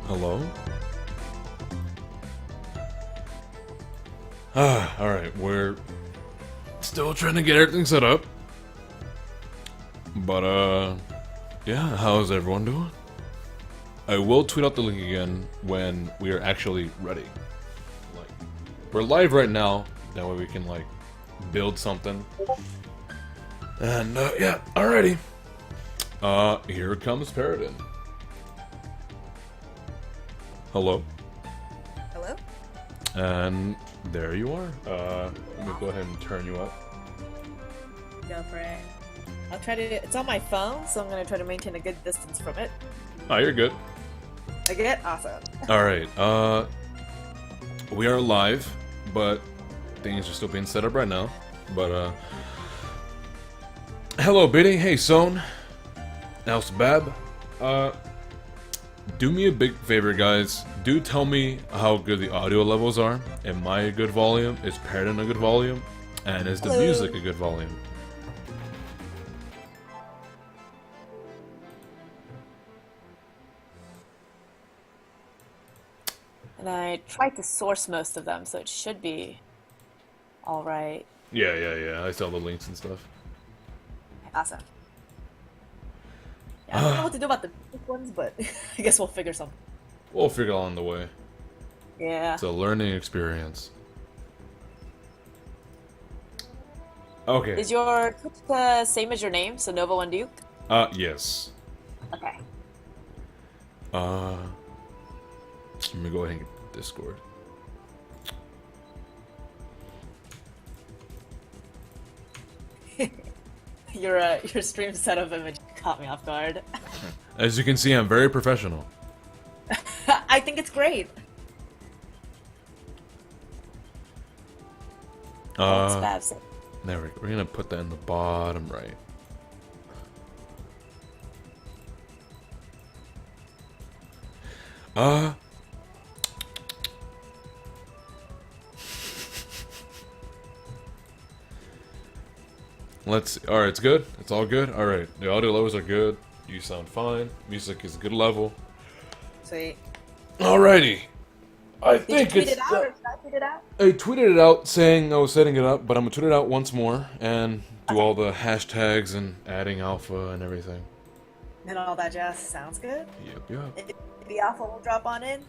Hello? Alright, we're still trying to get everything set up. But, yeah, how's everyone doing? I will tweet out the link again when we are actually ready. Like, we're live right now, that way we can, like, build something. And, yeah, alrighty. Here comes Paradin. Hello? Hello? And there you are. Let me go ahead and turn you up. Go for it. I'll try to. It's on my phone, so I'm gonna try to maintain a good distance from it. Oh, you're good. Okay, awesome. Alright, we are live, but things are still being set up right now. But, hello, Biddy. Hey, Son. Bab. Do me a big favor, guys. Do tell me how good the audio levels are. Am I a good volume? Is Paradin a good volume? And is the Hello. music a good volume? And I tried to source most of them, so it should be all right. Yeah. I saw the links and stuff. Awesome. Yeah, I don't know what to do about the big ones, but I guess we'll figure something. We'll figure it out on the way. Yeah. It's a learning experience. Okay. Is your Twitch the same as your name? So Nova One Duke? Yes. Okay. Let me go ahead and get Discord. Your stream setup image caught me off guard. As you can see, I'm very professional. I think it's great. It's fab. There we go. We're gonna put that in the bottom right. Let's see. Alright, it's good. It's all good. Alright, the audio levels are good. You sound fine. Music is a good level. Sweet. Alrighty. I Did you think tweet it's. it out or should I tweet it out? I tweeted it out saying I was setting it up, but I'm gonna tweet it out once more and do all the hashtags and adding alpha and everything. And all that jazz sounds good. Yep. Maybe Alpha will drop on in.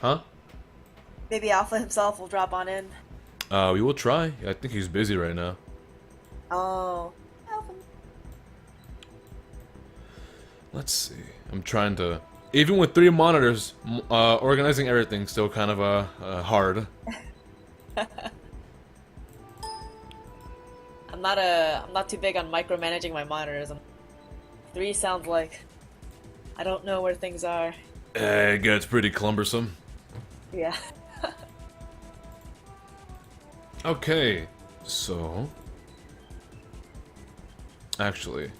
Huh? Maybe Alpha himself will drop on in. We will try. I think he's busy right now. Oh. Alpha. Let's see. I'm trying to. Even with 3 monitors, organizing everything still kind of hard. I'm not too big on micromanaging my monitors. 3 sounds like I don't know where things are. It gets pretty cumbersome. Yeah. Okay, so actually,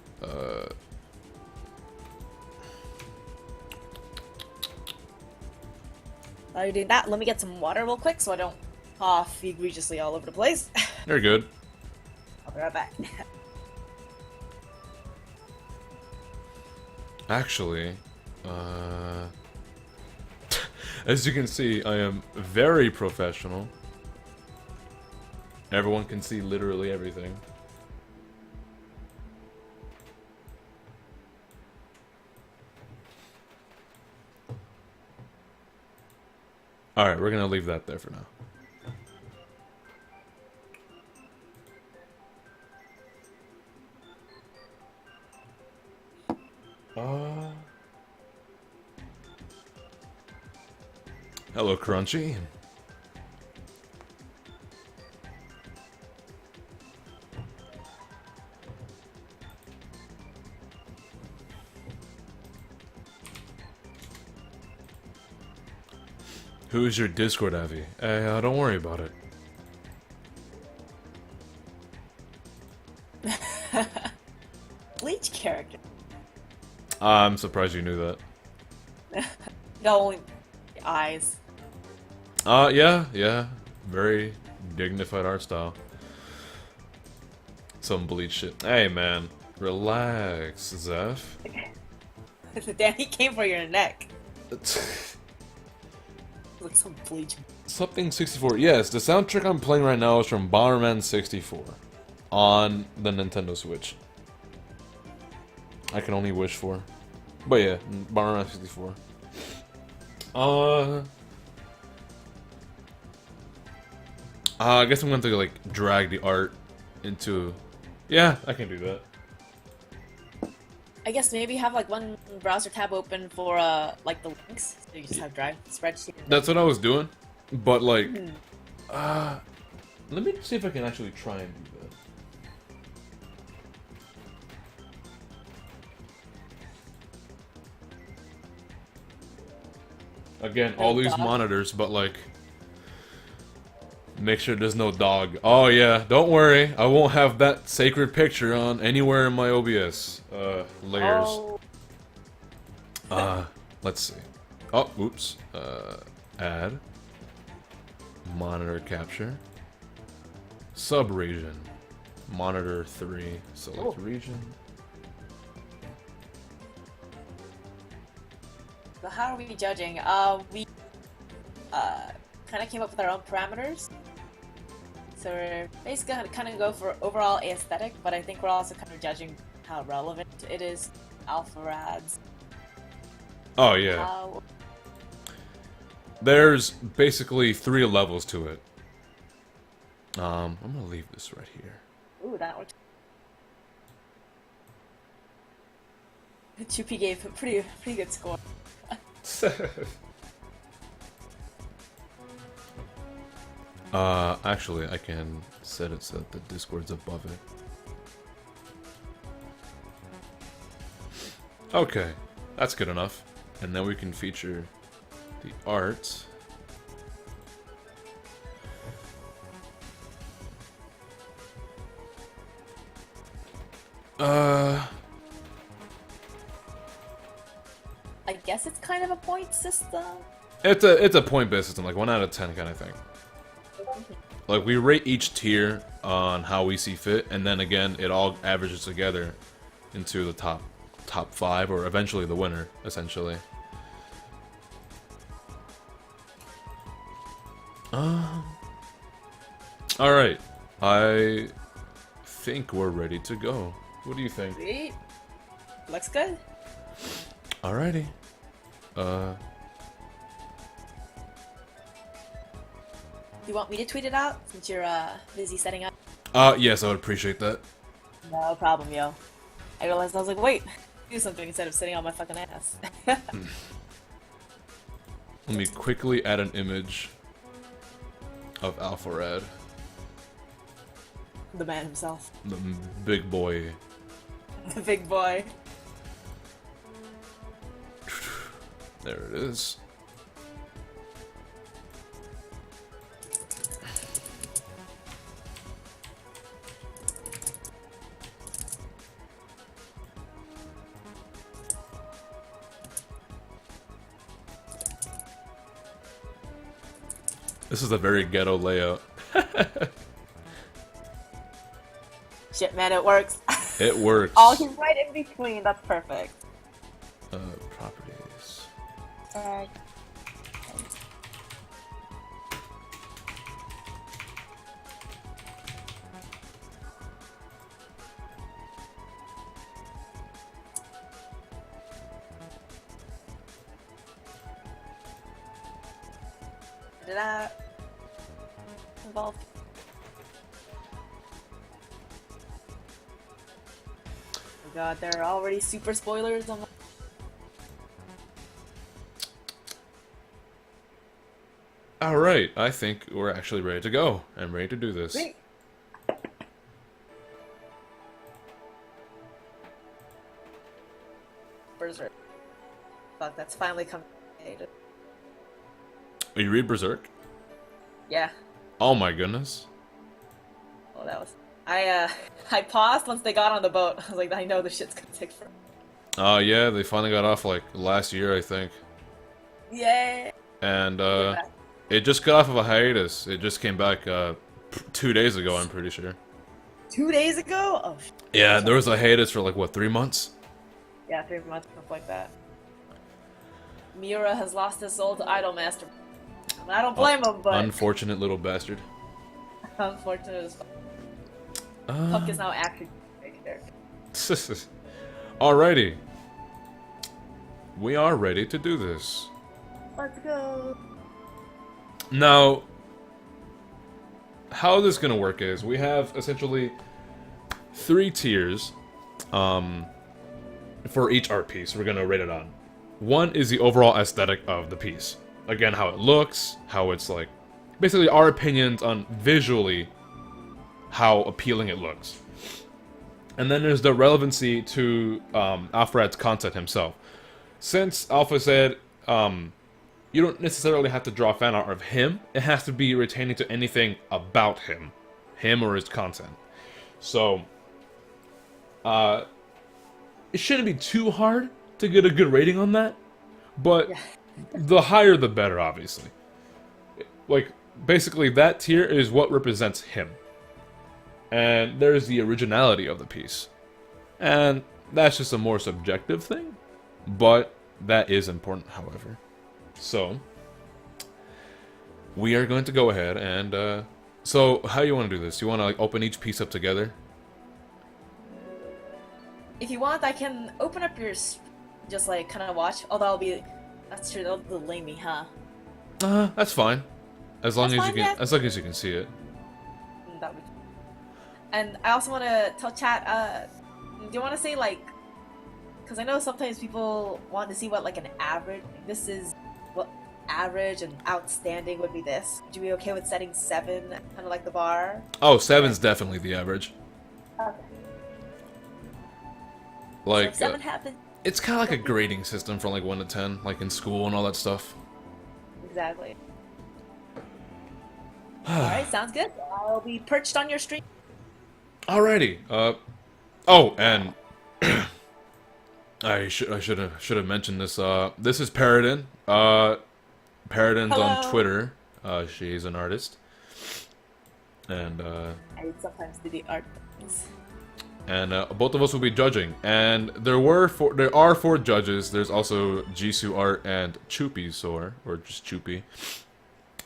While you're doing that, let me get some water real quick so I don't cough egregiously all over the place. you're good. I'll be right back. Actually, as you can see, I am very professional. Everyone can see literally everything. Alright, we're gonna leave that there for now. Hello, Crunchy. Who's your Discord, Avi? Don't worry about it. Bleach character. I'm surprised you knew that. No, only eyes. Yeah. Very dignified art style. Some bleach shit. Hey, man. Relax, Zeph. Danny came for your neck. Like some bleach. Something 64. Yes, the soundtrack I'm playing right now is from Bomberman 64 on the Nintendo Switch. I can only wish for. But yeah, Bomberman 64. I guess I'm going to like drag the art into. Yeah, I can do that. I guess maybe have like one browser tab open for like the links. So you just have Drive spreadsheet. That's what I was doing, but like, let me see if I can actually try and do that. Again, all these monitors, but like, make sure there's no dog. Oh yeah, don't worry, I won't have that sacred picture on anywhere in my OBS layers. Oh. Let's see. Oh, oops. Add. Monitor capture. Sub-region. Monitor 3. Select region. So how are we judging? We kind of came up with our own parameters. So we're basically gonna kind of go for overall aesthetic, but I think we're also kind of judging how relevant it is. Alpha-rads. Oh yeah. There's basically 3 levels to it. I'm gonna leave this right here. Ooh, that works. Chupi gave a pretty good score. Actually, I can set it so that the Discord's above it. Okay, that's good enough. And then we can feature the art. I guess it's kind of a point system. It's a point-based system, like 1 out of 10 kind of thing. Like, we rate each tier on how we see fit, and then again, it all averages together into the top 5, or eventually the winner, essentially. Alright. I think we're ready to go. What do you think? Sweet. Looks good. Alrighty. Do you want me to tweet it out since you're busy setting up? Yes, I would appreciate that. No problem, yo. I realized I was like, wait, do something instead of sitting on my fucking ass. Let me quickly add an image of Alpharad. The man himself. The big boy. The big boy. There it is. This is a very ghetto layout. Shit, man, it works. It works. Oh, he's right in between. That's perfect. Properties. Did that involve? Oh god, there are already super spoilers on. Alright, I think we're actually ready to go. I'm ready to do this. Great. Berserk. Fuck, that's finally come. Oh, you read Berserk? Yeah. Oh my goodness. Oh, that was. I paused once they got on the boat. I was like, I know this shit's gonna take forever. Yeah, they finally got off like last year, I think. Yay! And it just got off of a hiatus. It just came back 2 days ago, I'm pretty sure. 2 days ago? Oh, Yeah, there was a hiatus for like what, 3 months? yeah, 3 months, stuff like that. Miura has lost his soul to Idolmaster. I don't blame him, but Unfortunate little bastard. unfortunate as fuck. Puck is now actually a character. Alrighty. We are ready to do this. Let's go. Now, how this is going to work is we have essentially 3 tiers for each art piece we're going to rate it on. One is the overall aesthetic of the piece. Again, how it looks, how it's like... Basically, our opinions on visually how appealing it looks. And then there's the relevancy to Alfred's content himself. Since Alpha said you don't necessarily have to draw fan art of him, it has to be retaining to anything about him or his content. So, it shouldn't be too hard to get a good rating on that, but the higher the better, obviously. Like, basically that tier is what represents him. And there's the originality of the piece. And that's just a more subjective thing, but that is important, however. So, we are going to go ahead and, so, how you want to do this? You want to, like, open each piece up together? If you want, I can open up your just like kind of watch. Although I'll be, that's true. That'll delay me, huh? That's fine. As long That's as fine, you can, yeah. as long as you can see it. That would. And I also want to tell chat. Do you want to say like? Because I know sometimes people want to see what like an average. This is what average and outstanding would be. This. Would you be okay with setting 7, kind of like the bar? Oh, 7's definitely the average. Okay. Like, So if 7 happens. it's kind of like a grading system from like 1 to 10, like in school and all that stuff. Exactly. Alright, sounds good. I'll be perched on your stream. Alrighty. Oh, and I should have mentioned this. This is Paradin. Paradin's Hello. on Twitter. She's an artist, and I sometimes do the art things. and both of us will be judging. And there are 4 judges. There's also Jisoo Art and Chupi Sor, or just Chupi.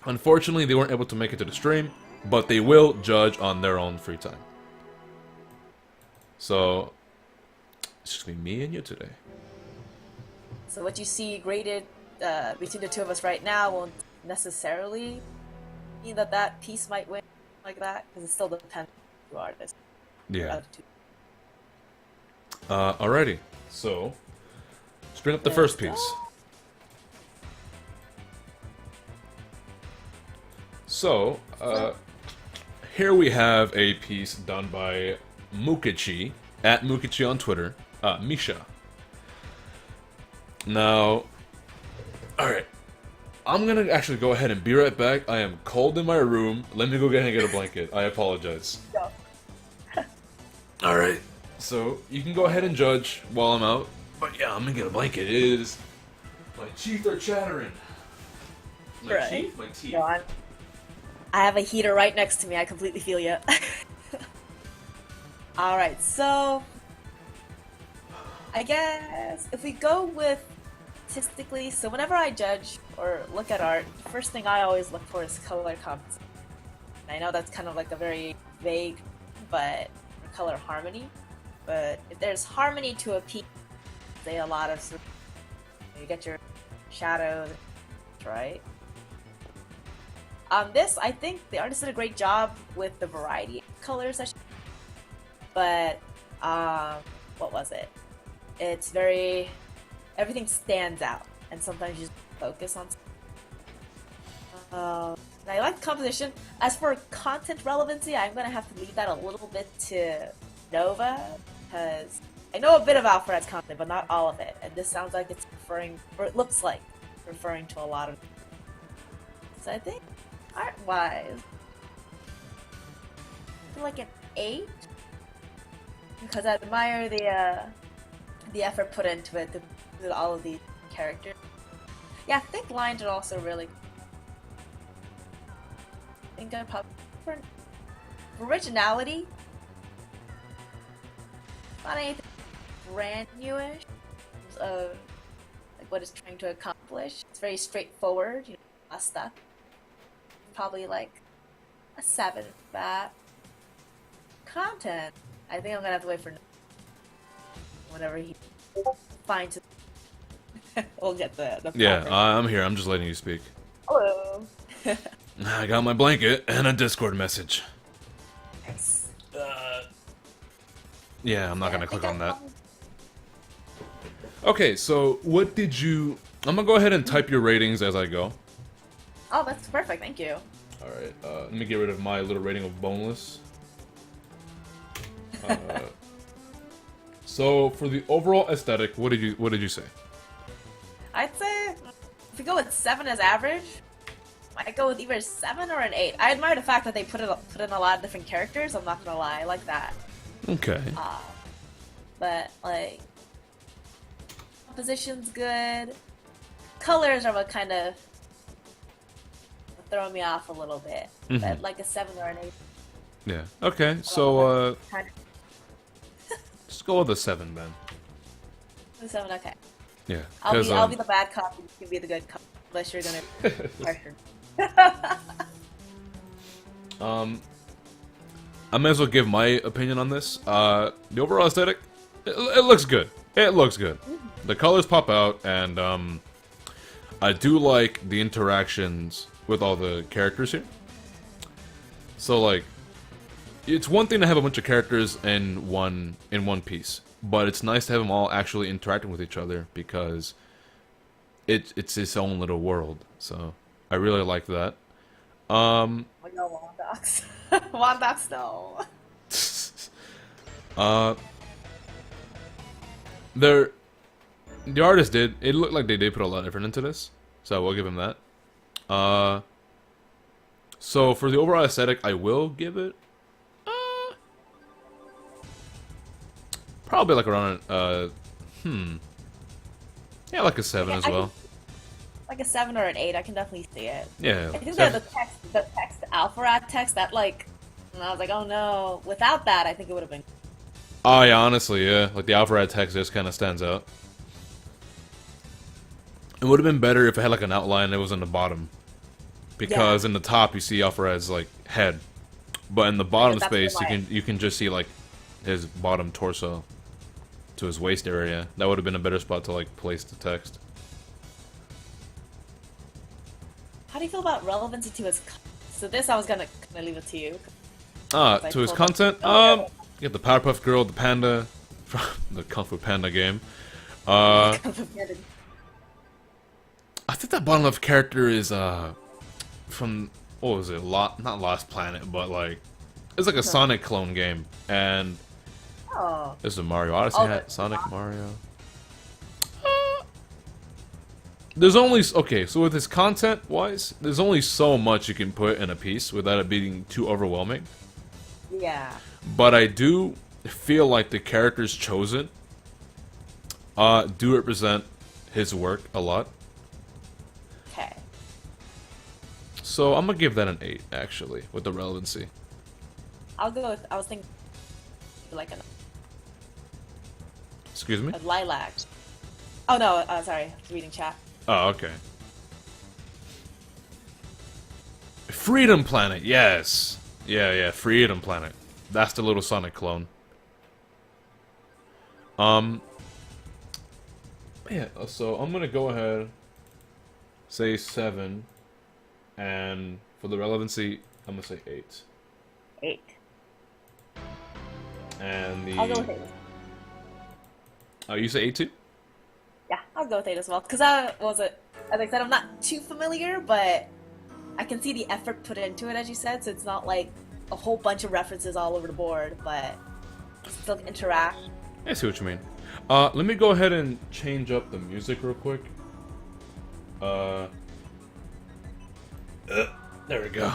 Unfortunately, they weren't able to make it to the stream, but they will judge on their own free time. So, it's just gonna be me and you today. So what you see graded between the 2 of us right now won't necessarily mean that that piece might win like that, because it still depends on the artist. Yeah. Alrighty. So, let's bring up the first piece. So, here we have a piece done by Mukichi, at Mukichi on Twitter, Misha. Now, alright, I'm gonna actually go ahead and be right back. I am cold in my room. Let me go get and get a blanket. I apologize. Alright, so you can go ahead and judge while I'm out. But yeah, I'm gonna get a blanket. It is... My teeth are chattering. My Right. teeth, my teeth. No, I have a heater right next to me. I completely feel you. Alright, so I guess if we go with statistically, so whenever I judge or look at art, the first thing I always look for is color composition. I know that's kind of like a very vague, but color harmony. But if there's harmony to a piece, say a lot of you get your shadows, right? On this, I think the artist did a great job with the variety of colors. But what was it? It's very, everything stands out, and sometimes you just focus on. I like the composition. As for content relevancy, I'm gonna have to leave that a little bit to Nova, because I know a bit of Alfred's content, but not all of it. And this sounds like it's referring, or it looks like referring to a lot of. So I think art-wise, I feel like an 8. Because I admire the effort put into it with all of these characters. Yeah, I think lines are also really. I think I probably for originality, not anything brand newish of like what it's trying to accomplish. It's very straightforward, you know, less stuff. Probably like a 7 for that. Content. I think I'm gonna have to wait for whenever he finds it. We'll get the Yeah, proper- I'm here. I'm just letting you speak. Hello. I got my blanket and a Discord message. Nice. Yeah, I'm not Yeah, gonna I click think on I that. found- Okay, so what did you... I'm gonna go ahead and type your ratings as I go. Oh, that's perfect. Thank you. Alright, let me get rid of my little rating of boneless. So, for the overall aesthetic, what did you say? I'd say if we go with 7 as average, I'd go with either a 7 or an 8. I admire the fact that they put in a lot of different characters. I'm not gonna lie, I like that. Okay. But like, composition's good. Colors are what kind of throw me off a little bit. But like a 7 or an 8. Yeah. Okay, so, Kind of just go with a 7 then. a 7, okay. Yeah. I'll 'cause, be the bad cop. You can be the good cop. Unless you're gonna pressure. I may as well give my opinion on this. The overall aesthetic, it looks good. It looks good. The colors pop out, and I do like the interactions with all the characters here. So like, it's one thing to have a bunch of characters in one piece, but it's nice to have them all actually interacting with each other because it's its own little world. So I really like that. Oh no, Wandox. Wandox, no. The artist did. It looked like they did put a lot of effort into this, so I will give him that. So for the overall aesthetic, I will give it probably like around yeah, like a 7 Yeah, as I well. Like a 7 or an 8, I can definitely see it. Yeah, I think seven- the Alpharad text, that like, and I was like, oh no. Without that, I think it would have been. Oh yeah, honestly, yeah. Like the Alpharad text just kind of stands out. It would have been better if it had like an outline that was in the bottom, because in the top you see Alpharad's like head, but in the bottom that's space why- you can just see like his bottom torso to his waist area. That would have been a better spot to like place the text. How do you feel about relevancy to his? So this, I was gonna kind of leave it to you. To his pulled up- content, Oh, you got the Powerpuff Girl, the panda, from the Kung Fu Panda game. yeah. I think that bottom left character is from what was it? Not Lost Planet, but like it's like a Sonic clone game, and Oh, this is a Mario Odyssey Oh, hat. the- Sonic Mario. There's only okay, so with his content wise, there's only so much you can put in a piece without it being too overwhelming. yeah. But I do feel like the characters chosen do represent his work a lot. Okay. So I'm gonna give that an 8 actually, with the relevancy. I'll go with. I was thinking like Excuse me? a lilac. Oh no, sorry. I was reading chat. Oh, okay. Freedom Planet, yes. Yeah, Freedom Planet. That's the little Sonic clone. Yeah, so I'm gonna go ahead, say 7, and for the relevancy, I'm gonna say 8. 8. And the... I'll go with 8. Oh, you say 8 too? Yeah, I'll go with 8 as well. Because as I said, I'm not too familiar, but I can see the effort put into it, as you said. So it's not like a whole bunch of references all over the board, but still interact. I see what you mean. Let me go ahead and change up the music real quick. There we go.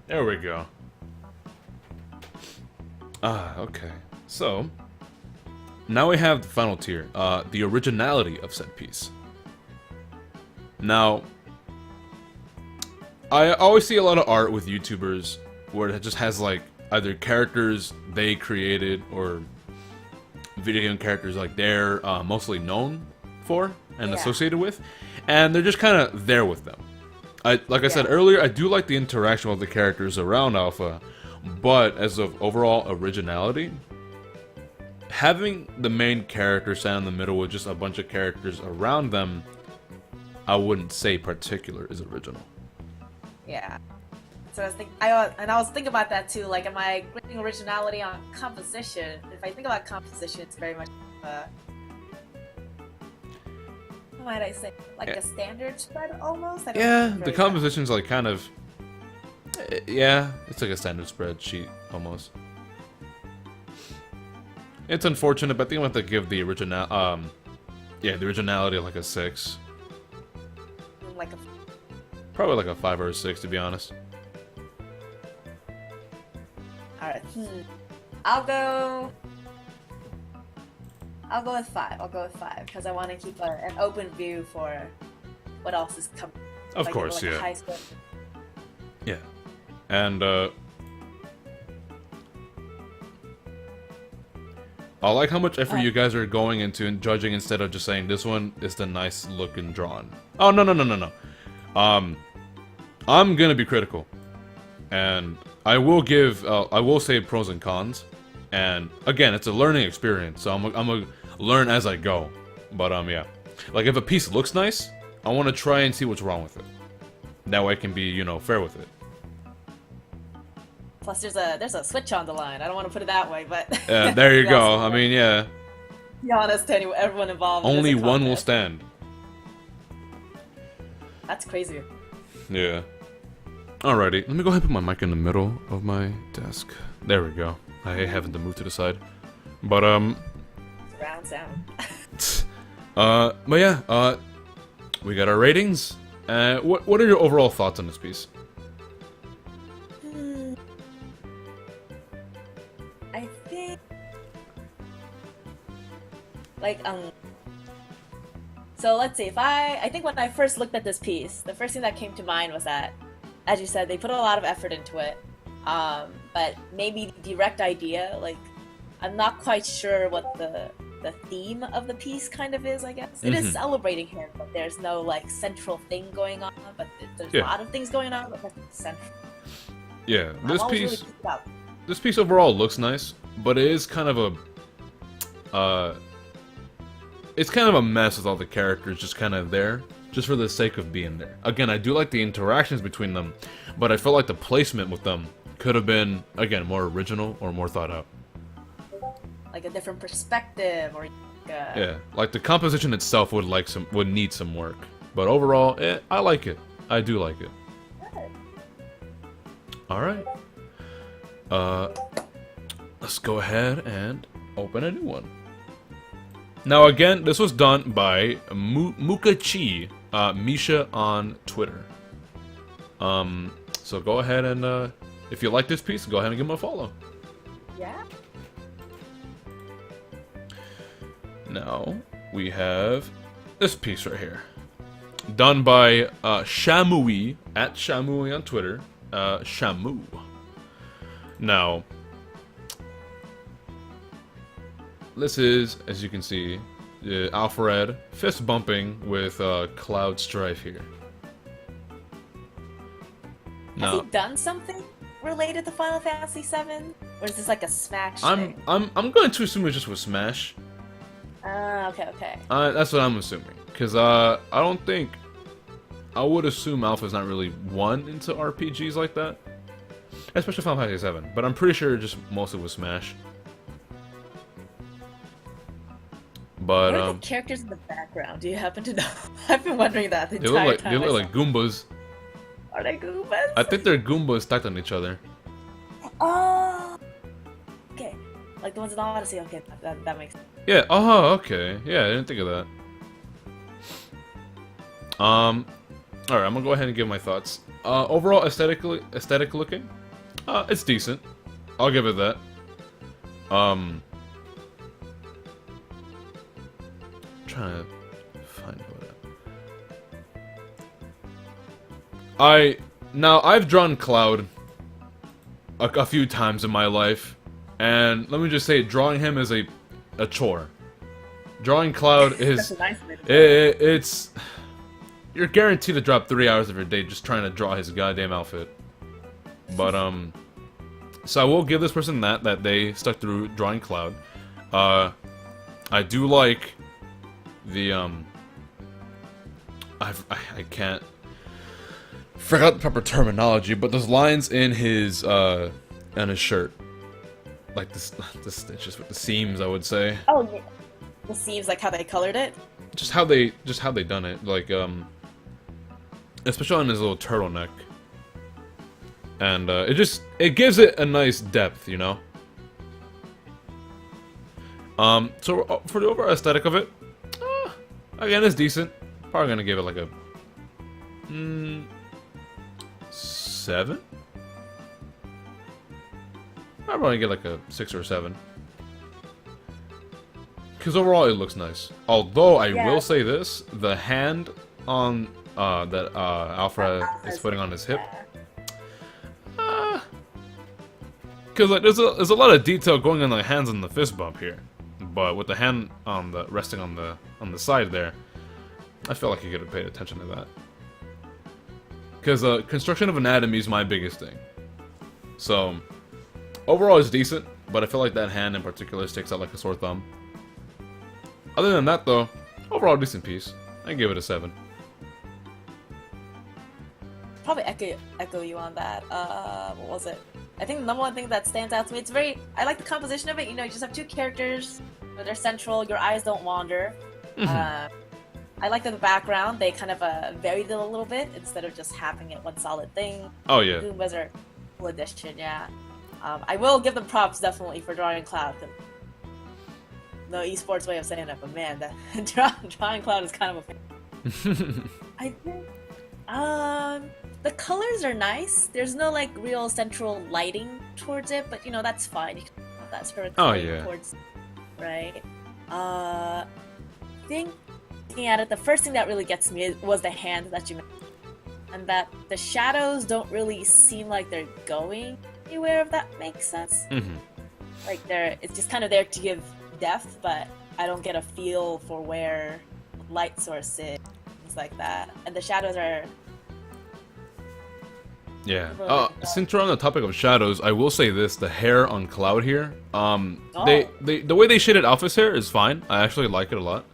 There we go. Okay. So, now we have the final tier, the originality of said piece. Now, I always see a lot of art with YouTubers where it just has like either characters they created or video game characters like they're mostly known for and associated with, and they're just kind of there with them. Like I said earlier, I do like the interaction with the characters around Alpha, but as of overall originality, having the main character stand in the middle with just a bunch of characters around them, I wouldn't say particular is original. Yeah. So I was thinking, and I was thinking about that too. Like, am I grading originality on composition? If I think about composition, it's very much, how might I say, like a standard spread almost. I don't know The composition's like kind of, it's like a standard spreadsheet almost. It's unfortunate, but I think I'm going to give the the originality like a 6. Like a. Probably like a 5 or a 6, to be honest. Alright. I'll go with 5. I'll go with 5 because I want to keep an open view for what else is coming. Of course, like yeah. High score. Yeah. And I like how much effort you guys are going into and judging instead of just saying this one is the nice looking drawn. Oh no. I'm gonna be critical, and I will say pros and cons, and again, it's a learning experience, so I'm gonna learn as I go. But yeah, like if a piece looks nice, I want to try and see what's wrong with it. That way I can be, fair with it. Plus, there's a switch on the line. I don't want to put it that way, but there you go. I mean, yeah. Be honest to everyone involved. Only one will stand. That's crazy. Yeah. Alrighty, let me go ahead and put my mic in the middle of my desk. There we go. I hate having to move to the side. But, Surround sound. but yeah, we got our ratings. What are your overall thoughts on this piece? I think... Like, so let's see, I think when I first looked at this piece, the first thing that came to mind was that, as you said, they put a lot of effort into it. But maybe the direct idea, like, I'm not quite sure what the theme of the piece kind of is, I guess. It is celebrating him, but there's no, like, central thing going on, but there's a lot of things going on, but nothing central. Yeah, Really this piece overall looks nice, but it is kind of a, it's kind of a mess with all the characters just kind of there, just for the sake of being there. Again, I do like the interactions between them, but I felt like the placement with them could have been, again, more original or more thought out. Like a different perspective, or yeah, like the composition itself would need some work, but overall, I like it. I do like it. All right. Let's go ahead and open a new one. Now again, this was done by Mukachi, Misha on Twitter. So go ahead and if you like this piece, go ahead and give him a follow. Yeah. Now we have this piece right here, done by Shamui at Shamui on Twitter. Shamu. Now, this is, as you can see, Alfred fist bumping with Cloud Strife here. Has he done something related to Final Fantasy VII, or is this like a Smash thing? I'm going to assume it's just with Smash. Okay. That's what I'm assuming, because I don't think, I would assume Alpha's not really one into RPGs like that, especially Final Fantasy VII. But I'm pretty sure just mostly with Smash. But what are the characters in the background? Do you happen to know? I've been wondering that the entire time. They look like Goombas. Are they Goombas? I think they're Goombas stacked on each other. Oh. Okay. Like the ones in Odyssey. Okay, that makes sense. Yeah. Oh, okay. Yeah, I didn't think of that. All right, I'm gonna go ahead and give my thoughts. Overall, aesthetic looking, it's decent. I'll give it that. Trying to find what. Now, I've drawn Cloud a few times in my life, and let me just say, drawing him is a chore. Drawing Cloud That's is... a nice way to put it. it's... You're guaranteed to drop 3 hours of your day just trying to draw his goddamn outfit. But, so I will give this person that they stuck through drawing Cloud. I do like the, I can't... Forgot the proper terminology, but those lines in his shirt. Like the stitches with the seams, I would say. Oh, yeah. The seams, like how they colored it. Just how they done it, like especially on his little turtleneck, and it gives it a nice depth, you know. So for the overall aesthetic of it, again, it's decent. Probably gonna give it like a 7. I'm probably gonna get like a 6 or 7. Because overall, it looks nice. Although, I will say this, the hand on, that, Alpha is putting on his hip. Because, like, there's a lot of detail going on the hands on the fist bump here. But with the hand on the, resting on the side there, I feel like you could have paid attention to that. Because, construction of anatomy is my biggest thing. So, overall, it's decent, but I feel like that hand in particular sticks out like a sore thumb. Other than that, though, overall decent piece. I give it a 7. Probably echo you on that. What was it? I think the number one thing that stands out to me, I like the composition of it. You know, you just have 2 characters, but they're central, your eyes don't wander. I like that the background, they kind of varied it a little bit, instead of just having it one solid thing. Oh, yeah. Goombas full edition, yeah. I will give them props, definitely, for drawing Cloud. No esports way of saying it, but man, that drawing Cloud is kind of a thing. I think, the colors are nice. There's no like real central lighting towards it, but you know that's fine. You can have that sort of color towards, right? Looking at it, the first thing that really gets me was the hand that you mentioned, and that the shadows don't really seem like they're going anywhere. If that makes sense. Like it's just kind of there to give depth, but I don't get a feel for where light source is, things like that. And the shadows are... Yeah. Since we're on the topic of shadows, I will say this: the hair on Cloud here, the way they shaded Alpha's hair is fine. I actually like it a lot,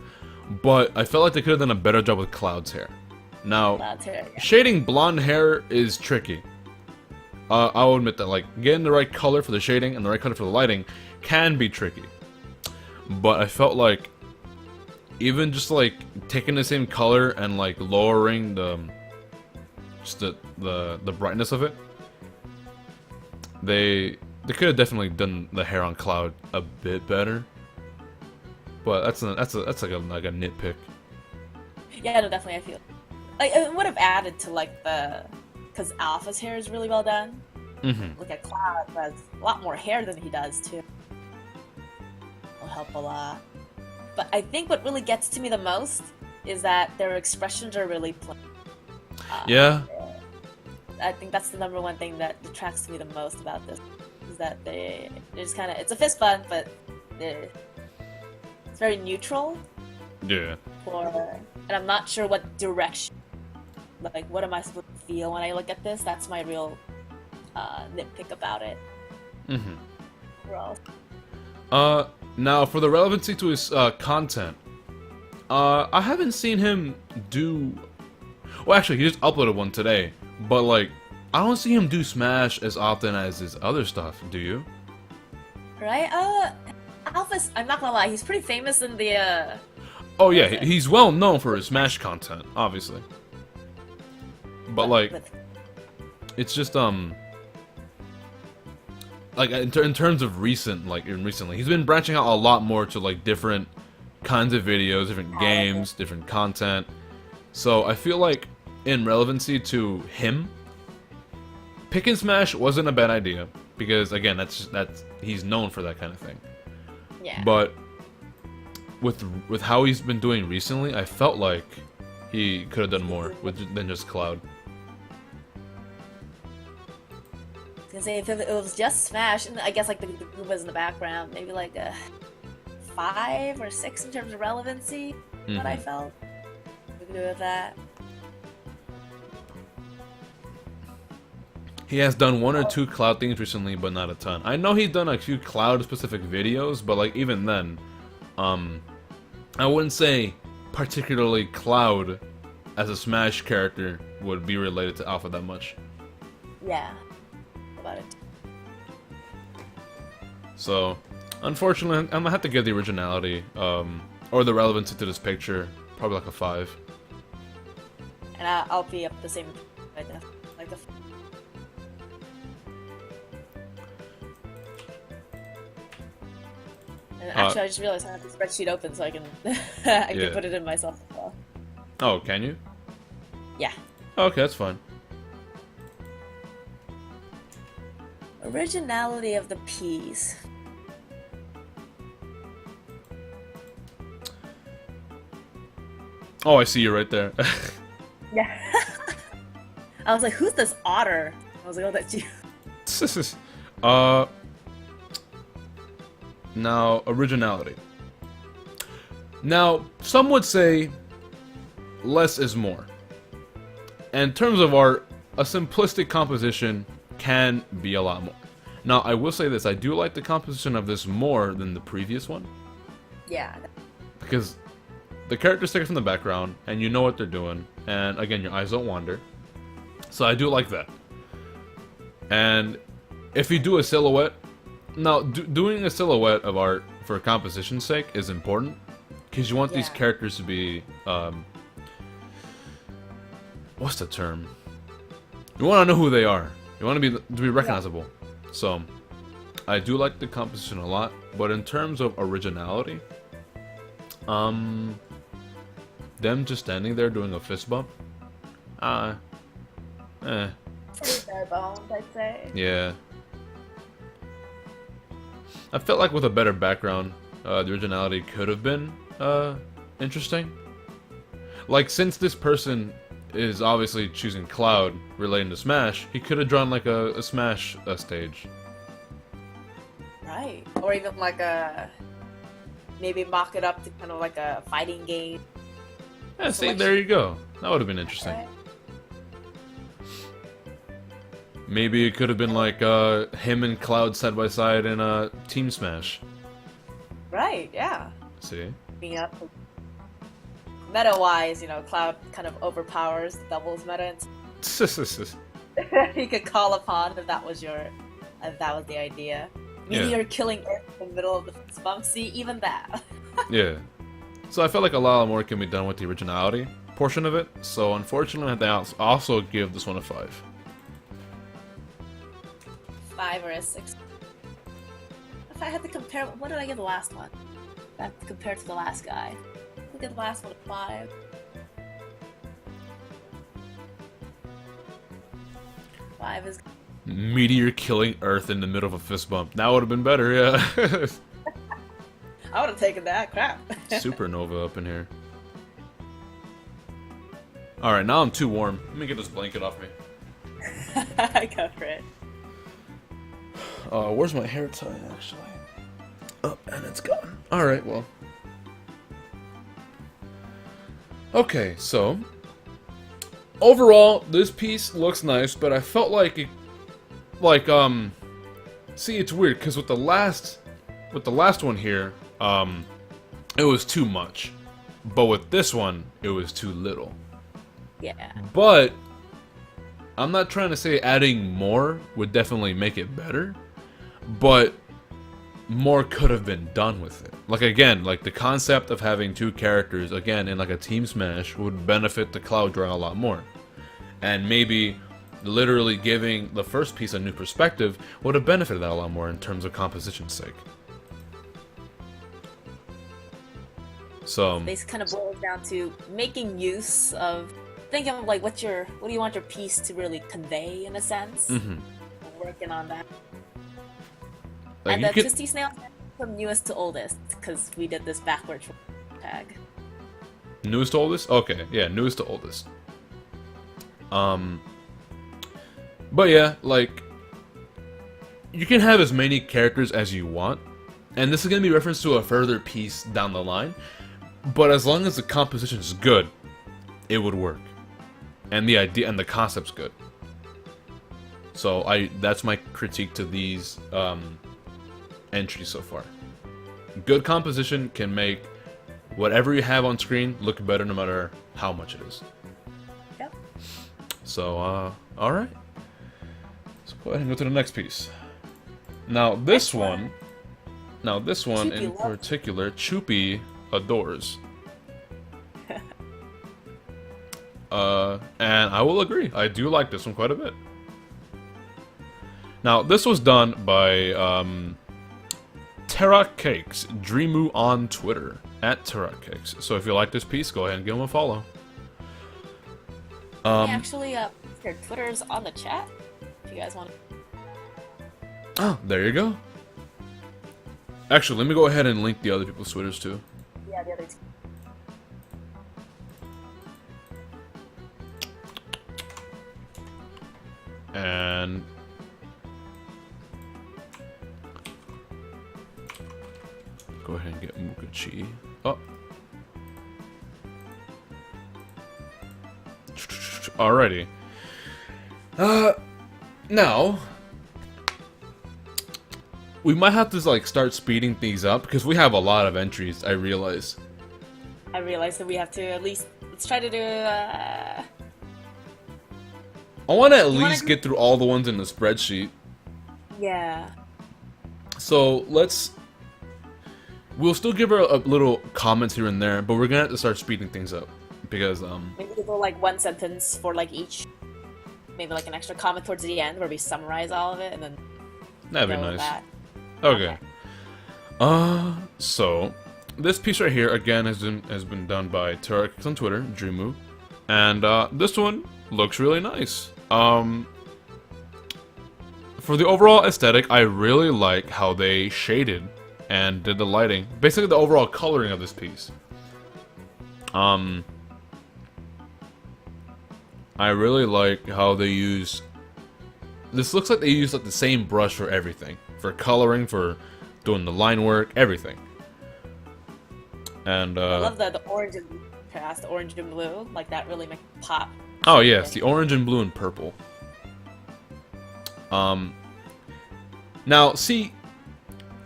but I felt like they could have done a better job with Cloud's hair. Now, shading blonde hair is tricky. I'll admit that, like, getting the right color for the shading and the right color for the lighting can be tricky. But I felt like even just like taking the same color and like lowering the brightness of it, they could have definitely done the hair on Cloud a bit better. But that's like a nitpick. Yeah, no, definitely. I feel like it would have added to like because Alpha's hair is really well done. Look at Cloud, who has a lot more hair than he does too. Will help a lot. But I think what really gets to me the most is that their expressions are really plain. Yeah. I think that's the number one thing that detracts to me the most about this, is that they're just kind of, it's a fist bump, but it's very neutral. Yeah. And I'm not sure what direction, like what am I supposed to feel when I look at this? That's my real nitpick about it. Now for the relevancy to his content, I haven't seen him do. Well, actually, he just uploaded one today, but like, I don't see him do Smash as often as his other stuff. Do you? Right? Alpha's, I'm not gonna lie, he's pretty famous in the. Oh yeah, he's well known for his Smash content, obviously. But like, it's just like in terms of recently, he's been branching out a lot more to like different kinds of videos, different games, different content. So I feel like in relevancy to him, pick and smash wasn't a bad idea because again, that's he's known for that kind of thing. Yeah. But with how he's been doing recently, I felt like he could have done more than just Cloud. I say if it was just Smash, and I guess like the Goombas in the background, maybe like a 5 or 6 in terms of relevancy. What I felt. We could do with that. He has done 1 or 2 Cloud things recently, but not a ton. I know he's done a few Cloud-specific videos, but like even then, I wouldn't say particularly Cloud as a Smash character would be related to Alpha that much. Yeah. About it. So, unfortunately, I'm gonna have to give the originality, or the relevancy to this picture, probably like a 5. And I'll be up the same. Like the. And actually, I just realized I have the spreadsheet open, so I can I can put it in myself as well. Oh, can you? Yeah. Okay, that's fine. Originality of the piece. Oh, I see you right there. Yeah. I was like, who's this otter? I was like, oh, that's you. Now, originality. Now, some would say less is more. In terms of art, a simplistic composition can be a lot more. Now, I will say this, I do like the composition of this more than the previous one. Yeah. Because the characters take it from the background, and you know what they're doing, and again, your eyes don't wander. So I do like that. And if you do a silhouette, now doing a silhouette of art for composition's sake is important, because you want these characters to be, what's the term? You want to know who they are. You want to be recognizable. So, I do like the composition a lot, but in terms of originality, them just standing there doing a fist bump, Pretty bare bones, I'd say. yeah. I felt like with a better background, the originality could have been interesting. Like, since this person is obviously choosing Cloud relating to Smash, he could have drawn like a Smash stage. Right. Or even like a... Maybe mock it up to kind of like a fighting game. Yeah, see, there you go. That would have been interesting. Right. Maybe it could have been like him and Cloud side by side in a Team Smash. Right, yeah. See? Being up. Meta-wise, you know, Cloud kind of overpowers the doubles meta, and he could call upon if that was the idea. Meteor killing Earth in the middle of the fist bump. See, even that. Yeah. So I felt like a lot more can be done with the originality portion of it. So unfortunately, I have to also give this one a 5. 5 or a 6. If I had to compare, what did I give the last one? If I had to compare to the last guy. I give the last one a 5. Five is. Meteor killing Earth in the middle of a fist bump. That would have been better, yeah. I would have taken that. Crap. Supernova up in here. Alright, now I'm too warm. Let me get this blanket off me. Go for it. Where's my hair tie, actually? Oh, and it's gone. Alright, well. Okay, so... Overall, this piece looks nice, but I felt like it... See, it's weird, because with the last one here, it was too much. But with this one, it was too little. Yeah. But... I'm not trying to say adding more would definitely make it better, but more could have been done with it. Like, again, like the concept of having 2 characters, again, in like a Team Smash would benefit the Cloud drawing a lot more. And maybe literally giving the first piece a new perspective would have benefited that a lot more in terms of composition's sake. So this kind of boils down to making use of thinking of like what do you want your piece to really convey in a sense. Working on that. Like, and the Twisty Snail from newest to oldest, because we did this backwards tag. Newest to oldest? Okay, yeah, newest to oldest. But yeah, like, you can have as many characters as you want, and this is going to be referenced to a further piece down the line, but as long as the composition is good, it would work. And the idea and the concept's good. So that's my critique to these entries so far. Good composition can make whatever you have on screen look better no matter how much it is. Yep. So, alright. Let's go ahead and go to the next piece. Now, this one in Choopy love. particular, Choopy adores. And I will agree, I do like this one quite a bit. Now, this was done by, Terra Cakes, Dreamu on Twitter, at Terra Cakes. So if you like this piece, go ahead and give them a follow. Actually, their Twitter's on the chat, if you guys want to. Oh, there you go. Actually, let me go ahead and link the other people's Twitters too. Yeah, the other two. And go ahead and get Mukachi. Oh. Alrighty. Now we might have to like start speeding things up because we have a lot of entries, I realize. I realize that we have to at least let's try to do. I want to at least get through all the ones in the spreadsheet. Yeah. So we'll still give her a little comments here and there, but we're gonna have to start speeding things up because Maybe we'll go like one sentence for like each. Maybe like an extra comment towards the end where we summarize all of it and then. that'd be go with nice. that. Okay. So this piece right here again has been done by Turek on Twitter, Dreamu, and this one looks really nice. For the overall aesthetic, I really like how they shaded and did the lighting. Basically, the overall coloring of this piece. I really like how they use. This looks like they use like the same brush for everything, for coloring, for doing the line work, everything. And I love the orange and contrast, the orange and blue, like that really makes it pop. oh yes, the orange and blue and purple. Now see,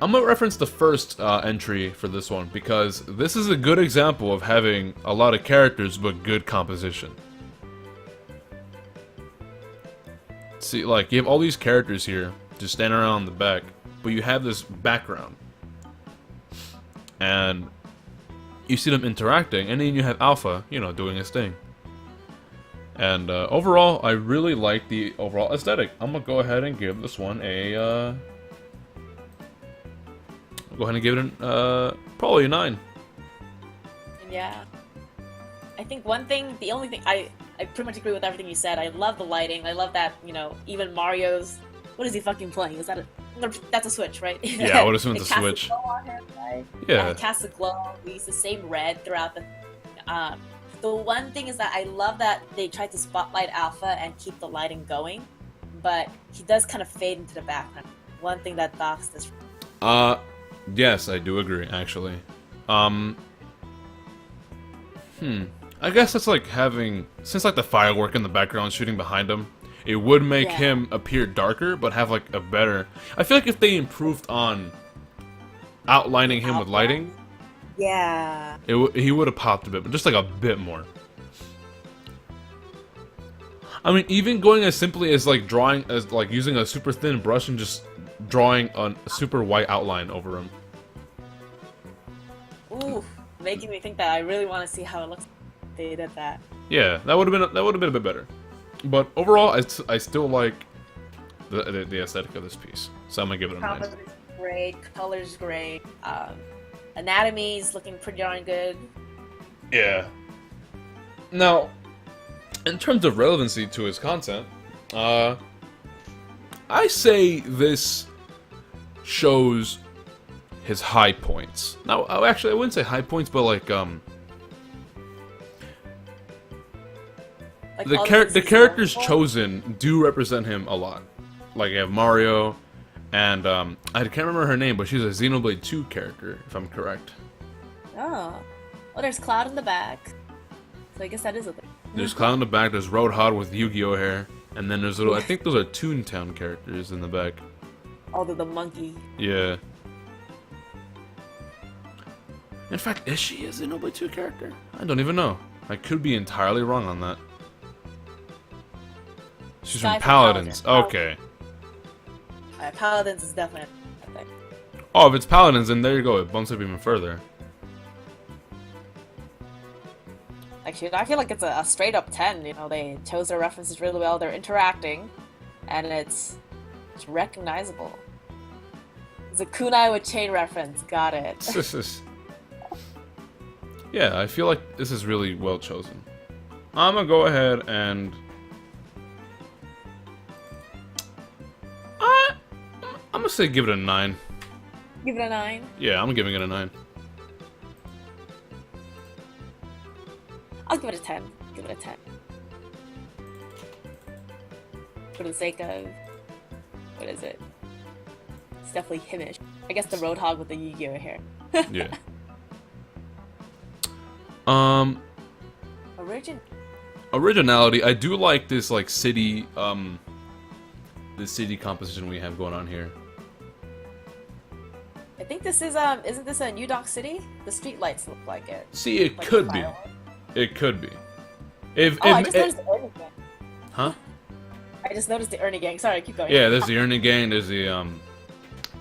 I'm gonna reference the first entry for this one because this is a good example of having a lot of characters but good composition. See, like, you have all these characters here just standing around in the back, but you have this background. And you see them interacting, and then you have Alpha, you know, doing his thing. And overall, I really like the overall aesthetic. I'm gonna go ahead and give this one a, go ahead and give it probably a 9. Yeah. I think the only thing, I pretty much agree with everything you said. I love the lighting. I love that, you know, even Mario's, what is he fucking playing? Is that that's a Switch, right? Yeah, I would assume it's a Switch. Glow on him, right? Yeah. It casts a glow. We use the same red throughout the, the one thing is that I love that they tried to spotlight Alpha and keep the lighting going, but he does kind of fade into the background. One thing that docks this. Yes, I do agree, actually. I guess it's like having, since like the firework in the background shooting behind him, it would make him appear darker, but have like a better, I feel like if they improved on outlining him with lighting, yeah, he would have popped a bit, but just like a bit more. I mean, even going as simply as like drawing, as like using a super thin brush and just drawing a super white outline over him. Ooh, making me think that I really want to see how it looks. They did that. Yeah, that would have been a bit better. But overall, I still like the aesthetic of this piece, so I'm gonna give it a 9. Composition's great, color's great, anatomy's looking pretty darn good. Yeah. Now, in terms of relevancy to his content, I say this shows his high points. Now, actually, I wouldn't say high points, but like Like the characters chosen do represent him a lot. Like you have Mario, And I can't remember her name, but she's a Xenoblade 2 character, if I'm correct. Oh. Well, there's Cloud in the back. So I guess that is a thing. There's Cloud in the back, there's Roadhog with Yu-Gi-Oh hair, and then there's little, I think those are Toontown characters in the back. Oh, the monkey. Yeah. In fact, is she a Xenoblade 2 character? I don't even know. I could be entirely wrong on that. She's Sky from for Paladins. Paladin. Okay. Paladins is definitely a thing. Oh, if it's Paladins, then there you go. It bumps up even further. Actually, I feel like it's a straight up 10. You know, they chose their references really well. They're interacting, and it's recognizable. It's a kunai with chain reference. Got it. Yeah, I feel like this is really well chosen. I'm gonna go ahead and I'm gonna say give it a 9. Give it a 9. Yeah, I'm giving it a 9. I'll give it a 10. Give it a 10. For the sake of... What is it? It's definitely himish. I guess the Roadhog with the Yu-Gi-Oh hair. Yeah. Originality. I do like this like city the city composition we have going on here. I think this is isn't this a New Donk City? The street lights look like it. See, it Like could the be. fireworks. It could be. If I just noticed the Ernie gang. Huh? I just noticed the Ernie gang. Sorry, keep going. Yeah, there's the Ernie gang, there's the I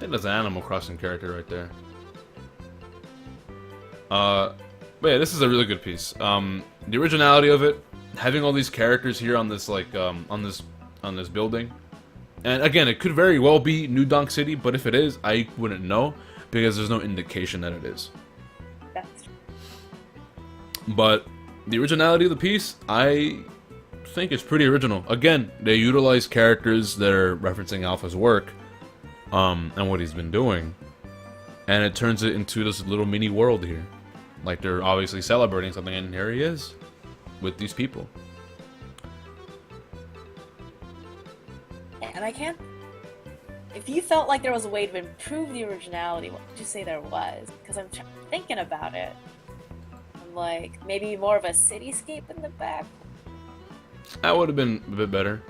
think there's an Animal Crossing character right there. But yeah, this is a really good piece. The originality of it, having all these characters here on this like on this building. And again, it could very well be New Donk City, but if it is, I wouldn't know because there's no indication that it is. That's true. But the originality of the piece, I think it's pretty original. Again, they utilize characters that are referencing Alpha's work, and what he's been doing, and it turns it into this little mini world here. Like they're obviously celebrating something, and here he is with these people. And I can't... If you felt like there was a way to improve the originality, what would you say there was? Because I'm thinking about it. I'm like, maybe more of a cityscape in the back? That would have been a bit better.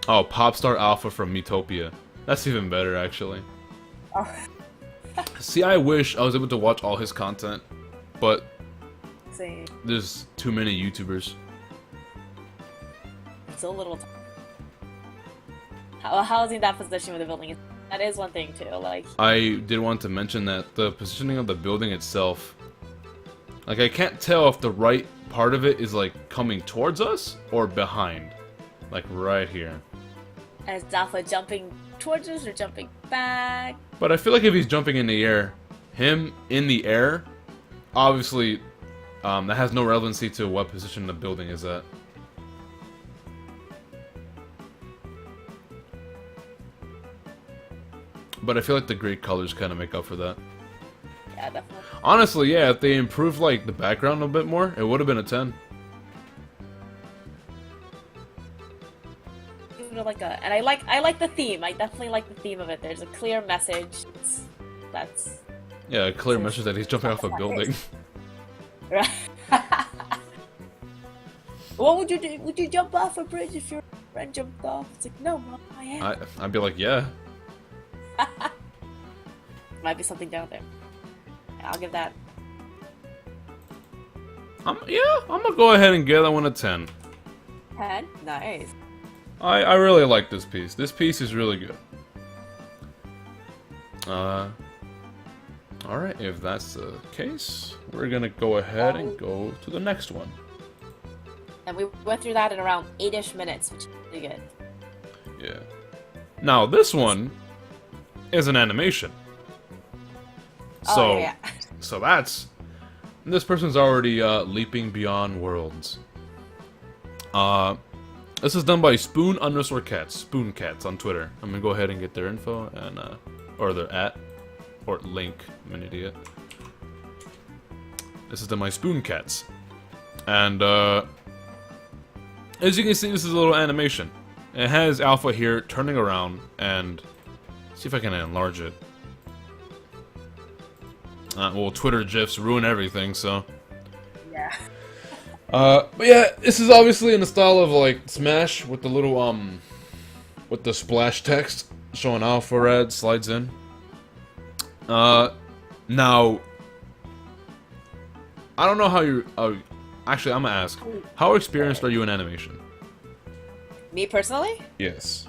Oh, Popstar Alpha from Metopia. That's even better, actually. Oh. See, I wish I was able to watch all his content, but See, there's too many YouTubers. it's a little... How's he in that position with the building? That is one thing, too. Like, I did want to mention that the positioning of the building itself, like I can't tell if the right part of it is like coming towards us or behind, like right here. and is Alpha jumping towards us or jumping back? But I feel like if he's jumping in the air, him in the air, obviously, that has no relevancy to what position the building is at. But I feel like the great colors kind of make up for that. Yeah, definitely. Honestly, yeah, if they improved like the background a bit more, it would have been a 10. Give it like a... And I like the theme. I definitely like the theme of it. There's a clear message. That's... Yeah, a clear message that he's jumping off a building. Right. What would you do? Would you jump off a bridge if your friend jumped off? It's like, no, Mom, I am. I'd be like, yeah. Might be something down there. I'll give that. I'm gonna go ahead and give that one a 10. 10? Nice. I really like this piece. This piece is really good. Alright, if that's the case, we're gonna go ahead and go to the next one. And we went through that in around 8-ish minutes, which is pretty good. Yeah. Now, this one is an animation. So, Oh, yeah. so that's... This person's already leaping beyond worlds. This is done by Spoon_Cats. Spoon Cats on Twitter. I'm gonna go ahead and get their info and or their or link. I'm an idiot. This is done by Spoon Cats, and as you can see, this is a little animation. It has Alpha here turning around and See if I can enlarge it. Well, Twitter GIFs ruin everything, so. Yeah. But yeah, this is obviously in the style of like Smash with the little with the splash text showing Alpha Red slides in. Now, I don't know how you. Actually, I'm gonna ask, how experienced are you in animation? Me personally, Yes.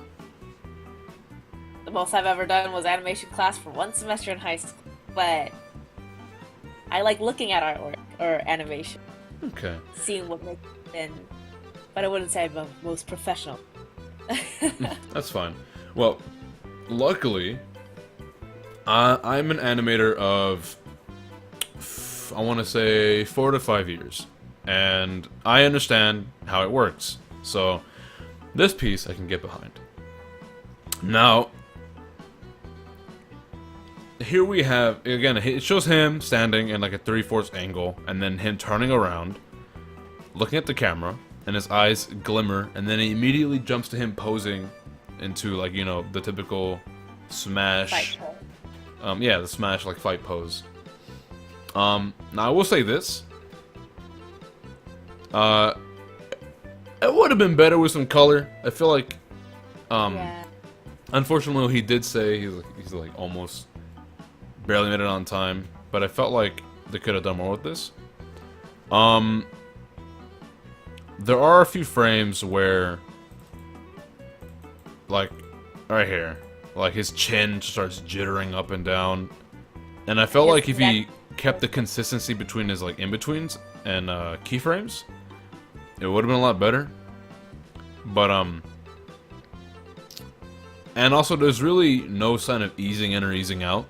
the most I've ever done was animation class for 1 semester in high school. But I like looking at artwork or animation, Okay. seeing what makes it in. But I wouldn't say I'm the most professional. That's fine. Well, luckily, I'm an animator of, I want to say, 4 to 5 years. And I understand how it works. So, this piece I can get behind. Now, here we have, again, it shows him standing in like a 3/4 angle, and then him turning around, looking at the camera, and his eyes glimmer, and then he immediately jumps to him posing into, like, you know, the typical Smash, Fight code. yeah, the Smash, like, fight pose. Now I will say this, it would have been better with some color. I feel like, Yeah. unfortunately, he did say he's like almost barely made it on time, but I felt like they could have done more with this. There are a few frames where, like, right here, like his chin starts jittering up and down, and I felt like if he kept the consistency between his like in-betweens and keyframes, it would have been a lot better. But and also there's really no sign of easing in or easing out.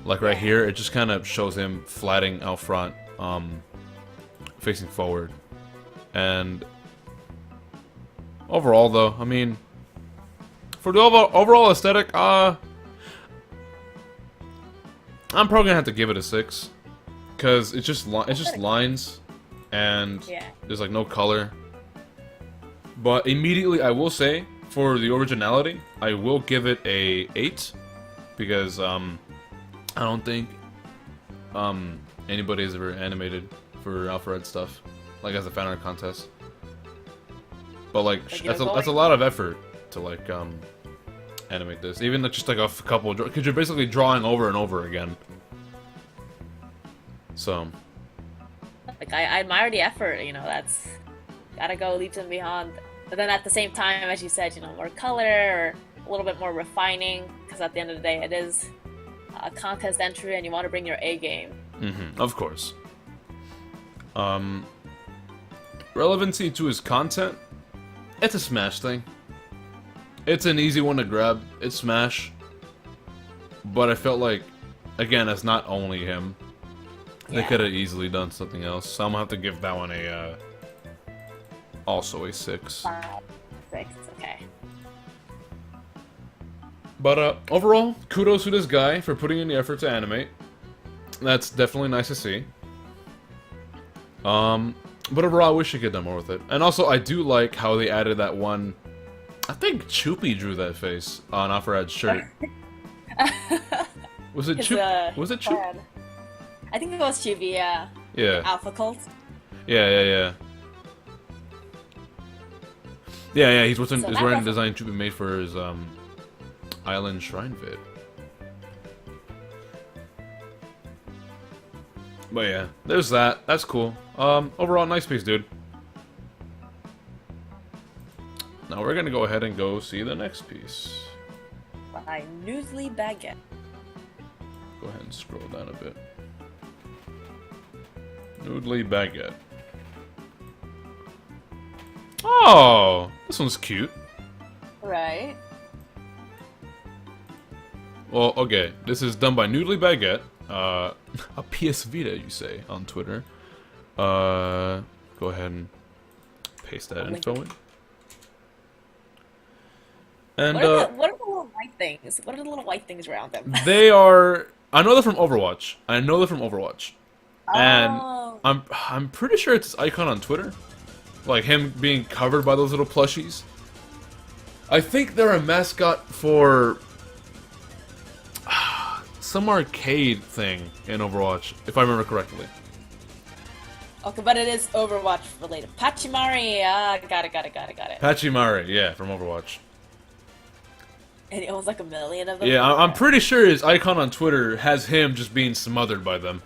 Like right here, it just kind of shows him flatting out front, facing forward. And overall, though, I mean, for the overall aesthetic, I'm probably gonna have to give it a 6, cause it's just lines, and Yeah. there's like no color. But immediately, I will say, for the originality, I will give it a 8, because I don't think anybody has ever animated for Alpha Red stuff, like as a fan art contest. But like that's a lot of effort to like animate this, even just like a couple, because you're basically drawing over and over again. So Like, I admire the effort, you know, that's gotta go leaps and beyond. But then at the same time, as you said, you know, more color or a little bit more refining, because at the end of the day, it is a contest entry and you want to bring your A game. of course. Relevancy to his content, it's a Smash thing. It's an easy one to grab. It's Smash. But I felt like, again, it's not only him. They Yeah. could have easily done something else. So I'm gonna have to give that one a, also a 6. 6, okay. But overall, kudos to this guy for putting in the effort to animate. That's definitely nice to see. But overall, I wish he could have done more with it. And also, I do like how they added that one. I think Choopy drew that face on Alpha Red's shirt. Was it Choop? Was it Choop? Plan. I think it was Chibi, yeah. Yeah. Alpha Cult. Yeah. He's So wearing that the was- design Choopy made for his Island Shrine vid. But yeah, there's that. That's cool. Overall, nice piece, dude. Now we're gonna go ahead and go see the next piece. By Newsly Baguette. Go ahead and scroll down a bit. Noodly Baguette. Oh, this one's cute. Right. Well, okay, this is done by Noodly Baguette. A PS Vita, you say, on Twitter. Go ahead and paste that info in. And, What are the little white things? What are the little white things around them? they are... I know they're from Overwatch. And Oh. I'm pretty sure it's his icon on Twitter. Like him being covered by those little plushies. I think they're a mascot for some arcade thing in Overwatch, if I remember correctly. Okay, but it is Overwatch related. Pachimari, got it. Pachimari, yeah, from Overwatch. And he owns like a million of them. Yeah, I'm pretty sure his icon on Twitter has him just being smothered by them.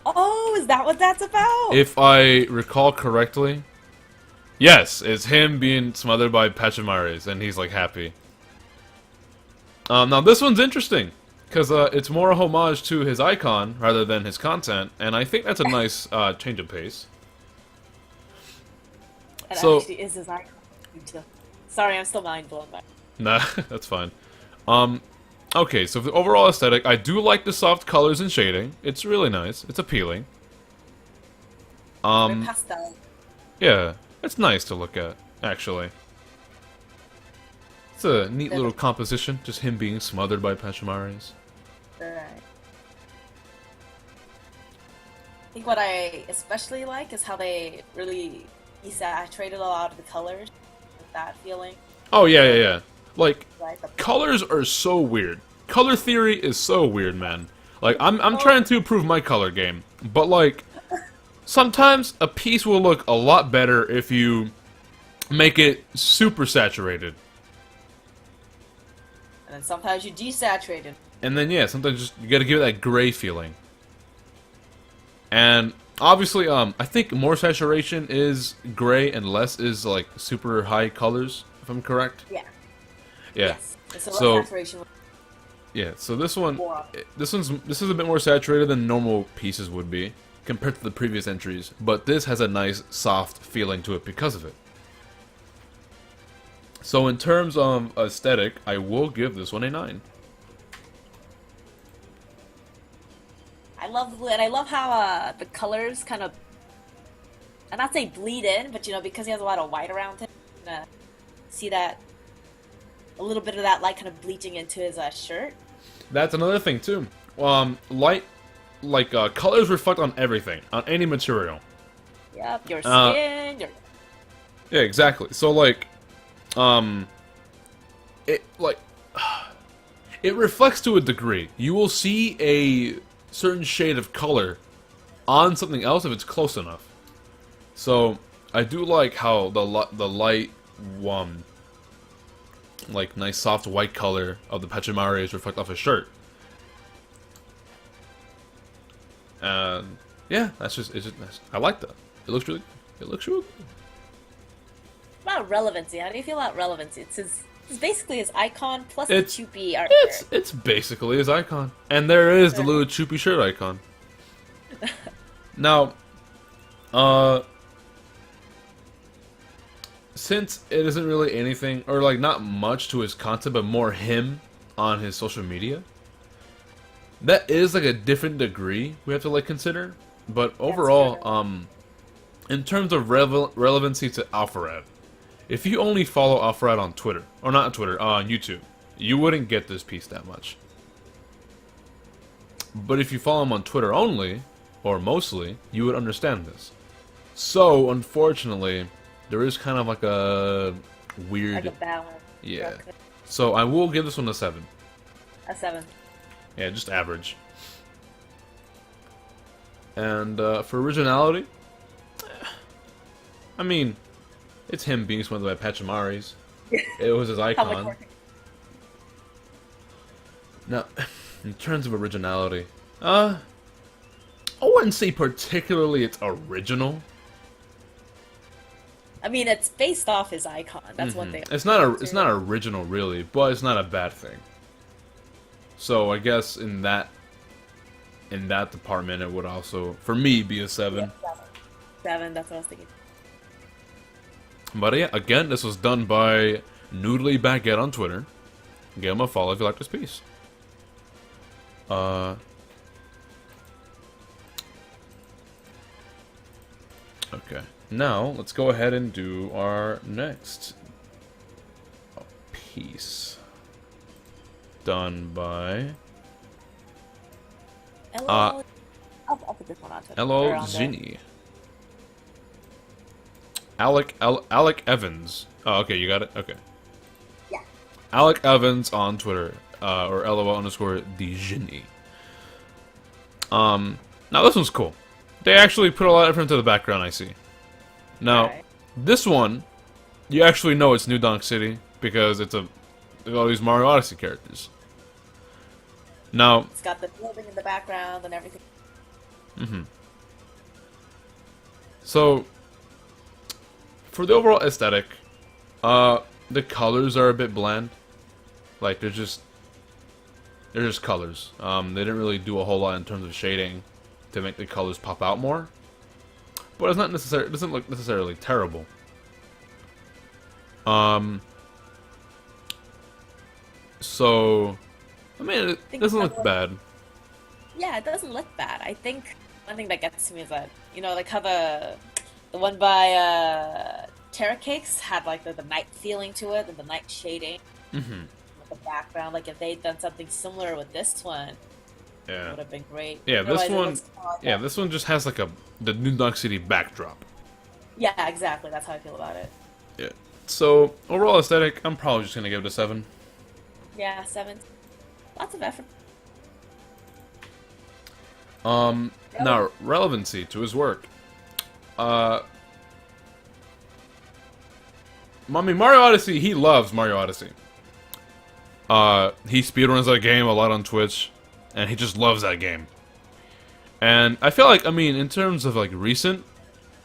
Oh, is that what that's about? If I recall correctly, yes, it's him being smothered by Pachimaris, and he's like happy. Now this one's interesting, because it's more a homage to his icon rather than his content, and I think that's a nice change of pace. It So- actually is his icon. Sorry, I'm still mind blown by it. Nah, that's fine. Okay, so for the overall aesthetic, I do like the soft colors and shading. It's really nice. It's appealing. Very pastel. Yeah, it's nice to look at, actually. It's a neat little composition, just him being smothered by Pachimaris. Right. I think what I especially like is how they really desaturated a lot of the colors with that feeling. Oh, yeah. Like, Right? The colors are so weird. Color theory is so weird, man. Like, I'm trying to improve my color game, but like, sometimes a piece will look a lot better if you make it super saturated. And then sometimes you desaturate it. And then, yeah, sometimes just you gotta give it that gray feeling. And obviously, I think more saturation is gray and less is like super high colors, if I'm correct. Yeah. Yeah. Yes. It's a So- lot saturation. Yeah, so this one, More. this is a bit more saturated than normal pieces would be compared to the previous entries, but this has a nice soft feeling to it because of it. So in terms of aesthetic, I will give this one a 9. I love how the colors kind of, I'm not saying bleed in, but you know, because he has a lot of white around him, see that a little bit of that light kind of bleaching into his shirt. That's another thing too. Light, like colors reflect on everything, on any material. Yep, your Uh, skin, your Yeah, exactly. So like, it like, it reflects to a degree. You will see a certain shade of color on something else if it's close enough. So I do like how the light, like nice soft white color of the Pachimaris reflect off his shirt. And yeah, it's just nice. I like that. It looks really good. about relevancy. How do you feel about relevancy? It's basically his icon plus It's- the Choopy art. It's basically his icon, and there is the little Choopy shirt icon. Now, since it isn't really anything, or like not much to his content, but more him on his social media, that is like a different degree we have to like consider. But overall, in terms of relevancy to Alpharad, if you only follow Alpharad on Twitter, or not on Twitter, on YouTube, you wouldn't get this piece that much. But if you follow him on Twitter only, or mostly, you would understand this. So, unfortunately, there is kind of like a weird... Like a balance. Yeah. Okay. So I will give this one a 7. A 7. Yeah, just average. And for originality, I mean, it's him being smothered by Pachimaris. It was his How much icon. more? Now, in terms of originality, I wouldn't say particularly it's original. I mean, it's based off his icon. That's one thing. It's not original really, but it's not a bad thing. So I guess in that department, it would also, for me, be a 7. 7, that's what I was thinking. But yeah, again, this was done by Noodly Baguette on Twitter. Give him a follow if you like this piece. Okay. Now, let's go ahead and do our next piece. Done by I'll put this one on Twitter. Hello or on there. Zinni. Alec Evans. Oh, okay, you got it? Okay. Yeah. Alec Evans on Twitter. or LOL underscore the genie. Now this one's cool. They actually put a lot of effort into the background, I see. Now, Right. this one, you actually know it's New Donk City because it's all these Mario Odyssey characters. Now, It's got the building in the background and everything. so for the overall aesthetic, the colors are a bit bland. Like they're just colors. They didn't really do a whole lot in terms of shading to make the colors pop out more. But it's not necessarily, it doesn't look necessarily terrible. So I mean, it doesn't look bad. Yeah, it doesn't look bad. I think one thing that gets to me is that, you know, like how the one by Terra Cakes had like the night feeling to it and the night shading Mm-hmm. with the background. Like if they'd done something similar with this one, it Yeah. would have been great. Yeah, this Otherwise, it one. looks kinda like Yeah, a- this one just has like the New Donk City backdrop. Yeah, exactly. That's how I feel about it. Yeah. So overall aesthetic, I'm probably just gonna give it a 7. Yeah, 7. Lots of effort. Now relevancy to his work. I mean, Mario Odyssey. He loves Mario Odyssey. He speedruns that game a lot on Twitch, and he just loves that game. And I feel like, I mean, in terms of like recent,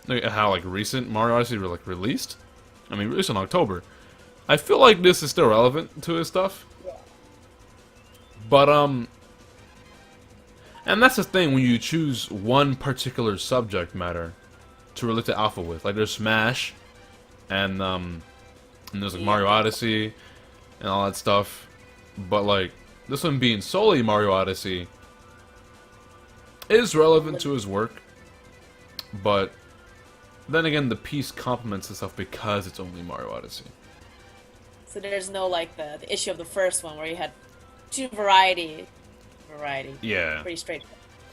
like, how like recent Mario Odyssey were like released. I mean, released in October. I feel like this is still relevant to his stuff. Yeah. But and that's the thing when you choose one particular subject matter to relate to Alpha with. Like there's Smash, and there's like Mario Odyssey, and all that stuff. But like this one being solely Mario Odyssey is relevant to his work. But then again, the piece complements itself because it's only Mario Odyssey. So there's no like the issue of the first one where you had two variety. Yeah. Pretty straight.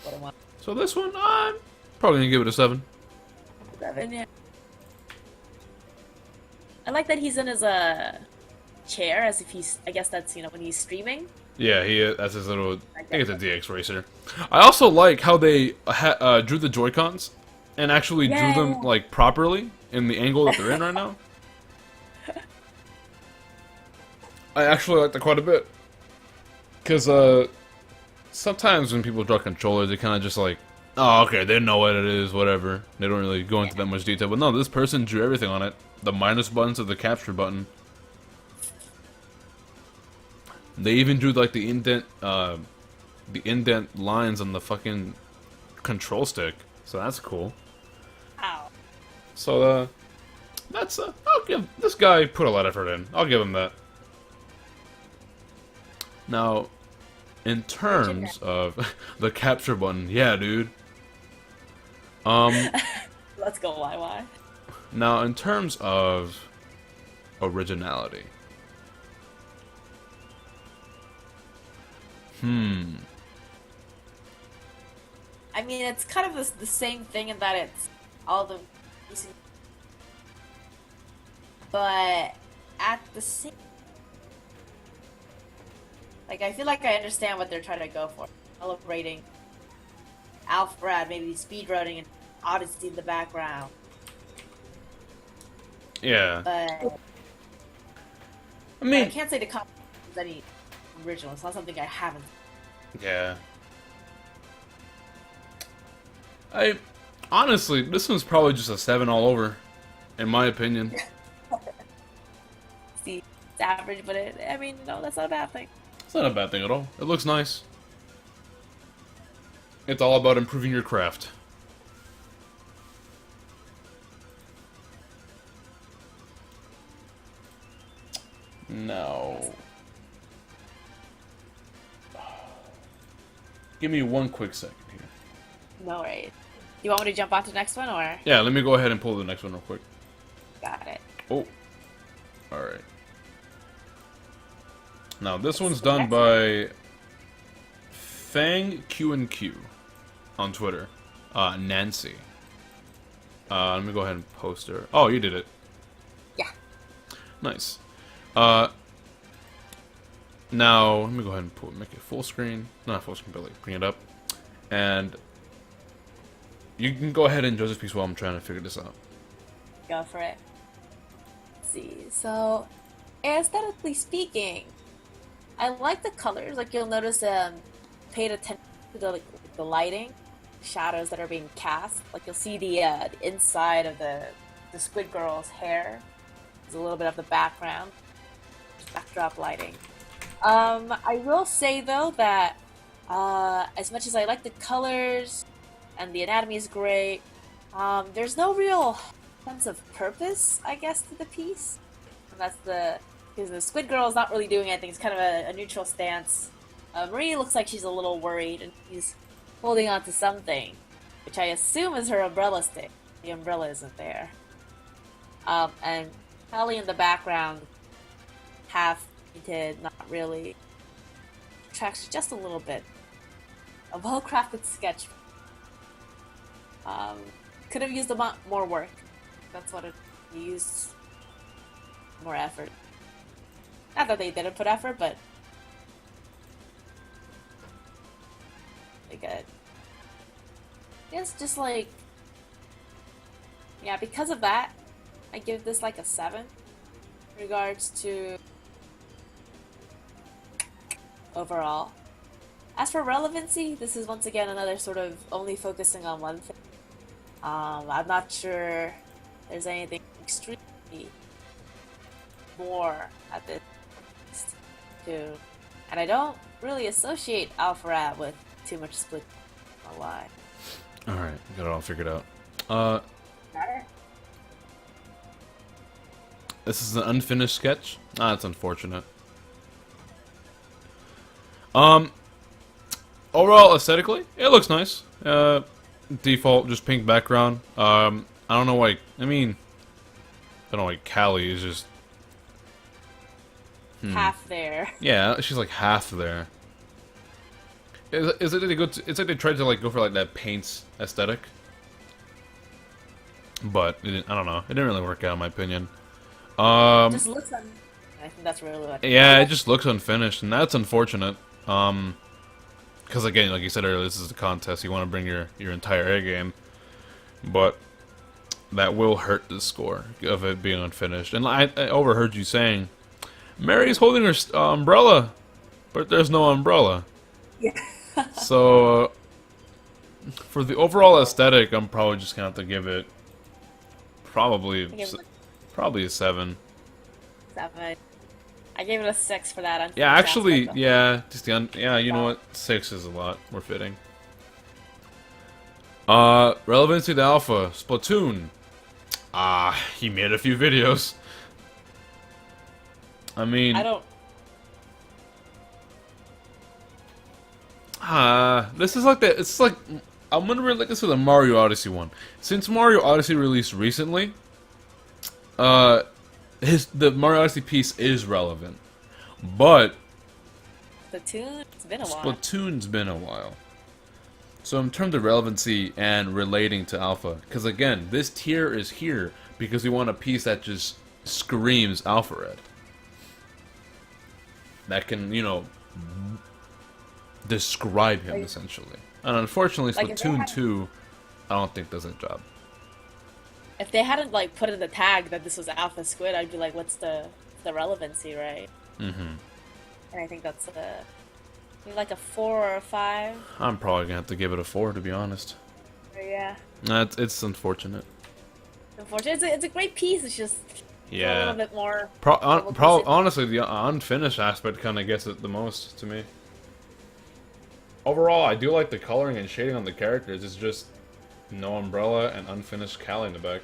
What I want. So this one, I'm probably gonna give it a 7. 7, yeah. I like that he's in his chair as if he's. I guess that's, you know, when he's streaming. Yeah, that's his little. I think it's a DX racer. I also like how they drew the Joy-Cons and actually drew them Yeah. like properly in the angle that they're in right now. I actually like that quite a bit because sometimes when people draw controllers, they kind of just like, oh, okay, they know what it is, whatever. They don't really go into that much detail. But no, this person drew everything on it. The minus button to the capture button. They even drew like the indent lines on the fucking control stick. So that's cool. Ow. So that's I'll give this guy put a lot of effort in. I'll give him that. Now, in terms of the capture button, yeah, dude. Let's go, YY. Now, in terms of originality. I mean, it's kind of the same thing in that it's all the. But at the same. Like, I feel like I understand what they're trying to go for. Celebrating Alfred, maybe speedrunning and Odyssey in the background. Yeah. But I I mean, can't say the concept is any original. It's not something I haven't. yeah. Honestly, this one's probably just a 7 all over, in my opinion. See, it's average, but I mean, no, that's not a bad thing. It's not a bad thing at all. It looks nice. It's all about improving your craft. No. Give me one quick second here. No worries. You want me to jump on to the next one, or Yeah, let me go ahead and pull the next one real quick. got it? Oh. Alright. Now, this one's done by Fang Q&Q on Twitter. Nancy. Let me go ahead and post her. Oh, you did it. Yeah. Nice. Now, let me go ahead and make it full screen. Not full screen, but like bring it up. And you can go ahead and judge this piece while I'm trying to figure this out. Go for it. Let's see. So, aesthetically speaking, I like the colors. Like you'll notice, paid attention to the lighting, shadows that are being cast. Like you'll see the inside of the Squid Girl's hair. There's a little bit of the background, backdrop lighting. I will say though that as much as I like the colors and the anatomy is great, there's no real sense of purpose, I guess, to the piece. And that's because the Squid Girl is not really doing anything. It's kind of a neutral stance. Marie looks like she's a little worried and she's holding on to something, which I assume is her umbrella stick. The umbrella isn't there. And Callie in the background, half painted, not really. Tracks just a little bit. A well-crafted sketch. Could have used a lot more work. That's what it used. More effort. Not that they didn't put effort, but they good. It's just like, yeah, because of that, I give this like a 7 in regards to overall. As for relevancy, this is once again another sort of only focusing on one thing. I'm not sure there's anything extremely more at this too. And I don't really associate Alpharad with too much split. I'll lie. Alright, got it all figured out. This is an unfinished sketch? Ah, that's unfortunate. Overall, aesthetically, it looks nice. Default, just pink background. I don't know why, I don't know why Callie is just... Half there. Yeah, she's like half there. Is it they go it's like they tried to like go for like that paints aesthetic, but it didn't, I don't know. It didn't really work out in my opinion. Just looks I think that's really what. Yeah, it just looks unfinished, and that's unfortunate. Because again, like you said earlier, this is a contest. You want to bring your entire A game, but that will hurt the score of it being unfinished. And I overheard you saying, Mary's holding her umbrella, but there's no umbrella. Yeah. So, for the overall aesthetic, I'm probably just gonna have to give it probably a 7. 7. I gave it a 6 for that. Yeah, actually, yeah, just the yeah. You know what? 6 is a lot more fitting. Relevancy to Alpha, Splatoon. He made a few videos. I mean, I don't. This is like it's like, I'm gonna relate this to the Mario Odyssey one. Since Mario Odyssey released recently, the Mario Odyssey piece is relevant, but Splatoon, it's been a while. Splatoon's been a while. So in terms of relevancy and relating to Alpha, because again, this tier is here because we want a piece that just screams Alpha Red. That can, you know, describe him, essentially. And unfortunately, Like, Splatoon 2, I don't think does a job. If they hadn't like put in the tag that this was Alpha Squid, I'd be like, what's the relevancy, right? Mm-hmm. And I think that's like a 4 or a 5. I'm probably gonna have to give it a 4, to be honest. Yeah. It's unfortunate. Unfortunately, it's a great piece. It's just a little bit more. Honestly, the unfinished aspect kind of gets it the most to me. Overall, I do like the coloring and shading on the characters. It's just no umbrella and unfinished Callie in the back.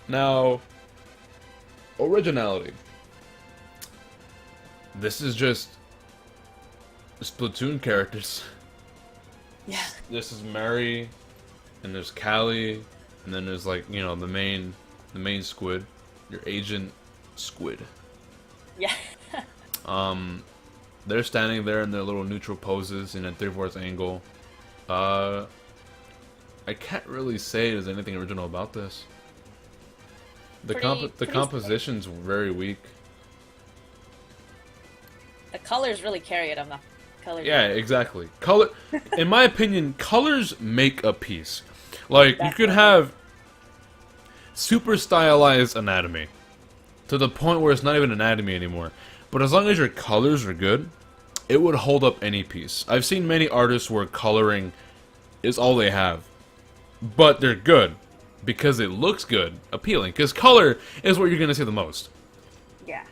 Now, originality. This is just Splatoon characters. Yeah. This is Mary, and there's Callie, and then there's like, you know, the main squid, your agent squid. Yeah. They're standing there in their little neutral poses in a 3/4 angle. I can't really say there's anything original about this. the pretty composition's very weak. The colors really carry it. I'm not colors. Yeah, exactly. Color, in my opinion, colors make a piece. Like you could Definitely. have super stylized anatomy to the point where it's not even anatomy anymore. But as long as your colors are good, it would hold up any piece. I've seen many artists where coloring is all they have, but they're good because it looks good, appealing. Because color is what you're gonna see the most. Yeah.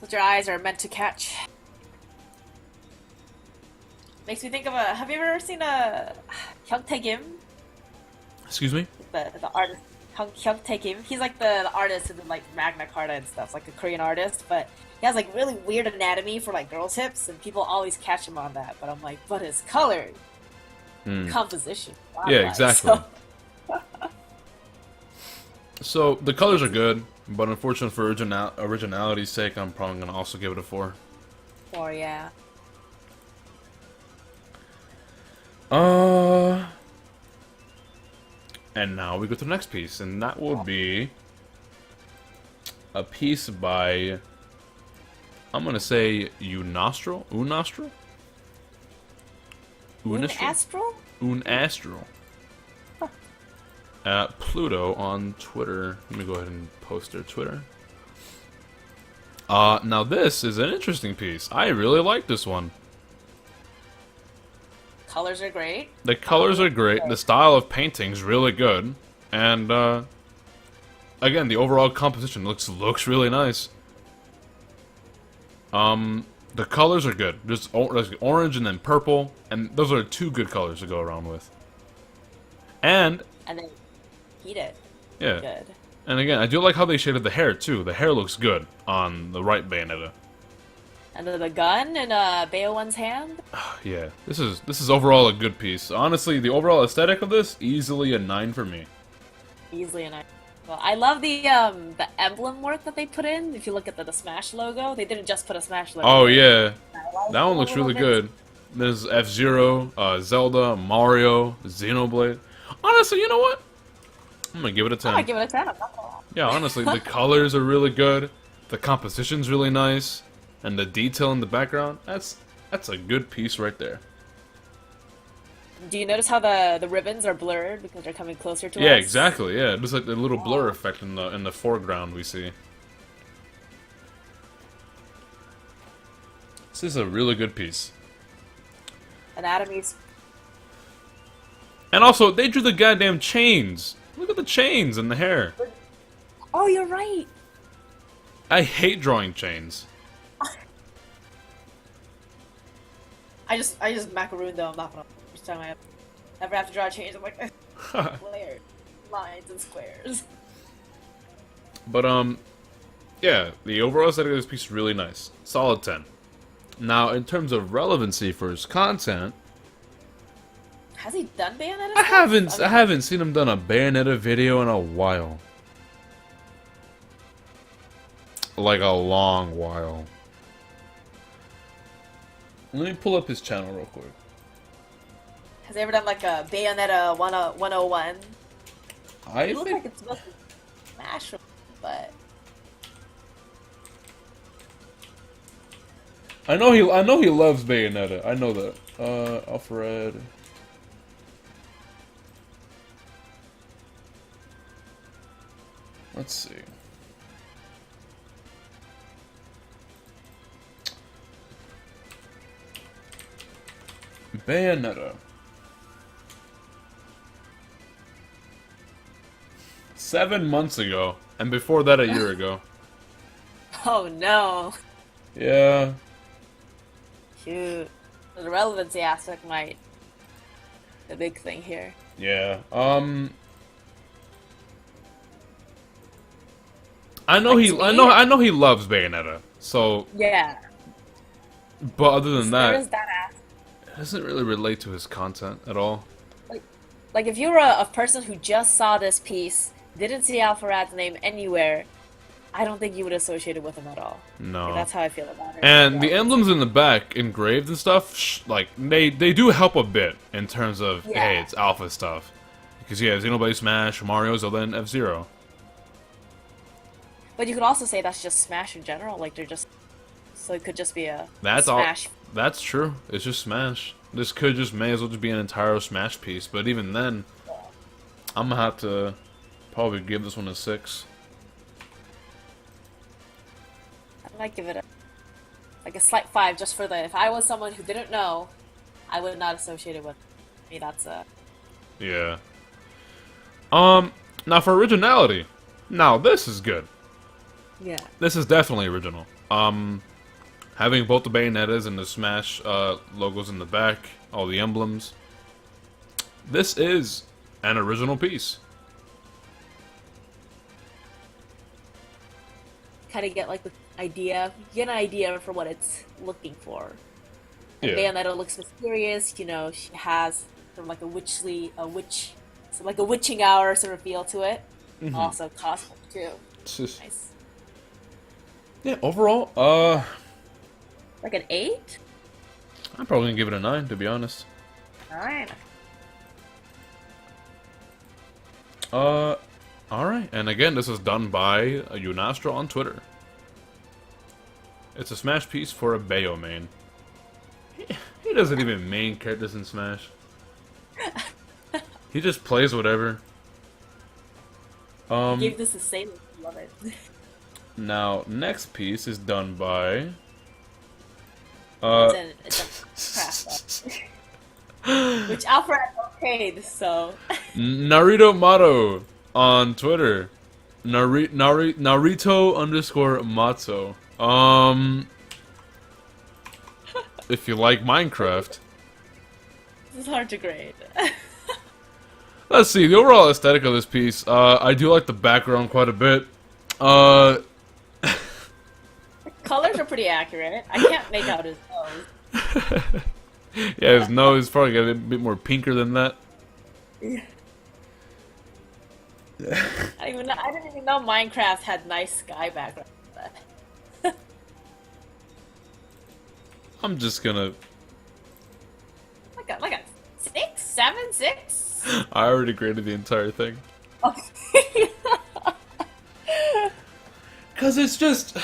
What your eyes are meant to catch. Makes me think of a. Have you ever seen a Hyung Tae Kim? Excuse me? The artist Hyung Tae Kim. He's like the artist who did like Magna Carta and stuff. Like a Korean artist, but he has like really weird anatomy for like girls' hips, and people always catch him on that. But I'm like, but his color, composition. Yeah, why? exactly. So the colors are good, but unfortunately for originality's sake, I'm probably gonna also give it a 4. Or yeah. And now we go to the next piece, and that will be a piece by, I'm gonna say Unastral? Unastral? Un Unastral? Astral? Unastral. At Pluto on Twitter. Let me go ahead and post their Twitter. Now this is an interesting piece. I really like this one. Colors are great. The colors are great. The style of painting's really good, and again, the overall composition looks really nice. The colors are good. There's orange and then purple, and those are 2 good colors to go around with. And And then heat it. yeah, Good. and again, I do like how they shaded the hair too. The hair looks good on the right Bayonetta. And then the gun in Baowen's hand. Yeah, this is overall a good piece. Honestly, the overall aesthetic of this easily a 9 for me. Easily enough. Well, I love the emblem work that they put in. If you look at the Smash logo, they didn't just put a Smash logo. Oh yeah, I like that one the looks little really bits. good. There's F-Zero, Zelda, Mario, Xenoblade. Honestly, you know what? I'm gonna give it a 10. I give it a 10. I'm not gonna lie. Yeah, honestly, the colors are really good. The composition's really nice, and the detail in the background. That's a good piece right there. Do you notice how the ribbons are blurred because they're coming closer to us? Yeah, exactly. Yeah, there's like the little blur effect in the foreground we see. This is a really good piece. Anatomy's. And also, they drew the goddamn chains. Look at the chains and the hair. Oh, you're right. I hate drawing chains. I just macarooned though. I'm not gonna. Each time I ever have to draw a change, I'm like squares, lines, and squares. But yeah, the overall aesthetic of this piece is really nice. Solid 10. Now, in terms of relevancy for his content, Has he done Bayonetta? I haven't seen him done a Bayonetta video in a while. Like a long while. Let me pull up his channel real quick. Has he ever done like a Bayonetta 101? I It looks think like it's supposed to smash, but I know he loves Bayonetta. I know that. Alfred. Let's see. Bayonetta. 7 months ago, and before that a year ago. oh no, Yeah. shoot, the relevancy aspect might the big thing here. Yeah. I know he I know he loves Bayonetta. So, Yeah, but other than there that, is that aspect. it doesn't really relate to his content at all. Like if you were a person who just saw this piece, didn't see Alpharad's name anywhere, I don't think you would associate it with him at all. No. Like, that's how I feel about it. And the Yeah. emblems in the back, engraved and stuff, like they do help a bit in terms of Yeah. hey, it's Alpha stuff, because yeah, Xenoblade Smash, Mario, Zelda, and F-Zero. But you could also say that's just Smash in general. Like they're just so it could just be a That's all. Smash. That's true. It's just Smash. This could just may as well just be an entire Smash piece. But even then, I'm gonna have to probably give this one a 6. I might give it a slight 5 just for the if I was someone who didn't know, I would not associate it with me. That's a Yeah. Now for originality. Now this is good. yeah. This is definitely original. Having both the Bayonettas and the Smash logos in the back, all the emblems. This is an original piece. Kind of get like the idea, get an idea for what it's looking for. And Yeah. Bayonetta looks mysterious. You know, she has sort of like so like a witching hour sort of feel to it. Also cosmic too. It's just, Nice. yeah, overall, Like an 8? I'm probably gonna give it a 9, to be honest. 9. Alright, and again, this is done by Unastra on Twitter. It's a Smash piece for a Bayo main. He doesn't even main characters in Smash. He just plays whatever. Give this a say. Love it. Now, next piece is done by... It's a craft. Which Alfred okayed, so. Narito Mato on Twitter. Narito underscore Matzo. If you like Minecraft. This is hard to grade. Let's see, the overall aesthetic of this piece, I do like the background quite a bit. Colors are pretty accurate. I can't make out his nose. Yeah, his nose is probably got a bit more pinker than that. I didn't even know Minecraft had nice sky background. I'm just gonna... Like a 6, 7, 6. I already graded the entire thing. Okay. Cause it's just...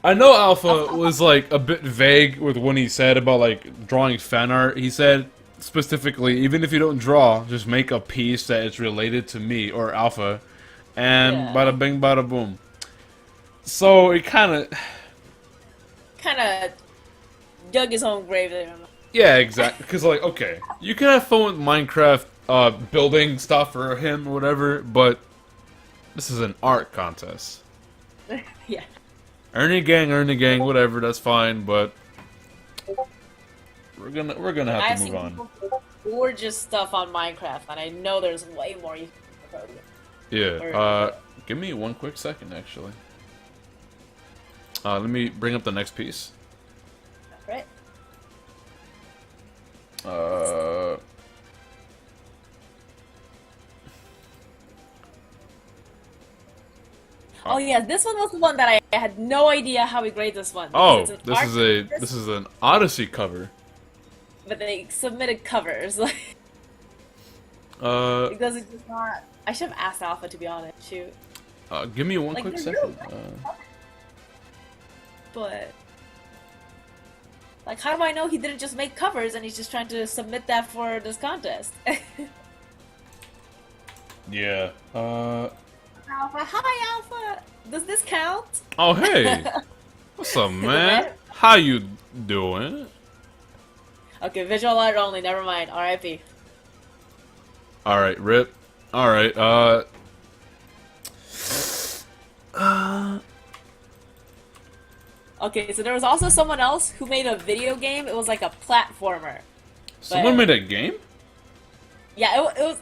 I know Alpha was like a bit vague with when he said about like drawing fan art. He said specifically, even if you don't draw, just make a piece that is related to me or Alpha, and Yeah. bada bing bada boom. So it kind of, Dug his own grave there. yeah, exactly. Because like, okay, you can have fun with Minecraft, building stuff for him or whatever, but this is an art contest. Yeah. Ernie gang, whatever, that's fine, but we're gonna have I've to seen move on. people do gorgeous stuff on Minecraft, and I know there's way more you can do. Yeah, give me one quick second, actually. Let me bring up the next piece. Right? Oh yeah, this one was the one that I had no idea how we grade this one. Oh, Because it's an art- this is an Odyssey cover. But they submitted covers. Like, Uh, because it's just not. I should have asked Alpha to be honest. Shoot, give me one Like, quick they're second. real but like, how do I know he didn't just make covers and he's just trying to submit that for this contest? Yeah. Alpha, hi Alpha. Does this count? Oh hey, what's up, man? How you doing? Okay, visual art only. Never mind. R.I.P. All right, Rip. All right. Okay, so there was also someone else who made a video game. It was like a platformer. Someone made a game? Yeah, it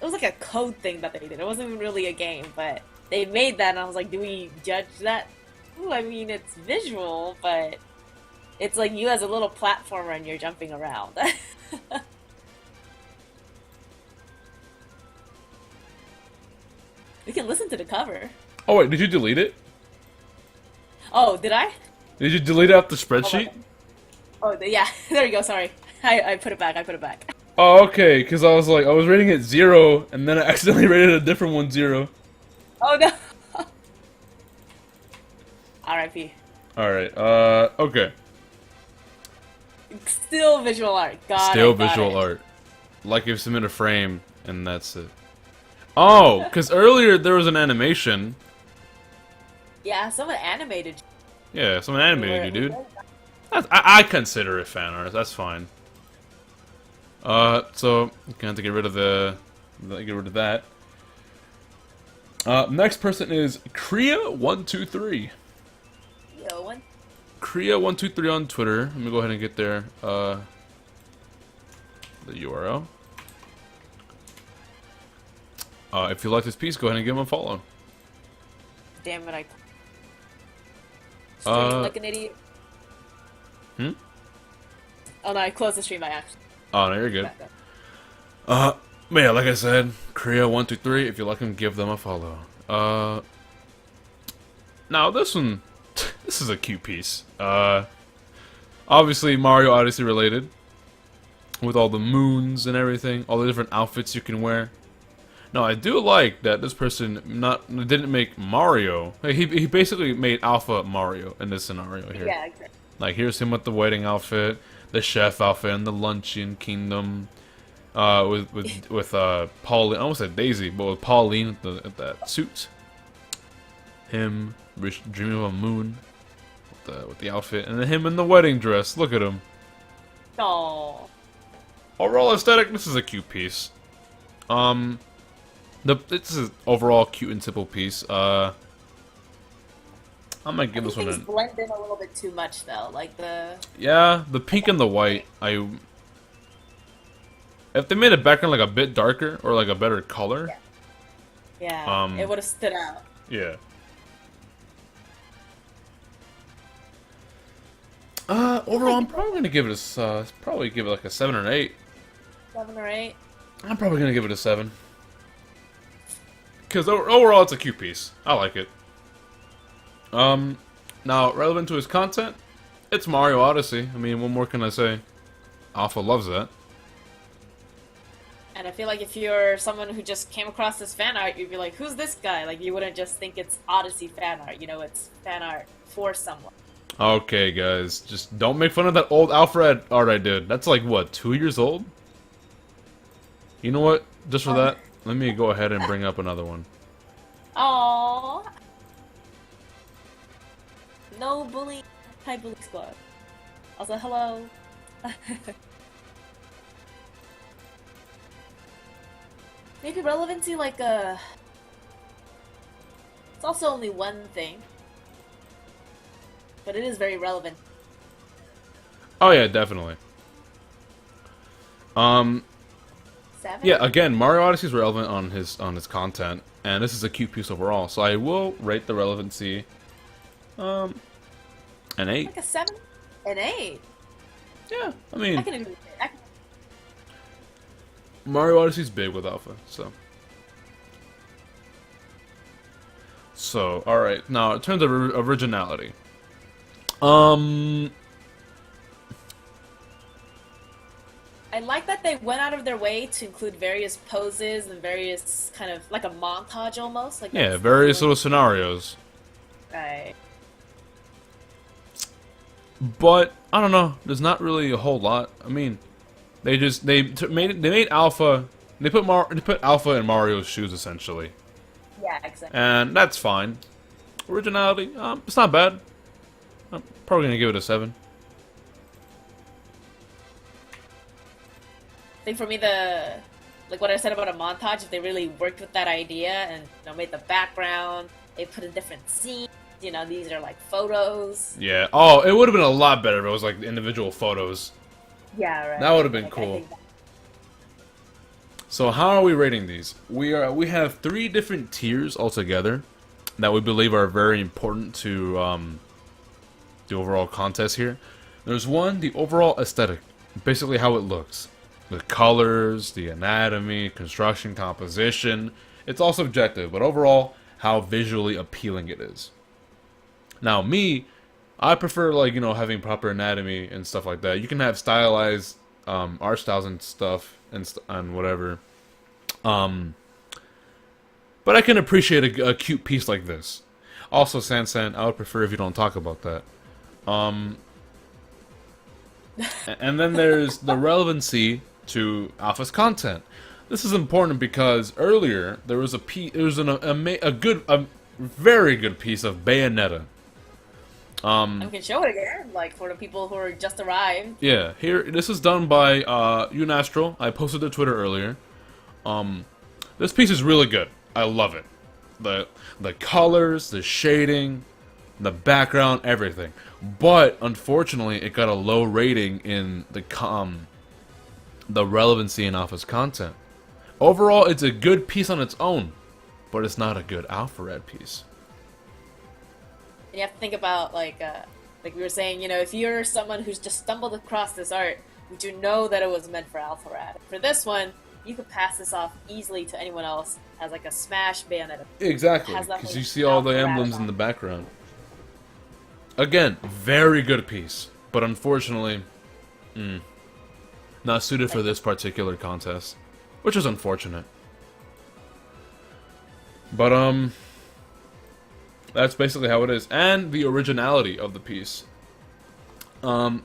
was like a code thing that they did. It wasn't even really a game, but they made that, and I was like, do we judge that? Ooh, I mean, it's visual, but it's like you as a little platformer and you're jumping around. We can listen to the cover. Oh wait, did you delete it? Oh, did I? Did you delete it off the spreadsheet? Oh, yeah. There you go. Sorry, I put it back. I put it back. Oh, okay, because I was like, I was rating it 0, and then I accidentally rated a different one 0. Oh no. R.I.P. Alright, okay. Still visual art. Got Still it, got visual it. art. Like if submit a frame, and that's it. Oh, because earlier there was an animation. Yeah, someone animated. Yeah, someone animated you, dude. Where- I consider it fan art. That's fine. So gonna have to get rid of get rid of that. Next person is Kriya123. Yo, one. Kriya123 on Twitter. Let me go ahead and get there. The URL. If you like this piece, go ahead and give him a follow. Damn it, I. Uh, Stream like an idiot. Hmm? Oh no, I closed the stream by accident. Oh, no, you're good. Back up. But yeah, like I said, Kriya123, if you like him, give them a follow. Now this one, this is a cute piece. Obviously Mario Odyssey related, with all the moons and everything, all the different outfits you can wear. Now I do like that this person didn't make Mario. He basically made Alpha Mario in this scenario here. Yeah, exactly. Like here's him with the wedding outfit, the chef outfit, and the luncheon kingdom. With Pauline, I almost said Daisy, but with Pauline with that suit. Him dreaming of a moon with the outfit, and then him in the wedding dress. Look at him. No. Overall aesthetic, this is a cute piece. This is overall cute and simple piece. I might give this one Things an blend in a little bit too much though, like the. yeah. The pink and the white, if they made a background like a bit darker or like a better color, Yeah, it would have stood out. yeah. Overall, I'm probably gonna give it probably give it like a 7 or an 8. 7 or 8. I'm probably gonna give it a 7. Because overall, it's a cute piece. I like it. Now, relevant to his content, it's Mario Odyssey. I mean, what more can I say? Alpha loves that. And I feel like if you're someone who just came across this fan art, you'd be like, who's this guy? Like, you wouldn't just think it's Odyssey fan art. You know, it's fan art for someone. Okay, guys, just don't make fun of that old Alfred art I did. That's like, what, 2 years old? You know what? Just for that, let me go ahead and bring up another one. Aww. No bullying. Hi, Bully Squad. Also, hello. Maybe relevancy, like, it's also only one thing. But it is very relevant. Oh yeah, definitely. 7? Yeah, again, Mario Odyssey is relevant on his content, and this is a cute piece overall. So I will rate the relevancy, an 8. Like a 7? An 8? Yeah, I mean, I can agree with it. Mario Odyssey's big with Alpha, so. So, all right. Now, in terms of originality, I like that they went out of their way to include various poses and various kind of like a montage almost. Like yeah, that's various cool. little scenarios. Right. But I don't know. There's not really a whole lot. I mean, they made Alpha. They put Alpha in Mario's shoes essentially, Yeah, exactly. and that's fine. Originality, it's not bad. I'm probably gonna give it a 7. I think for me like what I said about a montage, if they really worked with that idea and made the background, they put in different scenes. These are like photos. Yeah. Oh, it would have been a lot better if it was like individual photos. Yeah, right. That would have been Like, I cool. think So how are we rating these? We have 3 different tiers altogether that we believe are very important to the overall contest here. There's 1, the overall aesthetic, basically how it looks. The colors, the anatomy, construction, composition. It's all subjective, but overall, how visually appealing it is. Now, I prefer, like, having proper anatomy and stuff like that. You can have stylized art styles and stuff and whatever. But I can appreciate a cute piece like this. Also, Sansan, I would prefer if you don't talk about that. And then there's the relevancy to Alpha's content. This is important because earlier there was a very good piece of Bayonetta. I can show it again, like for the people who are just arrived. Yeah, here this is done by Unastral. I posted to Twitter earlier. This piece is really good. I love it. The colors, the shading, the background, everything. But unfortunately, it got a low rating in the relevancy in Alpha's content. Overall, it's a good piece on its own, but it's not a good Alpharad piece. And you have to think about like we were saying, you know, if you're someone who's just stumbled across this art, would you know that it was meant for Alpharad? For this one, you could pass this off easily to anyone else as like a Smash Bayonetta. Exactly, because you see all the emblems in the background. Again, very good piece, but unfortunately, not suited for this particular contest, which is unfortunate. But that's basically how it is, and the originality of the piece. Like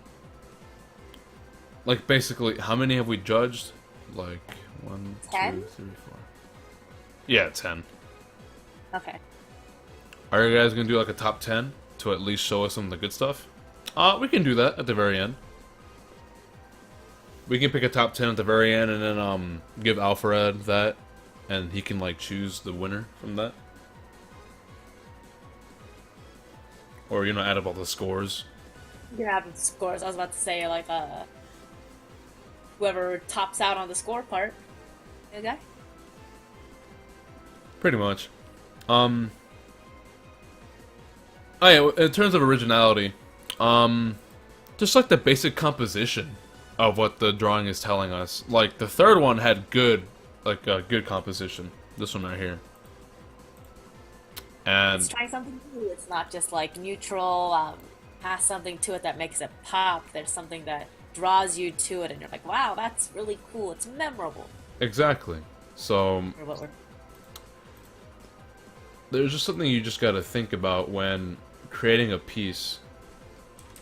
basically, how many have we judged? Like 1, 10? 2, 3, 4. Yeah, 10. Okay. Are you guys gonna do like a top 10 to at least show us some of the good stuff? We can do that at the very end. We can pick a top 10 at the very end and then give Alfred that, and he can like choose the winner from that. Or, you know, add up all the scores. You have the scores. I was about to say like whoever tops out on the score part. Okay. Pretty much. Oh yeah, in terms of originality, just like the basic composition of what the drawing is telling us. Like the third one had good composition. This one right here. And It's trying something new. It's not just like neutral, has something to it that makes it pop. There's something that draws you to it and you're like, wow, that's really cool. It's memorable. exactly. So Or what we're there's just something you just gotta think about when creating a piece.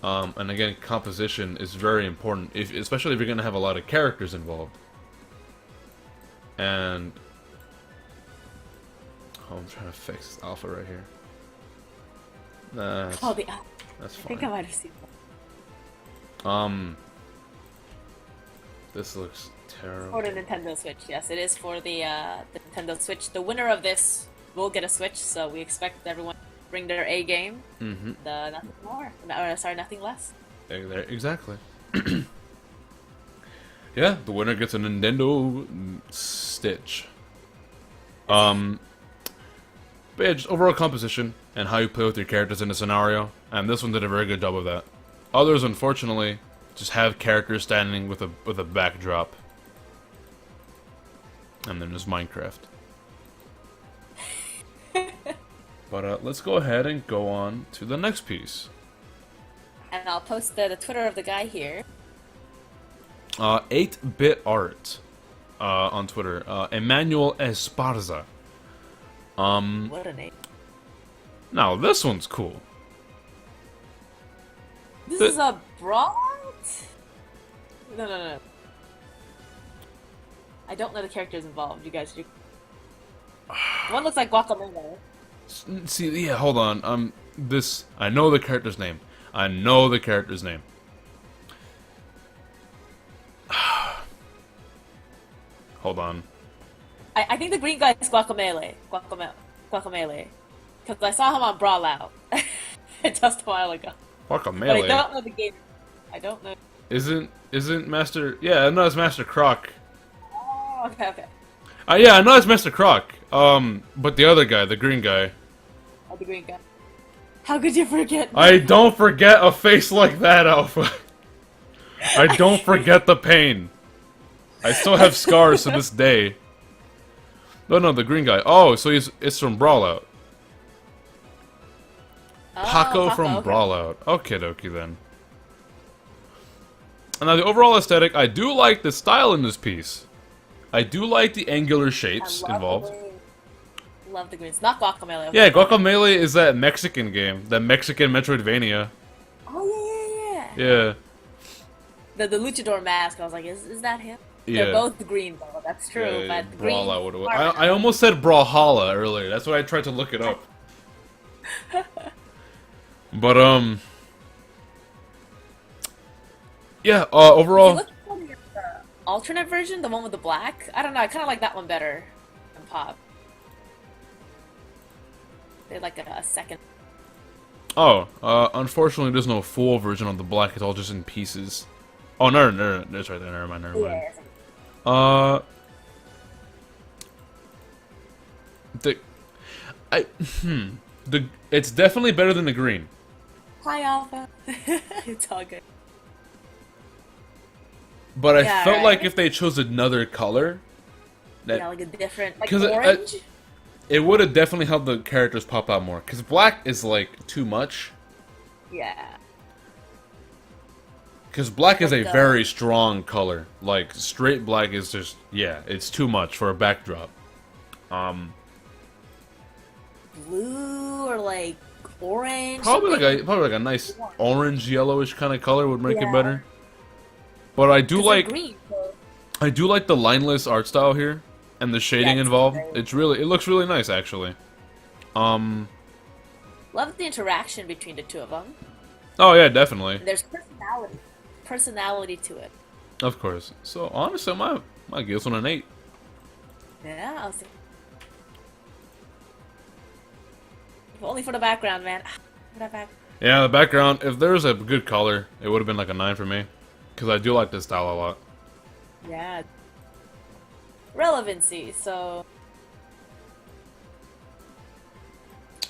And again, composition is very important, especially if you're gonna have a lot of characters involved. And I'm trying to fix this alpha right here. Nah, Oh, that's I think I fine. might have seen that. This looks terrible. For the Nintendo Switch, yes, it is for the Nintendo Switch. The winner of this will get a Switch, so we expect everyone to bring their A game. Mm-hmm. Nothing more. Or, sorry, nothing less. There, exactly. Yeah, the winner gets a Nintendo Stitch. But yeah, just overall composition and how you play with your characters in a scenario, and this one did a very good job of that. Others, unfortunately, just have characters standing with a backdrop, and then there's Minecraft. But let's go ahead and go on to the next piece. And I'll post the Twitter of the guy here. 8-bit art on Twitter. Emmanuel Esparza. What a name. Now this one's cool. This is a brawler? No. I don't know the characters involved. You guys do. One looks like Guacamole. See, yeah, hold on. I know the character's name. I know the character's name. Hold on. I think the green guy is Guacamole. Guacamole. Because I saw him on Brawl Out just a while ago. But I Guacamole. don't know the game. I don't know. Isn't Master? Yeah, I know it's Master Croc. Oh, okay. Yeah, I know it's Master Croc. But the other guy, the green guy. Oh, the green guy. How could you forget? I don't forget a face like that, Alpha. I don't forget the pain. I still have scars to this day. No, the green guy. Oh, so it's from Brawl Out. Paco from okay. Brawl Out. Okay, dokie then. And now the overall aesthetic, I do like the style in this piece. I do like the angular I shapes love involved. the green. Love the greens. Not Guacamelee. Yeah, Okay. Guacamelee is that Mexican game, that Mexican Metroidvania. Oh yeah. Yeah, The luchador mask. I was like, is that him? yeah. They're both green though. That's true. Yeah, But the green. Brawlhalla. I almost said Brawlhalla earlier. That's why I tried to look it up. But yeah. If you Overall, look at the alternate version, the one with the black, I don't know. I kind of like that one better than Pop. They like a second. unfortunately, there's no full version of the black. It's all just in pieces. Oh no, that's right there. Never mind. Yeah. Uh, the I it's definitely better than the green. Hi Alpha. It's all good. But I Yeah, felt right. like if they chose another color, that Yeah, like a different, like 'Cause orange. it would have definitely helped the characters pop out more. Because black is like too much. Yeah. Because black is a Like the- very strong color. Like straight black is just it's too much for a backdrop. Blue or like orange. Probably something. like a nice orange yellowish kind of color would make it Yeah. better. But I do 'Cause they're like green. So I do like the lineless art style here and the shading it's involved. great. It looks really nice actually. love the interaction between the two of them. Oh yeah, definitely. And there's personality to it. Of course. So honestly, my give this one an 8. Yeah, I was thinking. If only for the background, man. For that back. Yeah, the background, if there was a good color, it would have been like a 9 for me. Because I do like this style a lot. Yeah. Relevancy, so.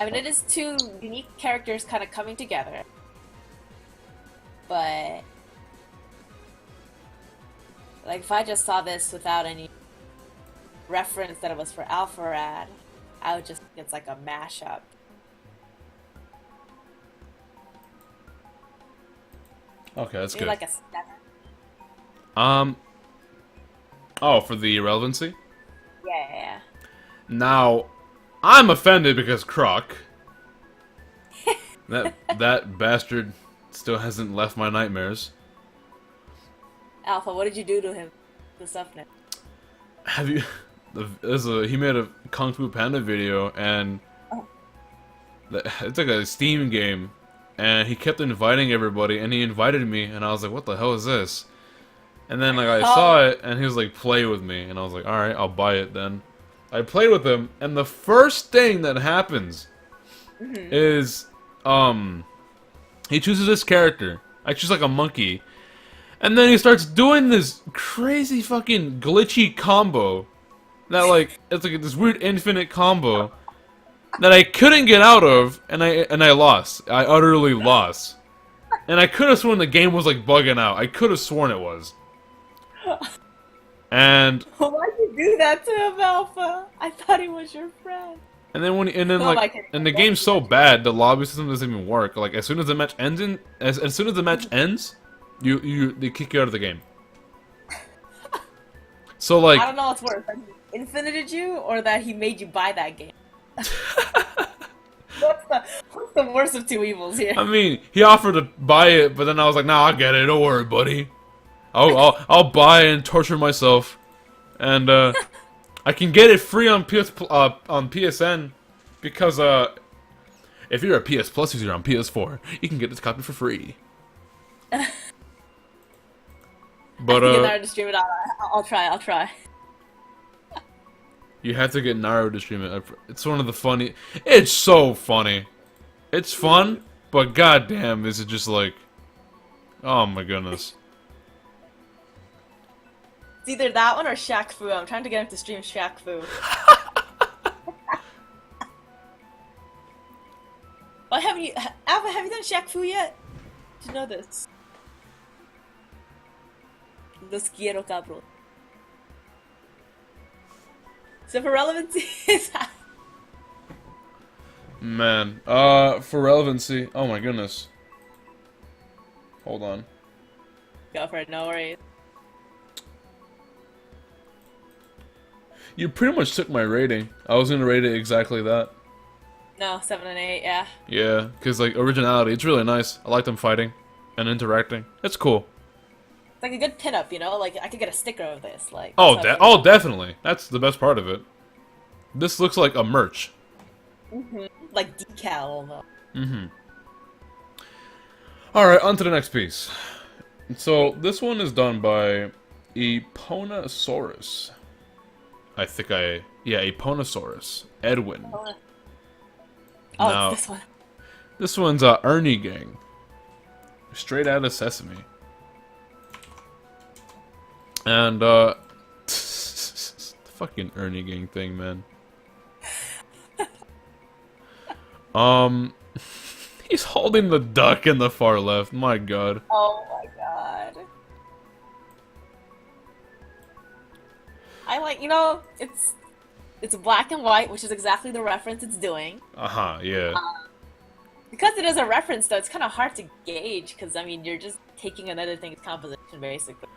I mean, it is two unique characters kind of coming together. But. Like, if I just saw this without any reference that it was for Alpharad, I would just think it's like a mashup. Okay, that's Maybe good. like a 7. Oh, for the relevancy? Yeah. Now, I'm offended because Croc. that bastard still hasn't left my nightmares. Alpha, what did you do to him? The Suffnet. Have you? He made a Kung Fu Panda video, and it's like a Steam game, and he kept inviting everybody, and he invited me, and I was like, "What the hell is this?" And then like I saw it, and he was like, "Play with me," and I was like, "All right, I'll buy it then." I played with him, and the first thing that happens is he chooses this character. I choose like a monkey. And then he starts doing this crazy fucking glitchy combo. That like it's like this weird infinite combo that I couldn't get out of, and I lost. I utterly lost. And I could have sworn the game was like bugging out. I could have sworn it was. And Why'd you do that to him, Alpha? I thought he was your friend. and then and the game's so bad, the lobby system doesn't even work. Like as soon as the match ends, as soon as the match ends, they kick you out of the game. So like I don't know what's worse, that he infinited you or that he made you buy that game. What's the worst of two evils here? I mean, he offered to buy it, but then I was like, "Nah, I'll get it. Don't worry, buddy. I'll buy it and torture myself, and I can get it free on on PSN because if you're a PS Plus user on PS4, you can get this copy for free." But I can to stream it out. I'll try. you have to get Naruto to stream it. It's one of the funny. It's so funny. It's fun, but goddamn, is it just like, oh my goodness. It's either that one or Shaq Fu. I'm trying to get him to stream Shaq Fu. Why haven't you, Alpha? Have you done Shaq Fu yet? Did you know this? Los quiero, cabrón. So for relevancy, Man, for relevancy, oh my goodness. Hold on. go for it. No worries. You pretty much took my rating. I was gonna rate it exactly that. No, 7 and 8. Yeah. Yeah, because like originality, it's really nice. I like them fighting and interacting. It's cool. It's like a good pinup, you know? Like, I could get a sticker of this. Like, Oh, that's how I feel. definitely. That's the best part of it. This looks like a merch. Like decal almost. All right, on to the next piece. So this one is done by Eponosaurus. Yeah, Eponosaurus. Edwin. Oh, Now, it's this one. this one's Ernie Gang. Straight out of Sesame. And, the fucking Ernie Gang thing, man. He's holding the duck in the far left. My god. Oh my god. I like, you know, it's black and white, which is exactly the reference it's doing. Uh-huh, yeah. Because it is a reference, though, it's kind of hard to gauge. Because I mean, you're just taking another thing's composition, basically.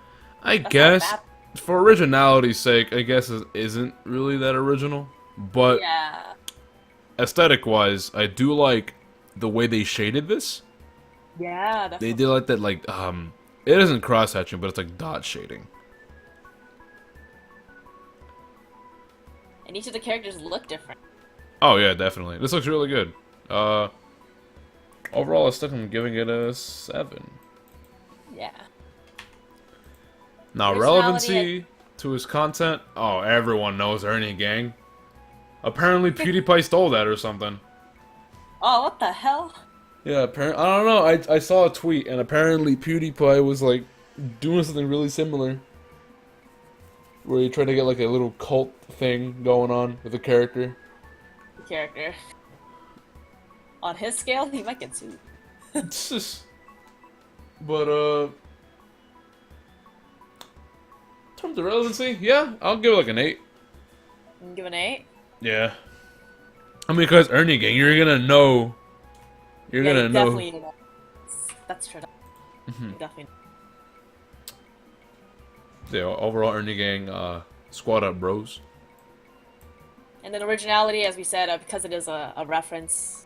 I That's guess, not for originality's sake, I guess it isn't really that original. But Yeah. aesthetic-wise, I do like the way they shaded this. Yeah. They did like that, like, it isn't cross-hatching, but it's like dot shading. And each of the characters look different. Oh yeah, definitely. This looks really good. Overall aesthetic, I'm giving it a 7. Yeah. Now, Originality relevancy to his content. Oh, everyone knows Ernie Gang. Apparently, PewDiePie stole that or something. Oh, what the hell? Yeah, apparently, I don't know. I saw a tweet, and apparently PewDiePie was like doing something really similar, where he tried to get like a little cult thing going on with a character. The character. On his scale, he might get sued. It's just, but in terms of relevancy, yeah, I'll give it like an 8. You can give an 8? Yeah. I mean, because Ernie Gang, you're gonna know. You're Yeah, gonna you know. definitely know. That's true. You definitely. Yeah, overall Ernie Gang, squad up, bros. And then originality, as we said, because it is a reference.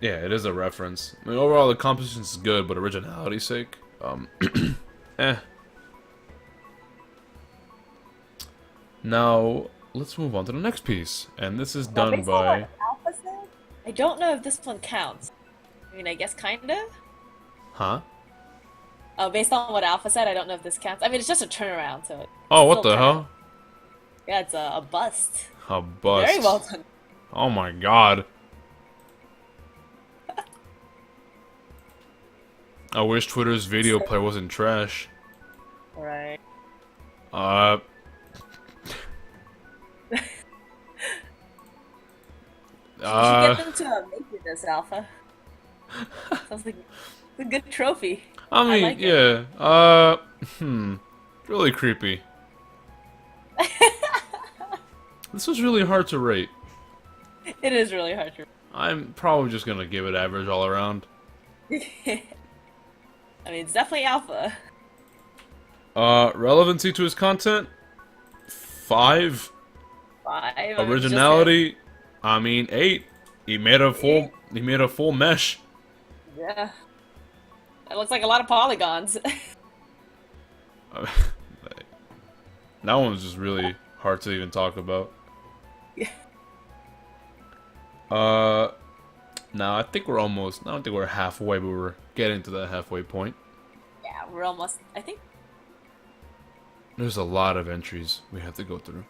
Yeah, it is a reference. I mean, overall the composition is good, but originality's sake, eh. Now let's move on to the next piece, and this is Well, done based on by. what Alpha said, I don't know if this one counts. I mean, I guess kind of. Huh? Based on what Alpha said, I don't know if this counts. I mean, it's just a turnaround, so. Oh, what still the turnaround. hell? Yeah, it's a bust. A bust. Very well done. Oh my god. I wish Twitter's video player wasn't trash. Right. Uh. You should get them to make you this, Alpha. Sounds like a good trophy. I mean, like it. yeah. Really creepy. This was really hard to rate. It is really hard to. I'm probably just gonna give it average all around. I mean, it's definitely Alpha. Relevancy to his content? 5. 5. I mean, Originality? I mean, 8. He made a full. He made a full mesh. Yeah. That looks like a lot of polygons. That one was just really hard to even talk about. Yeah. Now I think we're almost. I don't think we're halfway, but we're getting to that halfway point. Yeah, we're almost. I think. There's a lot of entries we have to go through.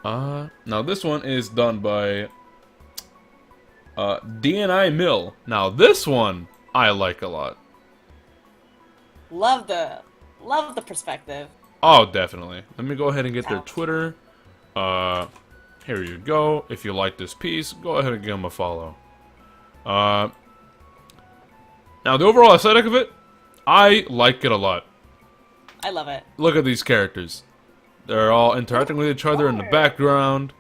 Now this one is done by DNI Mill. Now this one I like a lot. Love the perspective. Oh, definitely. Let me go ahead and get their Ouch. Twitter. Here you go. If you like this piece, go ahead and give them a follow. Now the overall aesthetic of it, I like it a lot. I love it. Look at these characters. They're all interacting with each other in the background.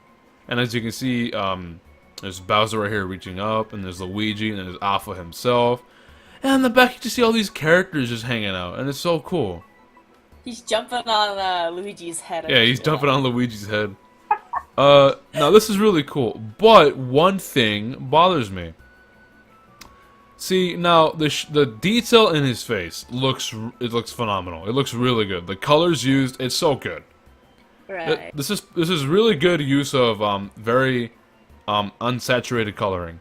And as you can see, there's Bowser right here reaching up, and there's Luigi, and there's Alpha himself. And in the back, you just see all these characters just hanging out, and it's so cool. He's jumping on Luigi's head. I Yeah, just he's jumping realized. on Luigi's head. Now this is really cool, but one thing bothers me. See, now the detail in his face looks phenomenal. It looks really good. The colors used, it's so good. Right. This is really good use of very unsaturated coloring.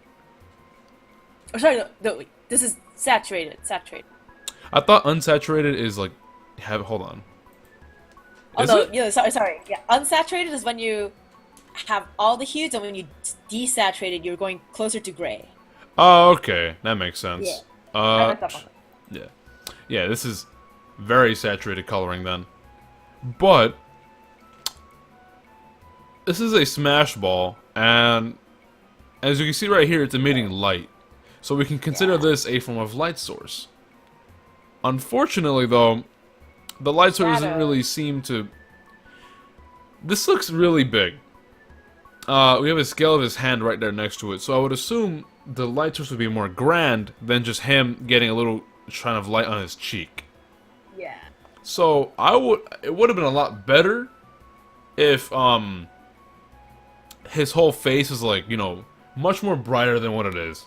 Oh, sorry, no, wait. This is saturated. Saturated. I thought unsaturated is like hold on. Oh Is no, it? yeah, sorry. Yeah, unsaturated is when you have all the hues, and when you desaturated, you're going closer to gray. Oh, okay, that makes sense. Yeah. I Uh, messed up on that. yeah, yeah. This is very saturated coloring then, but this is a Smash Ball, and as you can see right here, it's emitting light. So we can consider Yeah. this a form of light source. Unfortunately, though, the light source doesn't Shadow. really seem to... This looks really big. We have a scale of his hand right there next to it, so I would assume the light source would be more grand than just him getting a little shine of light on his cheek. Yeah. So it would have been a lot better if his whole face is like, much more brighter than what it is.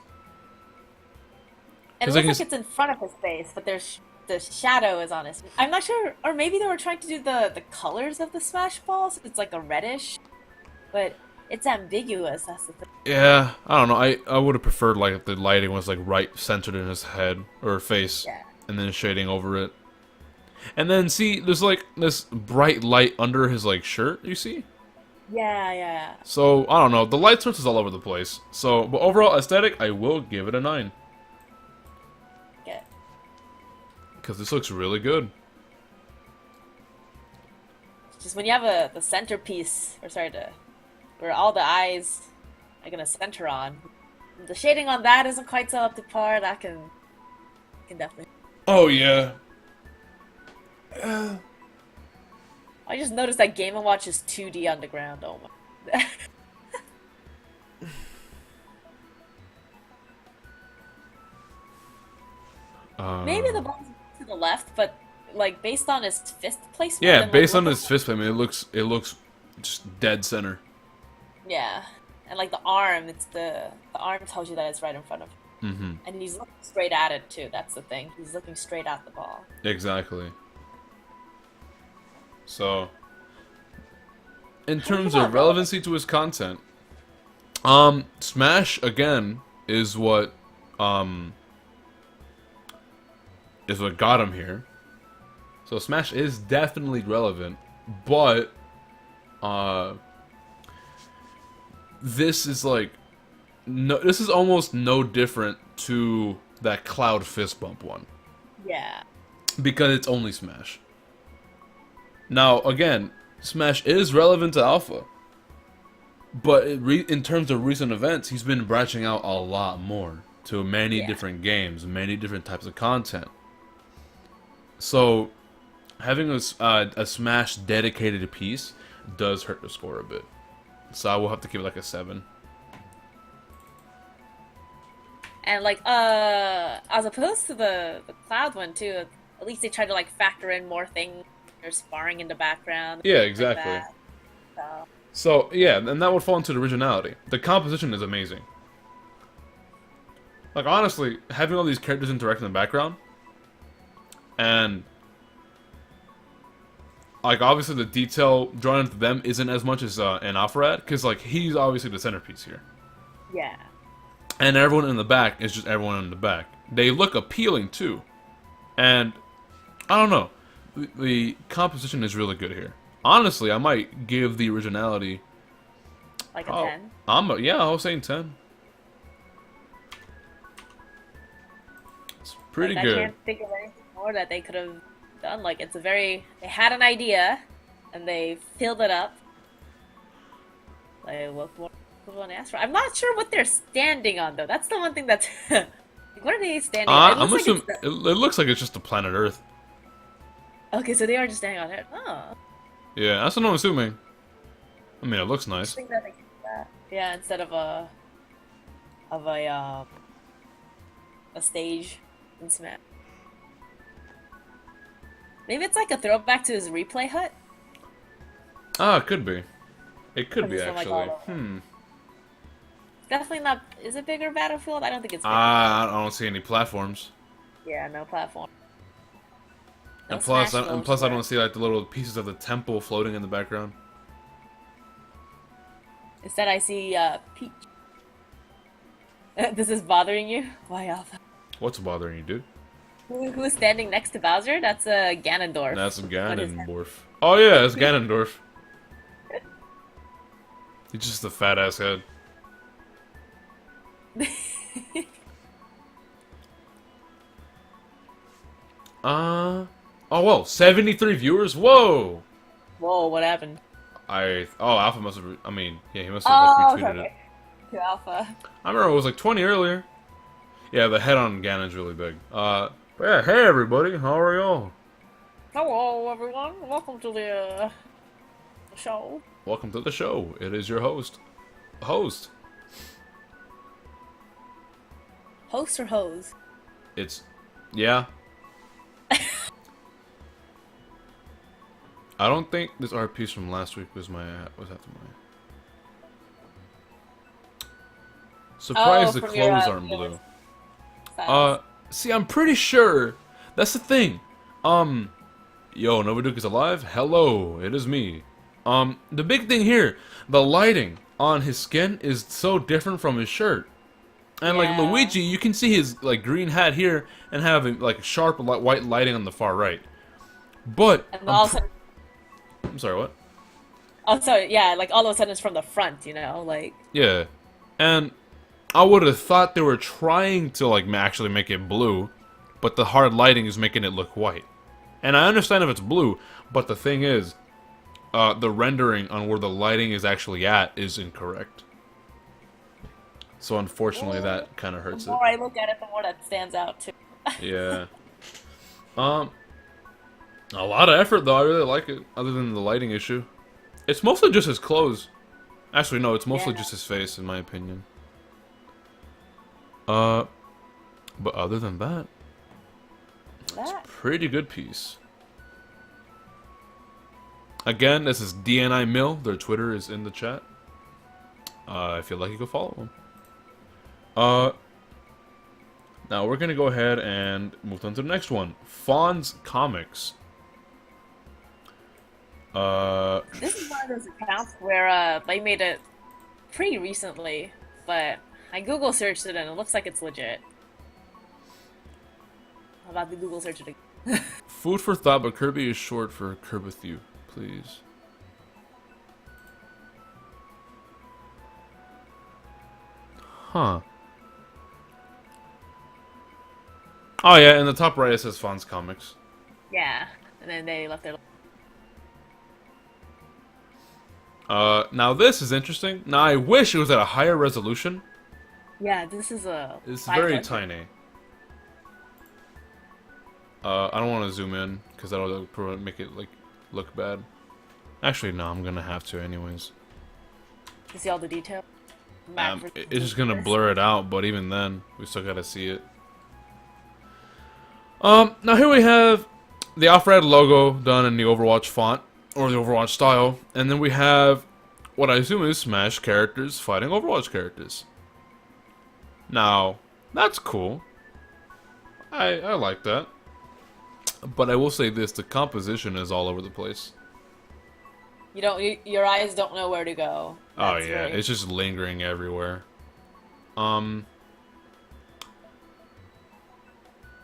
And it 'Cause I looks can like it's in front of his face, but there's the shadow is on his. I'm not sure, or maybe they were trying to do the colors of the Smash Ball, so it's like a reddish, but it's ambiguous. That's the thing. Yeah, I don't know. I would have preferred like if the lighting was like right centered in his head or face, Yeah. and then shading over it. And then see, there's like this bright light under his like shirt. You see? Yeah, yeah. So I don't know. The light source is all over the place. So, but overall aesthetic, I will give it a 9 Yeah. because this looks really good. Just when you have the centerpiece, or sorry, where all the eyes are gonna center on, the shading on that isn't quite so up to par. That can definitely. Oh yeah. I just noticed that Game & Watch is 2D underground. Oh my. Maybe the ball's to the left, but like based on his fist placement. Yeah, and, based like, on look his fist placement, it looks just dead center. Yeah, and like the arm, the arm tells you that it's right in front of him, Mm-hmm. and he's looking straight at it too. That's the thing. He's looking straight at the ball. Exactly. So, in How do you terms feel of about relevancy to his content, Smash again um is what got him here. So Smash is definitely relevant, but this is like this is almost no different to that Cloud Fist Bump one Yeah, because it's only Smash. Now, again, Smash is relevant to Alpha, but in terms of recent events, he's been branching out a lot more to many Yeah. different games, many different types of content. So, having a Smash dedicated piece does hurt the score a bit. So I will have to give it like a 7. and like as opposed to the Cloud one too. At least they tried to like factor in more things. They're sparring in the background. Yeah, things like exactly. that. So, So, yeah, and that would fall into the originality. The composition is amazing. Like, honestly, having all these characters interact in the background, and, like, obviously the detail drawn into them isn't as much as in Alpharad, because, like, he's obviously the centerpiece here. yeah. And everyone in the back is just everyone in the back. They look appealing, too. And, I don't know. The composition is really good here. Honestly, I might give the originality... Like a Oh, 10. yeah, I was saying 10. It's pretty Like, good. I can't think of anything more that they could have done. Like it's a very they had an idea and they filled it up. Like what more could one ask for? I'm not sure what they're standing on though. That's the one thing that's like, what are they standing on? It I'm looks like assuming it's it looks like it's just the planet Earth. okay, so they are just standing on it. Oh. Yeah, that's what I'm assuming. I mean, it looks I nice. think that they can do that. Yeah, instead of a stage in Smash. Maybe it's like a throwback to his replay hut. Ah, it could be. It could Because be it's from like all actually. over. Hmm. Definitely not. Is it bigger Battlefield? I don't think it's bigger. I don't see any platforms. Yeah, no platform. No And plus, Smash I, and Bros. plus, I Where don't see like the little pieces of the temple floating in the background. instead I see Peach. This is bothering you? Why Alpha? What's bothering you, dude? Who's standing next to Bowser? That's Ganondorf. That's What is Ganondorf. Oh yeah, it's Ganondorf. He's just a fat ass head. Oh well, 73 viewers. Whoa. Whoa, what happened? Alpha must have. I mean, yeah, he must have Oh, like, retweeted okay. it. To Alpha. I remember it was like 20 earlier. Yeah, the head on Ganon's really big. But yeah, hey everybody, how are y'all? Hello, everyone. Welcome to the show. Welcome to the show. It is your host. Host. Host or hose? It's, yeah. I don't think this art piece from last week was after my. Surprised the from clothes your, aren't blue. styles. See, I'm pretty sure that's the thing. Yo, Novaduke is alive. Hello, it is me. The big thing here, the lighting on his skin is so different from his shirt. And like Yeah. Luigi, you can see his like green hat here and have like sharp white lighting on the far right. But And also, I'm sorry, what? yeah, like all of a sudden it's from the front, you know, like. Yeah, and I would have thought they were trying to like actually make it blue, but the hard lighting is making it look white. And I understand if it's blue, but the thing is, the rendering on where the lighting is actually at is incorrect. So unfortunately, that kind of The hurts it. more I look at it, the more that stands out too. Yeah. A lot of effort though. I really like it. Other than the lighting issue, it's mostly just his clothes. Actually, no, it's mostly Yeah. just his face, in my opinion. But other than that, That. pretty good piece. Again, this is DNI Mill. Their Twitter is in the chat. If you'd like, you can follow them. Now we're gonna go ahead and move on to the next one. Fawn's Comics. This is one of those accounts where they made it pretty recently, but I Google searched it and it looks like it's legit. How about the Google search it again? Food for thought, but Kirby is short for Kirbythu, please. Huh. Oh yeah, in the top right it says Fawn's Comics. Yeah, and then they left their. Now this is interesting. Now I wish it was at a higher resolution. Yeah, this is a. It's 500. very tiny. I don't want to zoom in because that'll probably make it like look bad. Actually, no, I'm gonna have to anyways. You see all the detail. It's just gonna blur it out, but even then, we still gotta see it. Now here we have the Alfred logo done in the Overwatch font, or the Overwatch style, and then we have what I assume is Smash characters fighting Overwatch characters. Now, that's cool. I like that. But I will say this, the composition is all over the place. You don't. Your eyes don't know where to go. Oh That's yeah, very- it's just lingering everywhere.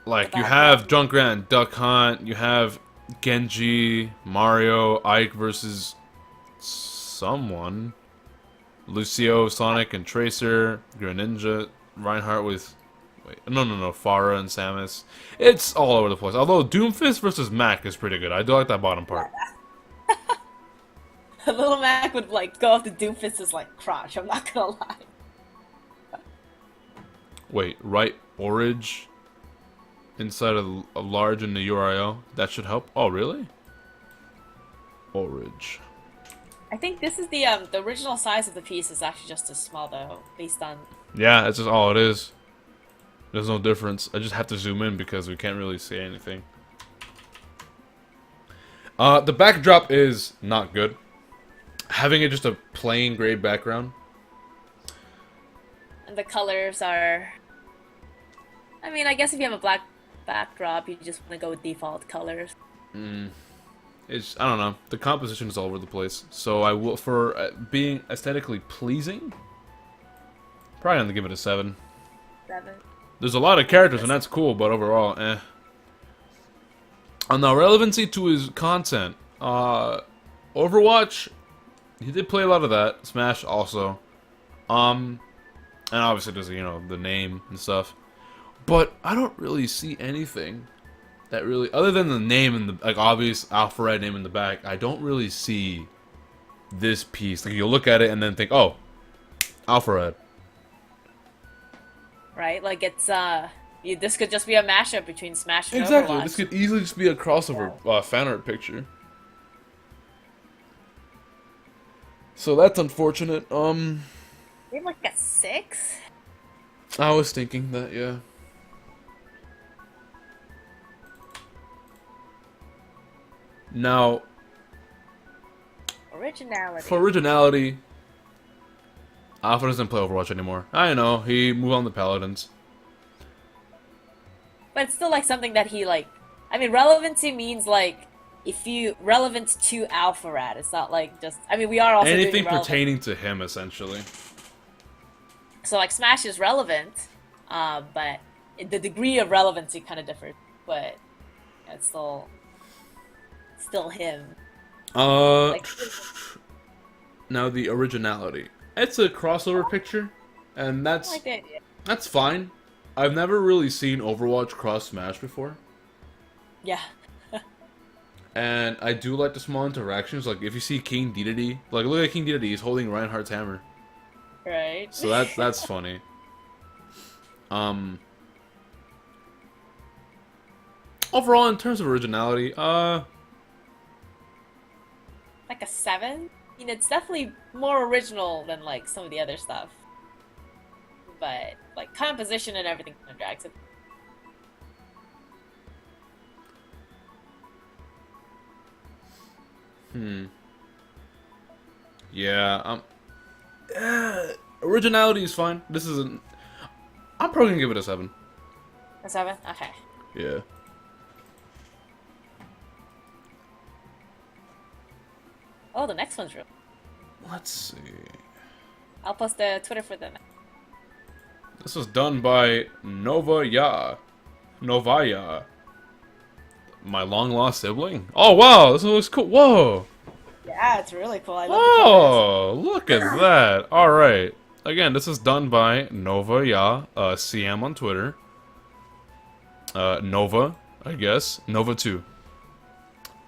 Like you have Junkrat, Duck Hunt, you have Genji, Mario, Ike versus someone, Lucio, Sonic, and Tracer, Greninja, Reinhardt with, no, Pharah and Samus. It's all over the place. Although Doomfist versus Mac is pretty good. I do like that bottom part. Little Mac would like go up to Doomfist's like crotch. I'm not gonna lie. Wait, right Orage inside of a large in the URL. That should help. Oh, really? Orage. I think this is the original size of the piece is actually just as small though, based on. Yeah, that's just all it is. There's no difference. I just have to zoom in because we can't really see anything. The backdrop is not good. Having it just a plain gray background. And the colors are. I mean, I guess if you have a black backdrop, you just want to go with default colors. It's, I don't know. The composition is all over the place. So I will, for being aesthetically pleasing, probably gonna give it a 7. 7. There's a lot of characters and that's cool, but overall, eh. On the relevancy to his content, Overwatch, he did play a lot of that. Smash also. And obviously there's, you know, the name and stuff. But I don't really see anything that really, other than the name and the, like, obvious Alpharad name in the back, I don't really see this piece. Like, you'll look at it and then think, oh, Alpharad. Right? Like, it's, this could just be a mashup between Smash and Exactly, Overwatch. this could easily just be a crossover fan art picture. So that's unfortunate. Maybe like a 6? I was thinking that, yeah. Now, Originality. for originality, Alpha doesn't play Overwatch anymore. I know, he moved on to Paladins. But it's still like something that he like. I mean, relevancy means like if you relevant to Alpharad. It's not like just. I mean, we are also Anything doing relevant. pertaining to him, essentially. So like Smash is relevant, but the degree of relevancy kind of differs. But it's still him. Like, Now the originality. It's a crossover picture, and I like the idea. that's fine. I've never really seen Overwatch cross Smash before. Yeah. And I do like the small interactions, like if you see King Dedede, like look at King Dedede, he's holding Reinhardt's hammer. Right. So that's funny. Overall, in terms of originality, like a 7. I mean, it's definitely more original than like some of the other stuff. But like composition and everything kind of drags it. yeah, originality is fine. This isn't. I'm probably gonna give it a 7. A 7? Okay. Yeah. Oh, the next one's real. Let's see. I'll post the Twitter for them. This was done by Novaya. My long lost sibling. Oh wow, this looks cool. Whoa. Yeah, it's really cool. I love the Oh, look at that. Alright. Again, this is done by Novaya, CM on Twitter. Nova, I guess. Nova 2.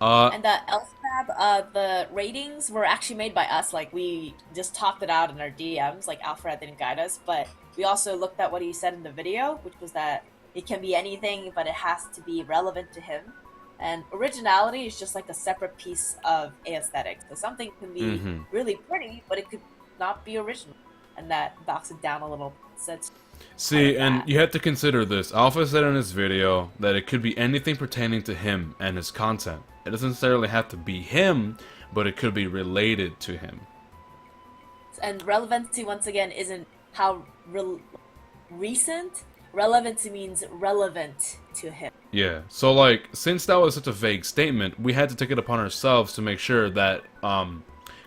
And the LFAB, the ratings were actually made by us. Like, we just talked it out in our DMs. Like, Alfred didn't guide us. But we also looked at what he said in the video, which was that it can be anything, but it has to be relevant to him. And originality is just like a separate piece of aesthetics. So something can be really pretty, but it could not be original. And that knocks it down a little. So it's See, like and that. you have to consider this. Alpha said in his video that it could be anything pertaining to him and his content. It doesn't necessarily have to be him, but it could be related to him. And relevancy, once again, isn't how recent. Relevancy means relevant to him. Yeah, so like, since that was such a vague statement, we had to take it upon ourselves to make sure that,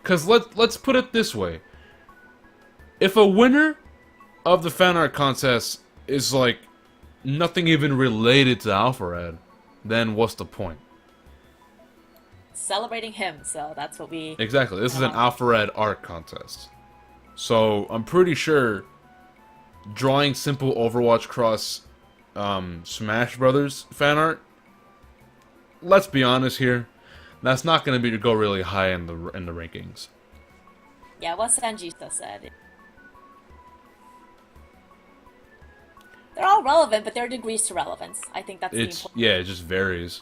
cause let's put it this way. If a winner of the fan art contest is like, nothing even related to Alpharad, then what's the point? Celebrating him, so that's what we... Exactly, this is an Alpharad art contest. So, I'm pretty sure drawing simple Overwatch cross Smash Brothers fan art, let's be honest here, that's not going to be to go really high in the rankings. Yeah, what Sanjista said. They're all relevant, but there are degrees to relevance. I think that's the important. Yeah, it just varies.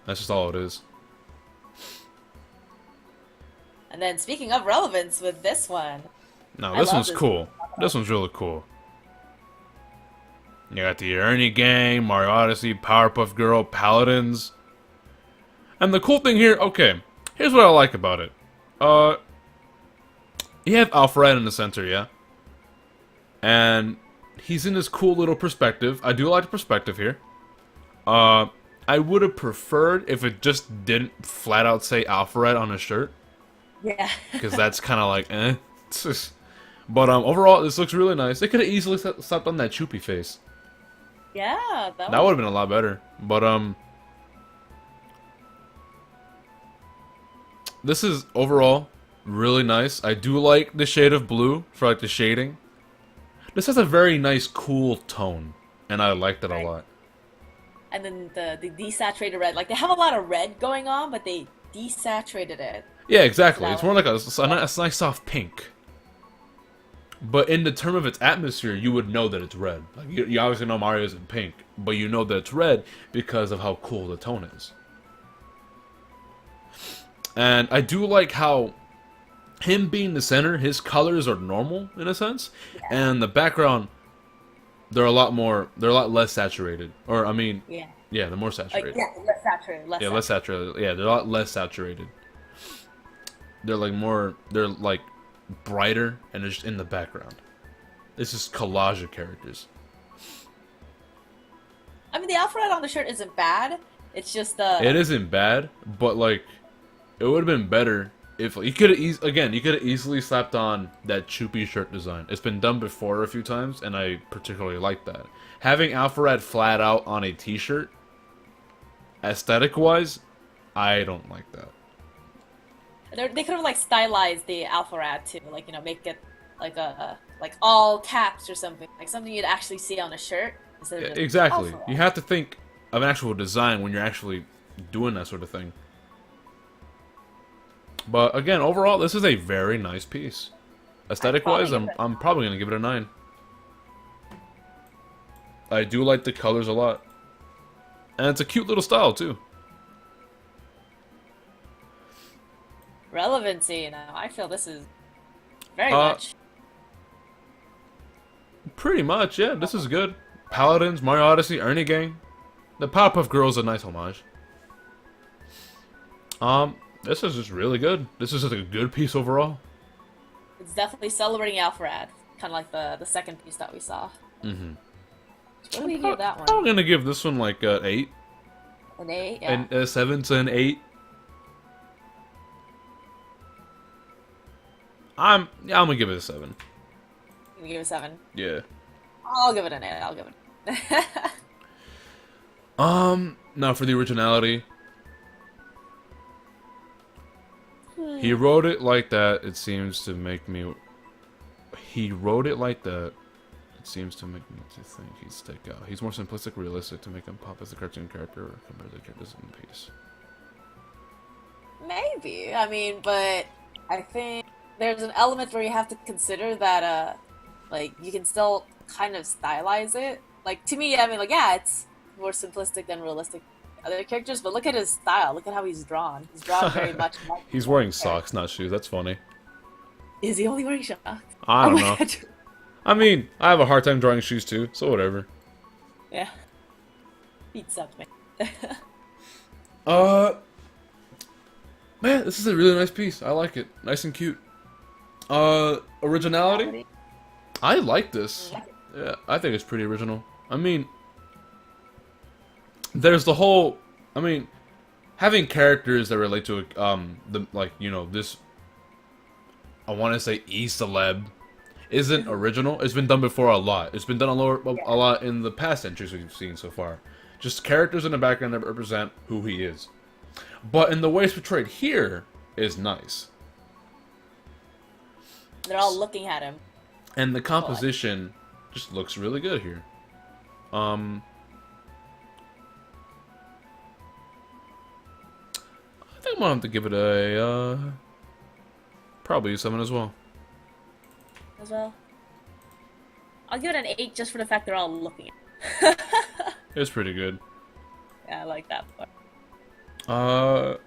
That's just all it is. And then speaking of relevance with this one. No, I this love one's this cool. This one's really cool. You got the Ernie Gang, Mario Odyssey, Powerpuff Girl, Paladins. And the cool thing here, okay, here's what I like about it. You have Alfred in the center, yeah? And he's in this cool little perspective. I do like the perspective here. I would have preferred if it just didn't flat out say Alfred on his shirt. Yeah. Because that's kind of like, eh. But overall, this looks really nice. They could have easily slapped on that Choopy face. Yeah, That would have been a lot better. But, this is overall really nice. I do like the shade of blue for like the shading. This has a very nice cool tone, and I liked it a lot. And then the desaturated red, like they have a lot of red going on, but they desaturated it. Yeah, exactly. So- It's more like a nice soft pink. But in the term of its atmosphere, you would know that it's red. Like you obviously know Mario isn't pink, but you know that it's red because of how cool the tone is. And I do like how him being the center, his colors are normal in a sense, and the background they're a lot less saturated. Or I mean, Yeah. yeah, they're more saturated. Less saturated. Less saturated. Yeah, they're a lot less saturated. They're like brighter and they're just in the background. It's just collage of characters. I mean, the Alfred on the shirt isn't bad. It's just the. It isn't bad, but like it would have been better if you could have you could have easily slapped on that Choopy shirt design. It's been done before a few times, and I particularly like that. Having Alfred flat out on a T-shirt, aesthetic-wise, I don't like that. They could have like stylized the Alpharad too, like make it like like all caps or something, like something you'd actually see on a shirt instead of just Exactly. Alpharad. You have to think of an actual design when you're actually doing that sort of thing. But again, overall, this is a very nice piece. Aesthetic-wise, I'm probably gonna give it a 9. I do like the colors a lot, and it's a cute little style too. Relevancy. I feel this is very much. Pretty much, yeah. This is good. Paladins, Mario Odyssey, Ernie Gang. The Powerpuff Girls is a nice homage. This is just really good. This is just a good piece overall. It's definitely celebrating Alfred, kind of like the second piece that we saw. Mm-hmm. What do you give that one? I'm gonna give this one like an 8. An 8, yeah. And a 7 to an 8. I'm gonna give it a 7. You give it a 7. Yeah. I'll give it an 8. I'll give it. Now for the originality. He wrote it like that, it seems to make me... He wrote it like that, it seems to make me to think he'd stick out. He's more simplistic, realistic to make him pop as a cartoon character compared to the characters in the piece. Maybe. I mean, but I think there's an element where you have to consider that, like, you can still kind of stylize it. Like, to me, I mean, like, yeah, it's more simplistic than realistic other characters, but look at his style. Look at how he's drawn. He's drawn very much like He's wearing socks, not shoes. That's funny. Is he only wearing socks? I don't know. God. I mean, I have a hard time drawing shoes too, so whatever. Yeah. Beats up, man. Man, this is a really nice piece. I like it. Nice and cute. Originality? I like this. Yeah, I think it's pretty original. I mean, there's the whole... I mean, having characters that relate to, this... I want to say E-celeb isn't original. It's been done before a lot. It's been done a lot in the past entries we've seen so far. Just characters in the background that represent who he is. But in the way it's portrayed here is nice. They're all looking at him. And the composition just looks really good here. I think I'm gonna have to give it a probably a 7 as well. As well. I'll give it an 8 just for the fact they're all looking at him. It's pretty good. Yeah, I like that part.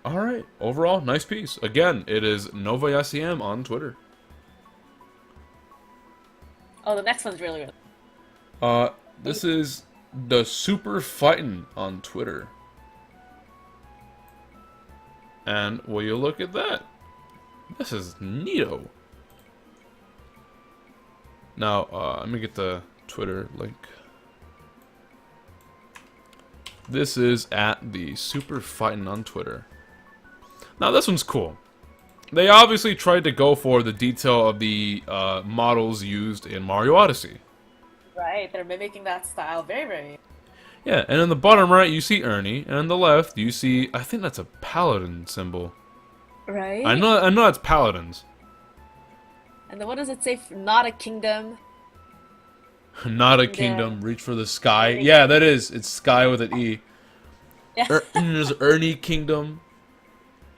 Alright. Overall, nice piece. Again, it is Nova Yaciem on Twitter. Oh, the next one's really good. This is the Super Fightin' on Twitter. And will you look at that? This is neato. Now, let me get the Twitter link. This is at the Super Fightin' on Twitter. Now, this one's cool. They obviously tried to go for the detail of the models used in Mario Odyssey. Right, they're mimicking that style very, very. Yeah, and in the bottom right, you see Ernie, and on the left, you see, I think that's a paladin symbol. Right? I know it's paladins. And then what does it say? Not a kingdom. Not a kingdom, reach for the sky. Yeah, that is. It's sky with an E. Yeah. There's Ernie Kingdom.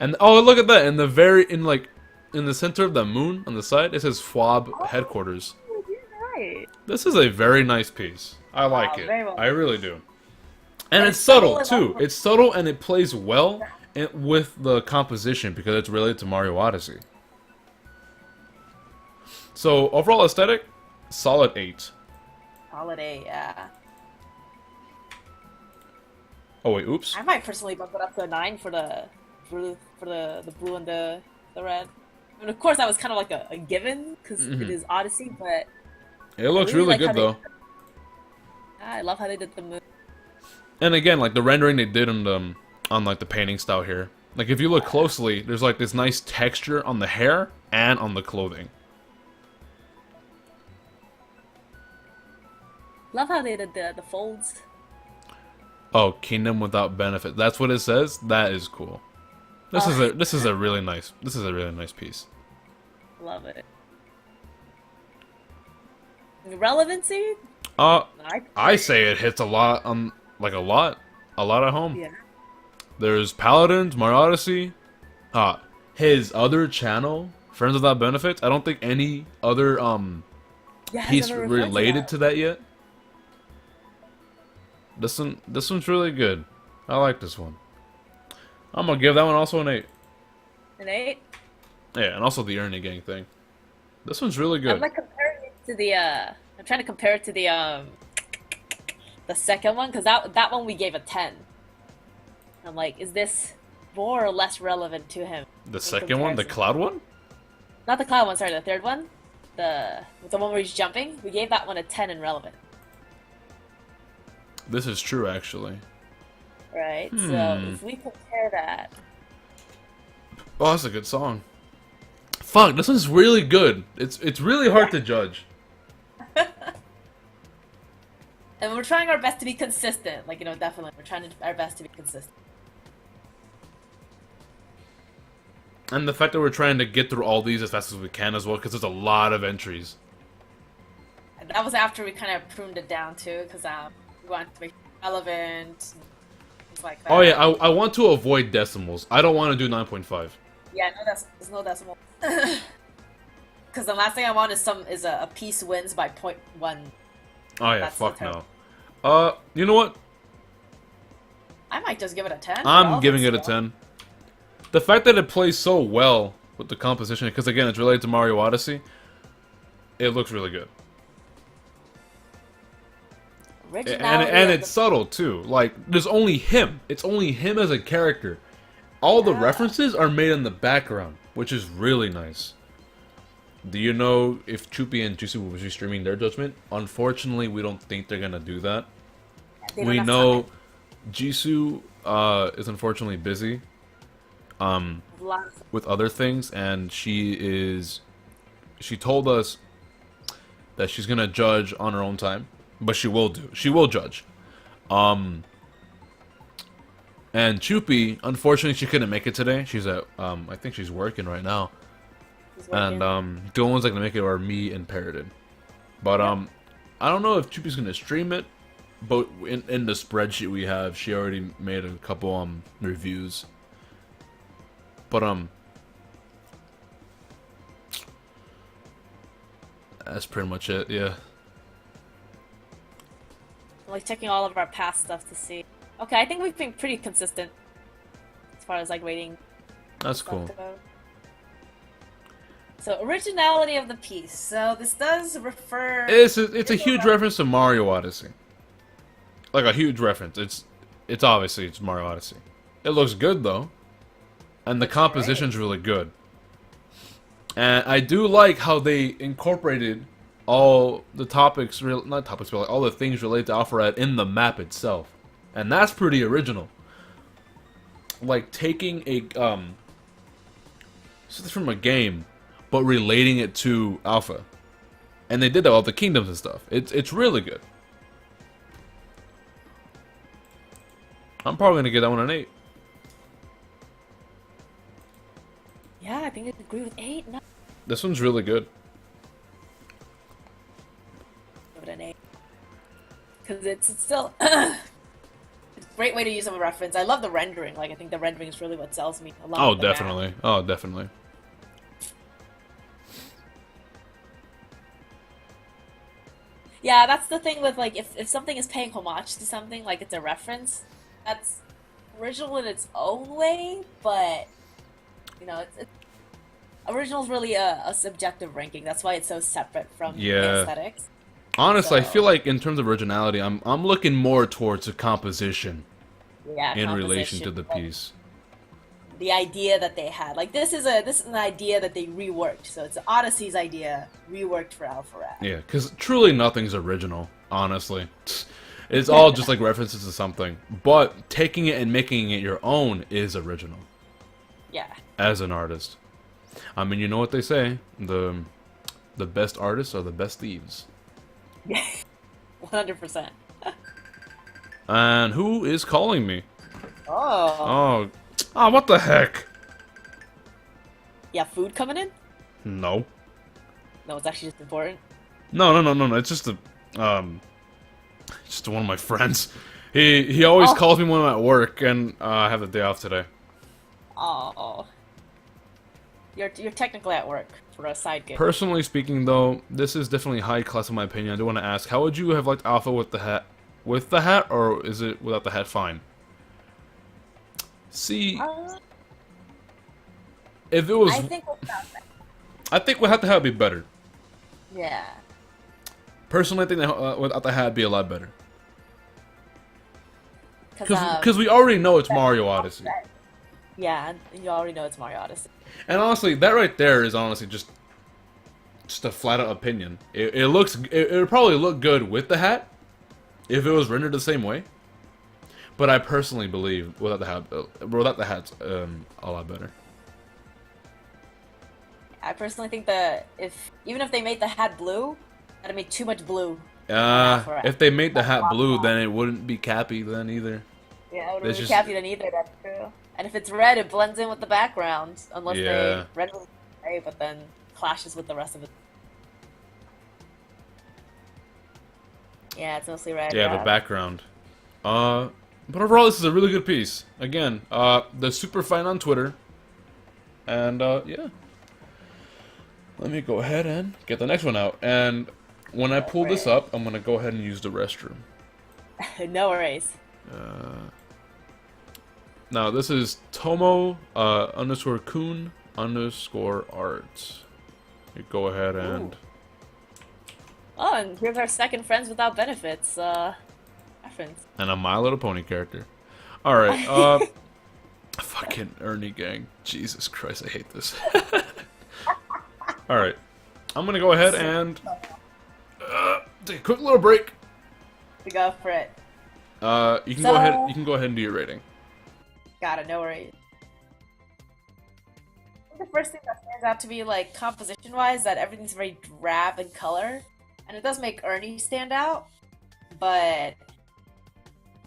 And oh, look at that! In the center of the moon on the side, it says FWAB headquarters. You're right. This is a very nice piece. I like it. very well. I really do. And And it's subtle it's subtle too. It's subtle and it plays well with the composition because it's related to Mario Odyssey. So overall aesthetic, solid 8. Holiday, yeah. Oh wait, oops. I might personally bump it up to a 9 for the blue and the red. I mean, of course, that was kind of like a given because it is Odyssey, but It looks really really like good how they- though. I love how they did the moon. And again, like the rendering they did on like the painting style here. Like if you look closely, there's like this nice texture on the hair and on the clothing. Love how they did the folds. Oh, Kingdom Without Benefit. That's what it says. That is cool. This is a really nice piece. Love it. Relevancy? I say it hits a lot on a lot at home. Yeah. There's Paladins, Mario Odyssey. His other channel, Friends Without Benefits. I don't think any other Yeah, piece related to that yet. This one's really good. I like this one. I'm gonna give that one also an 8. An 8? Yeah, and also the Ernie Gang thing. This one's really good. I'm like comparing it to the I'm trying to compare it to the second one because that one we gave a 10. I'm like, is this more or less relevant to him? The second one, the cloud one? Not the cloud one, sorry, the third one. The one where he's jumping. We gave that one a 10 in relevant. This is true, actually. Right? So if we compare that. Oh, that's a good song. Fuck, this one's really good. It's really hard to judge. And we're trying our best to be consistent. Like, definitely. We're trying our best to be consistent. And the fact that we're trying to get through all these as fast as we can as well, because there's a lot of entries. And that was after we kind of pruned it down, too, because we wanted to make it relevant, things like that. Oh yeah, I want to avoid decimals. I don't want to do 9.5. Yeah, there's no decimal. Because the last thing I want is a piece wins by 0.1. Oh yeah, That's fuck the term. no. You know what? I might just give it a 10. I'm giving it a 10. The fact that it plays so well with the composition, because again, it's related to Mario Odyssey, it looks really good. And it's subtle too. Like, there's only him. It's only him as a character. All the references are made in the background, which is really nice. Do you know if Chupi and Jisoo will be streaming their Judgment? Unfortunately, we don't think they're gonna do that. We know Jisoo is unfortunately busy with other things, and she told us that she's gonna judge on her own time, but she will judge. And Chupi, unfortunately, she couldn't make it today. She's at I think she's working right now. And the only ones that can make it are me and Parroted. But I don't know if Chupi's gonna stream it, but in the spreadsheet we have, she already made a couple reviews. But that's pretty much it. Yeah. I'm like checking all of our past stuff to see. Okay, I think we've been pretty consistent as far as like rating. That's cool. So originality of the piece. So this does refer. It's a huge reference to Mario Odyssey. Like a huge reference. It's obviously Mario Odyssey. It looks good though. and the Looks composition's really good. And I do like how they incorporated all the topics, not topics, but like all the things related to Alpharad in the map itself. And that's pretty original. Like taking something from a game, but relating it to Alpha. And they did that with all the kingdoms and stuff. It's really good. I'm probably gonna give that one an 8. Yeah, I think I agree with 8. No, This one's really good. give it an 8. Because it's still it's a great way to use them a reference. I love the rendering. Like, I think the rendering is really what sells me a lot. Oh, definitely. Oh, definitely. Yeah, that's the thing with, like, if something is paying homage to something, like it's a reference, that's original in its own way, but, you know, it's original is really a subjective ranking. That's why it's so separate from the Yeah. aesthetics. Honestly, I So- feel like in terms of originality, I'm looking more towards the composition Yeah, in relation to composition, the like, piece. the idea that they had. Like, this is an idea that they reworked. So it's Odyssey's idea reworked for Alpharad. Yeah, because truly nothing's original, honestly. It's all just like references to something. But taking it and making it your own is original Yeah. as an artist. I mean, you know what they say, the best artists are the best thieves. 100%. And who is calling me? Oh. Oh, what the heck? Yeah, food coming in? No. No, it's actually just important. No. It's just just one of my friends. He always Oh. calls me when I'm at work, and I have the day off today. Oh. You're technically at work for a side gig. Personally speaking, though, this is definitely high class in my opinion. I do want to ask, how would you have liked Alpha with the hat? With the hat, or is it without the hat fine? See, if it was, I think without that. I think without the hat would be better. Yeah. Personally, I think that without the hat would be a lot better. Because Because we already know it's Mario Odyssey. yeah, you already know it's Mario Odyssey. And honestly, that right there is honestly just a flat out opinion. It would probably look good with the hat if it was rendered the same way. But I personally believe without the hat's a lot better. I personally think that even if they made the hat blue, that'd make too much blue. for If they made the hat blue, then it wouldn't be Cappy then either. Yeah, it It's wouldn't be just- Cappy then either, that's true. And if it's red, it blends in with the background. Unless Yeah. they red was gray, but then clashes with the rest of it. Yeah, it's mostly red. Yeah, the background. But overall, this is a really good piece. Again, the super fine on Twitter. And, yeah. Let me go ahead and get the next one out. And when I pull this up, I'm gonna go ahead and use the restroom. No worries. Now, this is Tomo, underscore Kun, underscore art. You go ahead and... Oh, and here's our second Friends Without Benefits, reference. And a My Little Pony character. Alright, fucking Ernie gang. Jesus Christ, I hate this. Alright. I'm gonna go ahead and... take a quick little break. We go for it. You can go ahead. You can go ahead and do your rating. Got it, no worries. I think the first thing that stands out to me, like, composition-wise, that everything's very drab in color. And it does make Ernie stand out. But,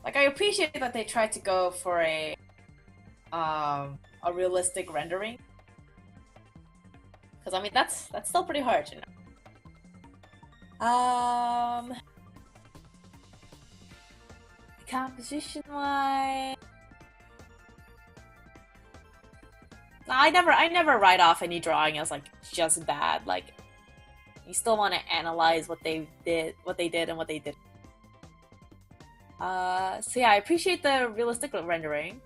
like, I appreciate that they tried to go for a realistic rendering. Because, I mean, that's still pretty hard, you know? Composition-wise... No, I never write off any drawing as, like, just bad. Like, you still want to analyze what they did and what they did. So yeah, I appreciate the realistic rendering.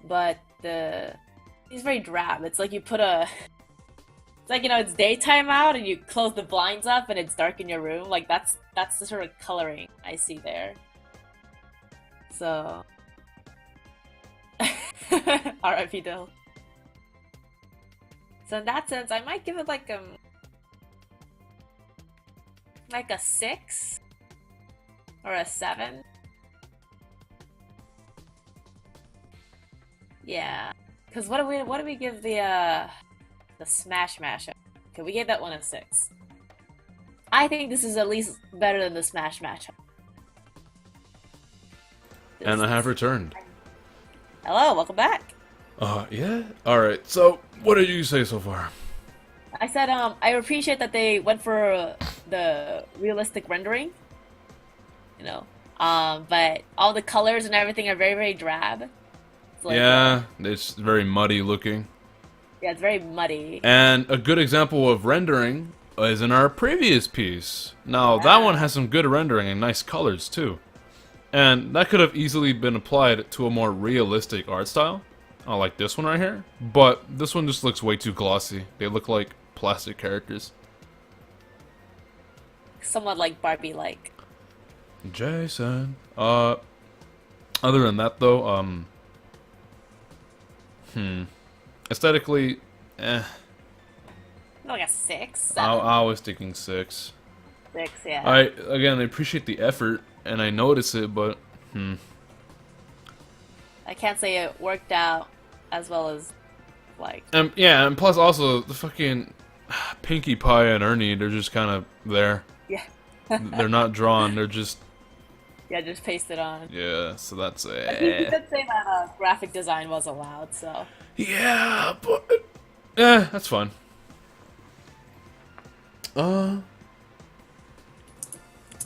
But it's very drab. It's like you put it's like, you know, it's daytime out and you close the blinds up and it's dark in your room. Like, that's the sort of coloring I see there. So R.I.P. Dill. So in that sense, I might give it like a 6 or a 7. Yeah, because what do we give the Smash Mashup? Okay, we gave that one a 6. I think this is at least better than the Smash Mashup. And I have returned. Hello, welcome back. Yeah? Alright, so, what did you say so far? I said, I appreciate that they went for the realistic rendering, you know, but all the colors and everything are very, very drab. It's like, Yeah, it's very muddy looking. yeah, it's very muddy. And a good example of rendering is in our previous piece. Now, that one has some good rendering and nice colors, too. And that could have easily been applied to a more realistic art style. Like this one right here. But this one just looks way too glossy. They look like plastic characters. Somewhat like Barbie-like. Jason. Other than that, though, aesthetically, Like a 6, I was thinking 6. 6, yeah. I appreciate the effort, and I notice it, but, I can't say it worked out as well as, like... yeah, and plus also, the fucking Pinkie Pie and Ernie, they're just kind of there. Yeah. They're not drawn, they're just... Yeah, just paste it on. Yeah, so that's You did say that graphic design was allowed, so... Yeah, but... that's fine.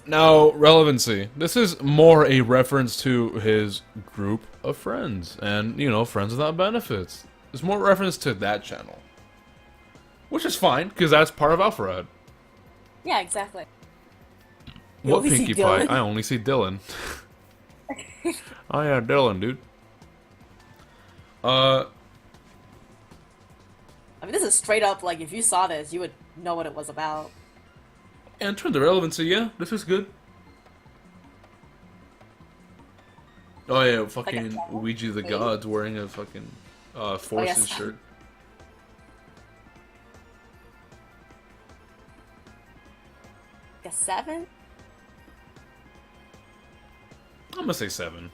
Now, relevancy. This is more a reference to his group of friends, and, you know, Friends Without Benefits. There's more reference to that channel. Which is fine, because that's part of Alpharad. Yeah, exactly. You What only see Pinkie Pie? Dylan. I only see Dylan. Oh yeah, Dylan, dude. I mean, this is straight up, like, if you saw this, you would know what it was about. And in terms of relevancy, yeah, this is good. Oh yeah, fucking Ouija the God's wearing a fucking Forces yes. shirt. Like a 7? I'm gonna say 7.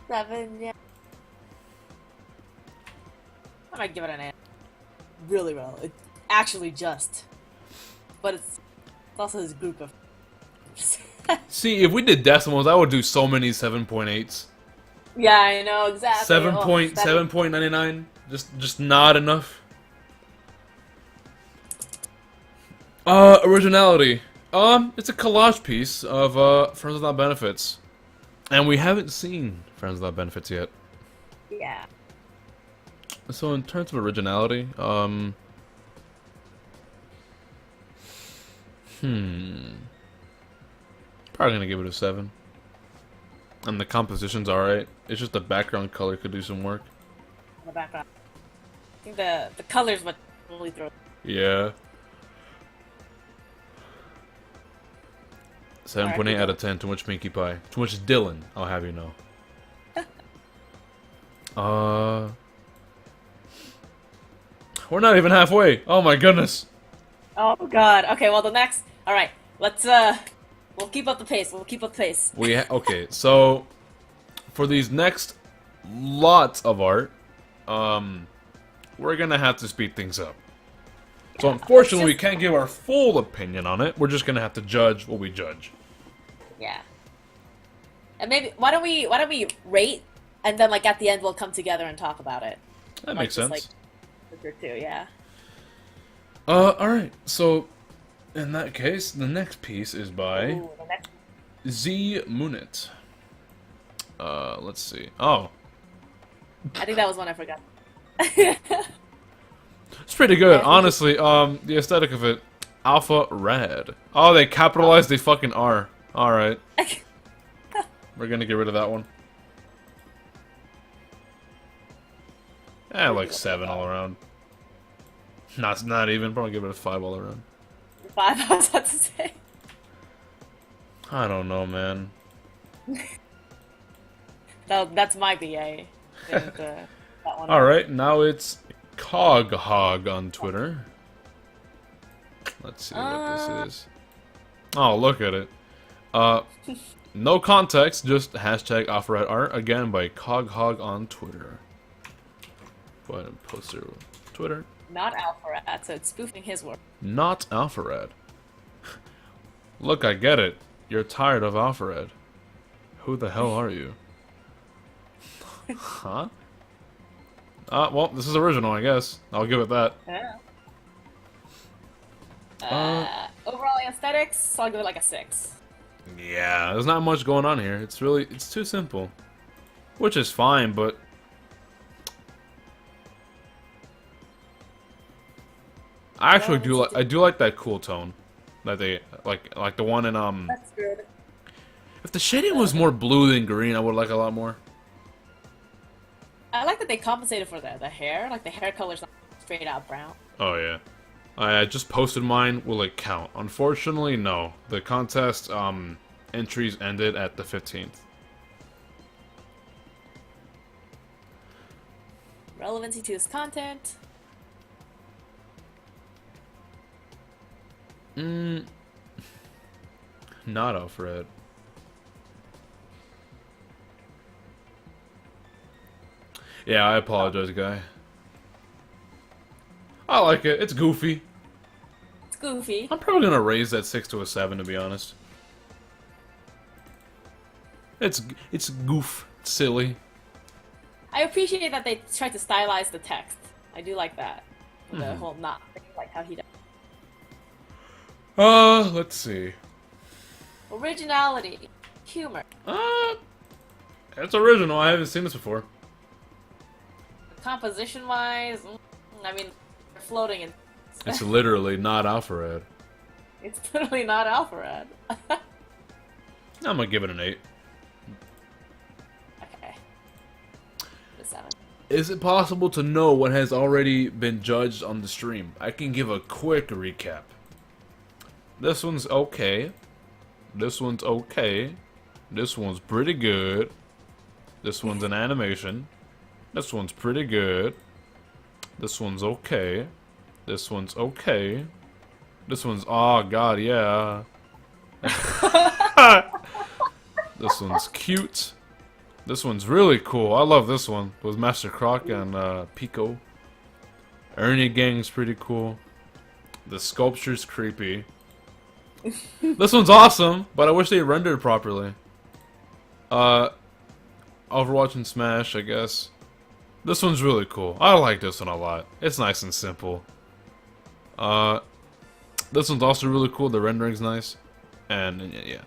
7, yeah. I might give it an 8. Really well. It's actually just. But it's also his group of... See, if we did decimals, I would do so many 7.8s. Yeah, I know, exactly. 7.7.99, just not enough. Originality. It's a collage piece of Friends Without Benefits, and we haven't seen Friends Without Benefits yet. Yeah. So in terms of originality, probably gonna give it a 7. And the composition's alright. It's just the background color could do some work. In the background. I think the colors would really throw... Yeah. 7.8 out of 10. Too much Pinkie Pie. Too much Dylan, I'll have you know. We're not even halfway. Oh my goodness. Oh god. Okay, well the next... Alright, let's we'll keep up the pace. We'll keep up the pace. Okay, so for these next lots of art, we're gonna have to speed things up. So unfortunately, we can't give our full opinion on it. We're just gonna have to judge what we judge. Yeah. And maybe why don't we rate, and then like at the end we'll come together and talk about it. That Like, makes just, sense. Like, or two, yeah. Alright, so in that case, the next piece is by Ooh, the next... Z Munit. Let's see. Oh, I think that was one I forgot. it's pretty good, Yeah. honestly. The aesthetic of it, Alpha Rad. Oh, they capitalized the fucking R. Alright. We're gonna get rid of that one. Like 7 all around. Not even. Probably give it a 5 all around. 5, I was about to say. I don't know, man. No, that's my BA. And, that one. Alright, now it's Coghog on Twitter. Let's see what this is. Oh, look at it. No context, just hashtag Alpharad art, again by Coghog on Twitter. Go ahead and post their Twitter. Not Alpharad, so it's spoofing his work. Not Alpharad. Look, I get it. You're tired of Alpharad. Who the hell are you? Huh? Well, this is original, I guess. I'll give it that. Yeah. Overall aesthetics, so I'll give it like a 6. Yeah, there's not much going on here. It's too simple. Which is fine, but... I actually do like that cool tone. That they, like the one in, That's good. If the shading was more blue than green, I would like a lot more. I like that they compensated for the hair. Like, the hair color's not straight out brown. Oh, yeah. I just posted mine. Will it count? Unfortunately, no. The contest, entries ended at the 15th. Relevancy to his content. Not Alfred. Yeah, I apologize, guy. I like it. It's goofy. It's goofy. I'm probably gonna raise that 6 to a 7, to be honest. It's goof. It's silly. I appreciate that they tried to stylize the text. I do like that. The whole knot thing, like how he does. Let's see. Originality. Humor. It's original. I haven't seen this before. Composition-wise, I mean, they're floating in... It's literally not Alpharad. It's literally not Alpharad. I'm gonna give it an 8. Okay. A 7. Is it possible to know what has already been judged on the stream? I can give a quick recap. This one's okay. This one's okay. This one's pretty good. This one's an animation. This one's pretty good. This one's okay. This one's okay. This one's, oh god, yeah. This one's cute. This one's really cool. I love this one. It was Master Croc and Pico. Ernie Gang's pretty cool. The sculpture's creepy. This one's awesome, but I wish they rendered properly. Overwatch and Smash, I guess. This one's really cool. I like this one a lot. It's nice and simple. This one's also really cool. The rendering's nice. And, yeah.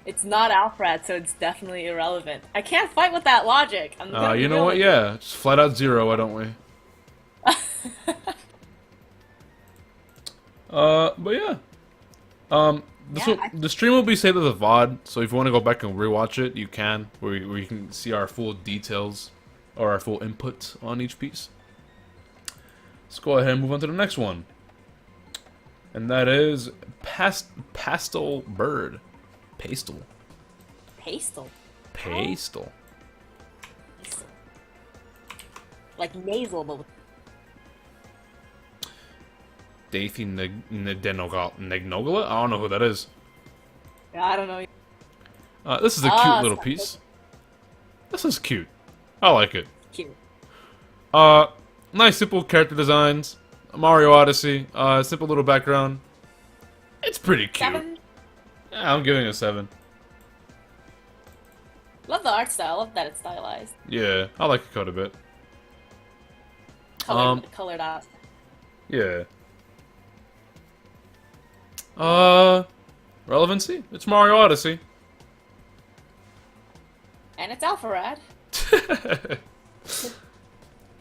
It's not Alfred, so it's definitely irrelevant. I can't fight with that logic. You know what? Yeah. Just flat out 0, why don't we? But yeah. The stream will be saved as a VOD, so if you want to go back and rewatch it, you can. Where you can see our full details, or our full input on each piece. Let's go ahead and move on to the next one. And that is Pastel Bird. Pastel. Pastel. Pastel. Like nasal, but with... Daisy Negnogala? I don't know who that is. Yeah, I don't know. This is a cute little piece. This is cute. I like it. Cute. Nice simple character designs. Mario Odyssey. Simple little background. It's pretty cute. 7. Yeah, I'm giving it a 7. Love the art style. Love that it's stylized. Yeah, I like it quite a bit. Colored out. Yeah. Relevancy? It's Mario Odyssey. And it's Alpharad.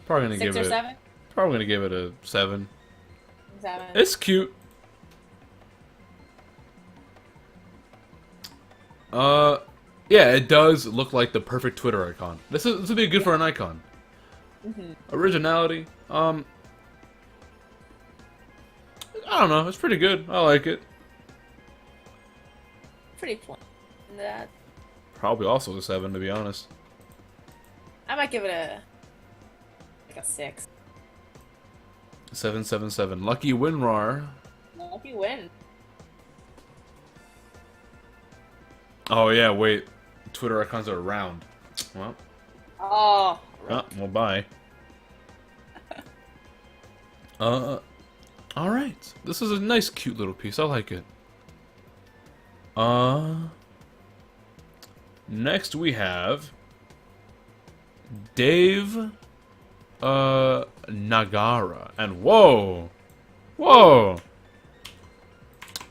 Probably gonna 6 give or it. 7? Probably gonna give it a 7. 7. It's cute. Yeah, it does look like the perfect Twitter icon. This would be good for an icon. Originality. I don't know. It's pretty good. I like it. Pretty plain. That. Probably also a 7, to be honest. I might give it a 6. 777. Lucky Winrar. Lucky win. Oh yeah, wait. Twitter icons are round. Well, Oh. well, bye. Alright. This is a nice, cute little piece. I like it. Next we have Dave, Nagara. And whoa! Whoa!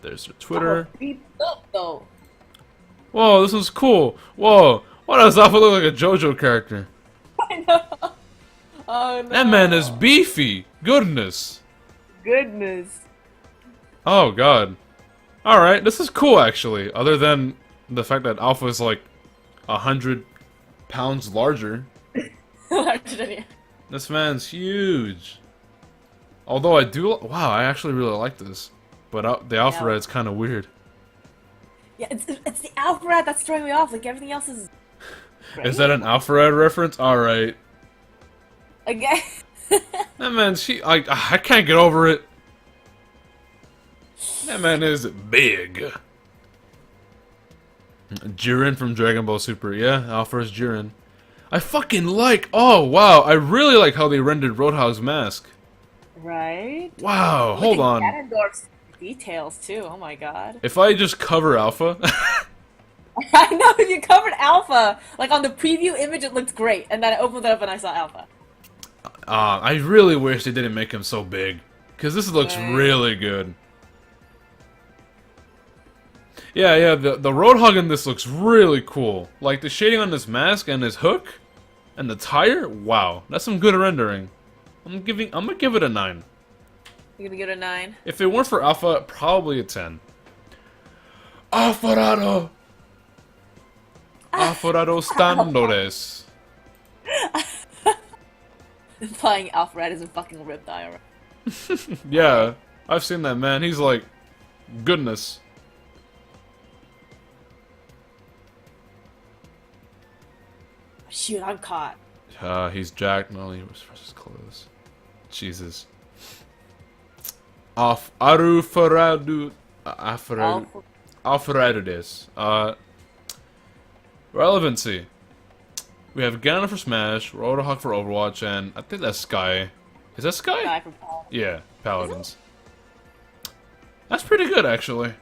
There's her Twitter. Beat up though. Whoa, this is cool. Whoa, why does Alpha look like a JoJo character? I know. Oh no. That man is beefy. Goodness. Goodness. Oh god. Alright, this is cool actually. Other than the fact that Alpha is like 100 pounds larger. Larger than you. This man's huge. Although I do, wow, I actually really like this. But the Alpha Red's kind of weird. Yeah, it's the Alpha Red that's throwing me off. Like everything else is. Great. Is that an Alpha Red reference? Alright. Again. That man, I can't get over it. That man is big. Jiren from Dragon Ball Super. Yeah, Alpha is Jiren. I fucking like, oh wow, I really like how they rendered Roadhog's mask. Right. Wow, hold on. Ganondorf's details too. Oh my god. If I just cover Alpha. I know, if you covered Alpha, like on the preview image it looked great, and then I opened it up and I saw Alpha. I really wish they didn't make him so big. Because this looks really good. Yeah, the Roadhog in this looks really cool. Like, the shading on this mask and his hook and the tire, wow. That's some good rendering. I'm gonna give it a 9. You're gonna give it a 9? If it weren't for Alpha, probably a 10. Alfarado! Alfarado Standores. Implying Alpha Red is a fucking ripped eye already. Yeah, I've seen that man. He's like, goodness. Shoot, I'm caught. He's jacked. No, he was his clothes. Jesus. Arufaradu. Alfarades. Relevancy. We have Ganon for Smash, Roadhog for Overwatch, and I think that's Sky. Is that Sky? Guy from Paladin. Yeah, Paladins. That's pretty good, actually.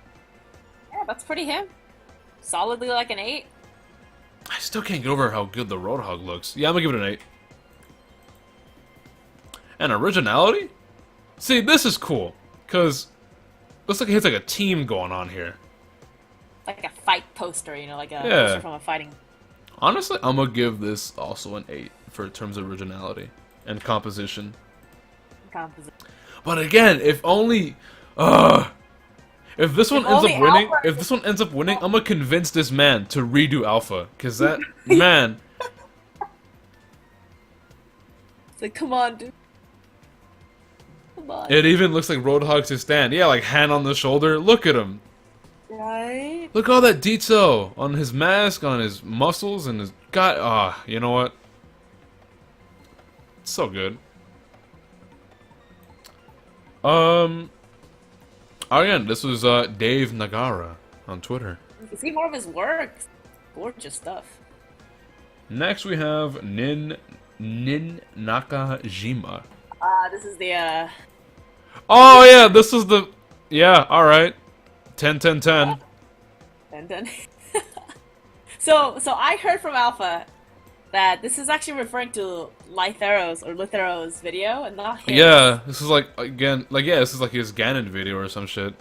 Yeah, that's pretty him. Solidly like an 8. I still can't get over how good the Roadhog looks. Yeah, I'm gonna give it an 8. And originality? See, this is cool, because looks like he has like a team going on here. Like a fight poster, you know, like a Yeah. poster from a fighting. Honestly, I'm gonna give this also an 8 for terms of originality and composition. Composition. But again, if only, if this one ends up winning, if this one ends up winning, I'm gonna convince this man to redo Alpha, cause that man. It's like, come on, dude. Come on. It even looks like Roadhog's his stand. Yeah, like hand on the shoulder. Look at him. Right? Look at all that detail on his mask, on his muscles, and his god. You know what? It's so good. Again, this was Dave Nagara on Twitter. You can see more of his work. Gorgeous stuff. Next we have Nin Nakajima. This is the Oh yeah, this is the all right. 10 10 10. And then so I heard from Alpha that this is actually referring to Lythero's video and not his. Yeah, this is like this is like his Ganon video or some shit.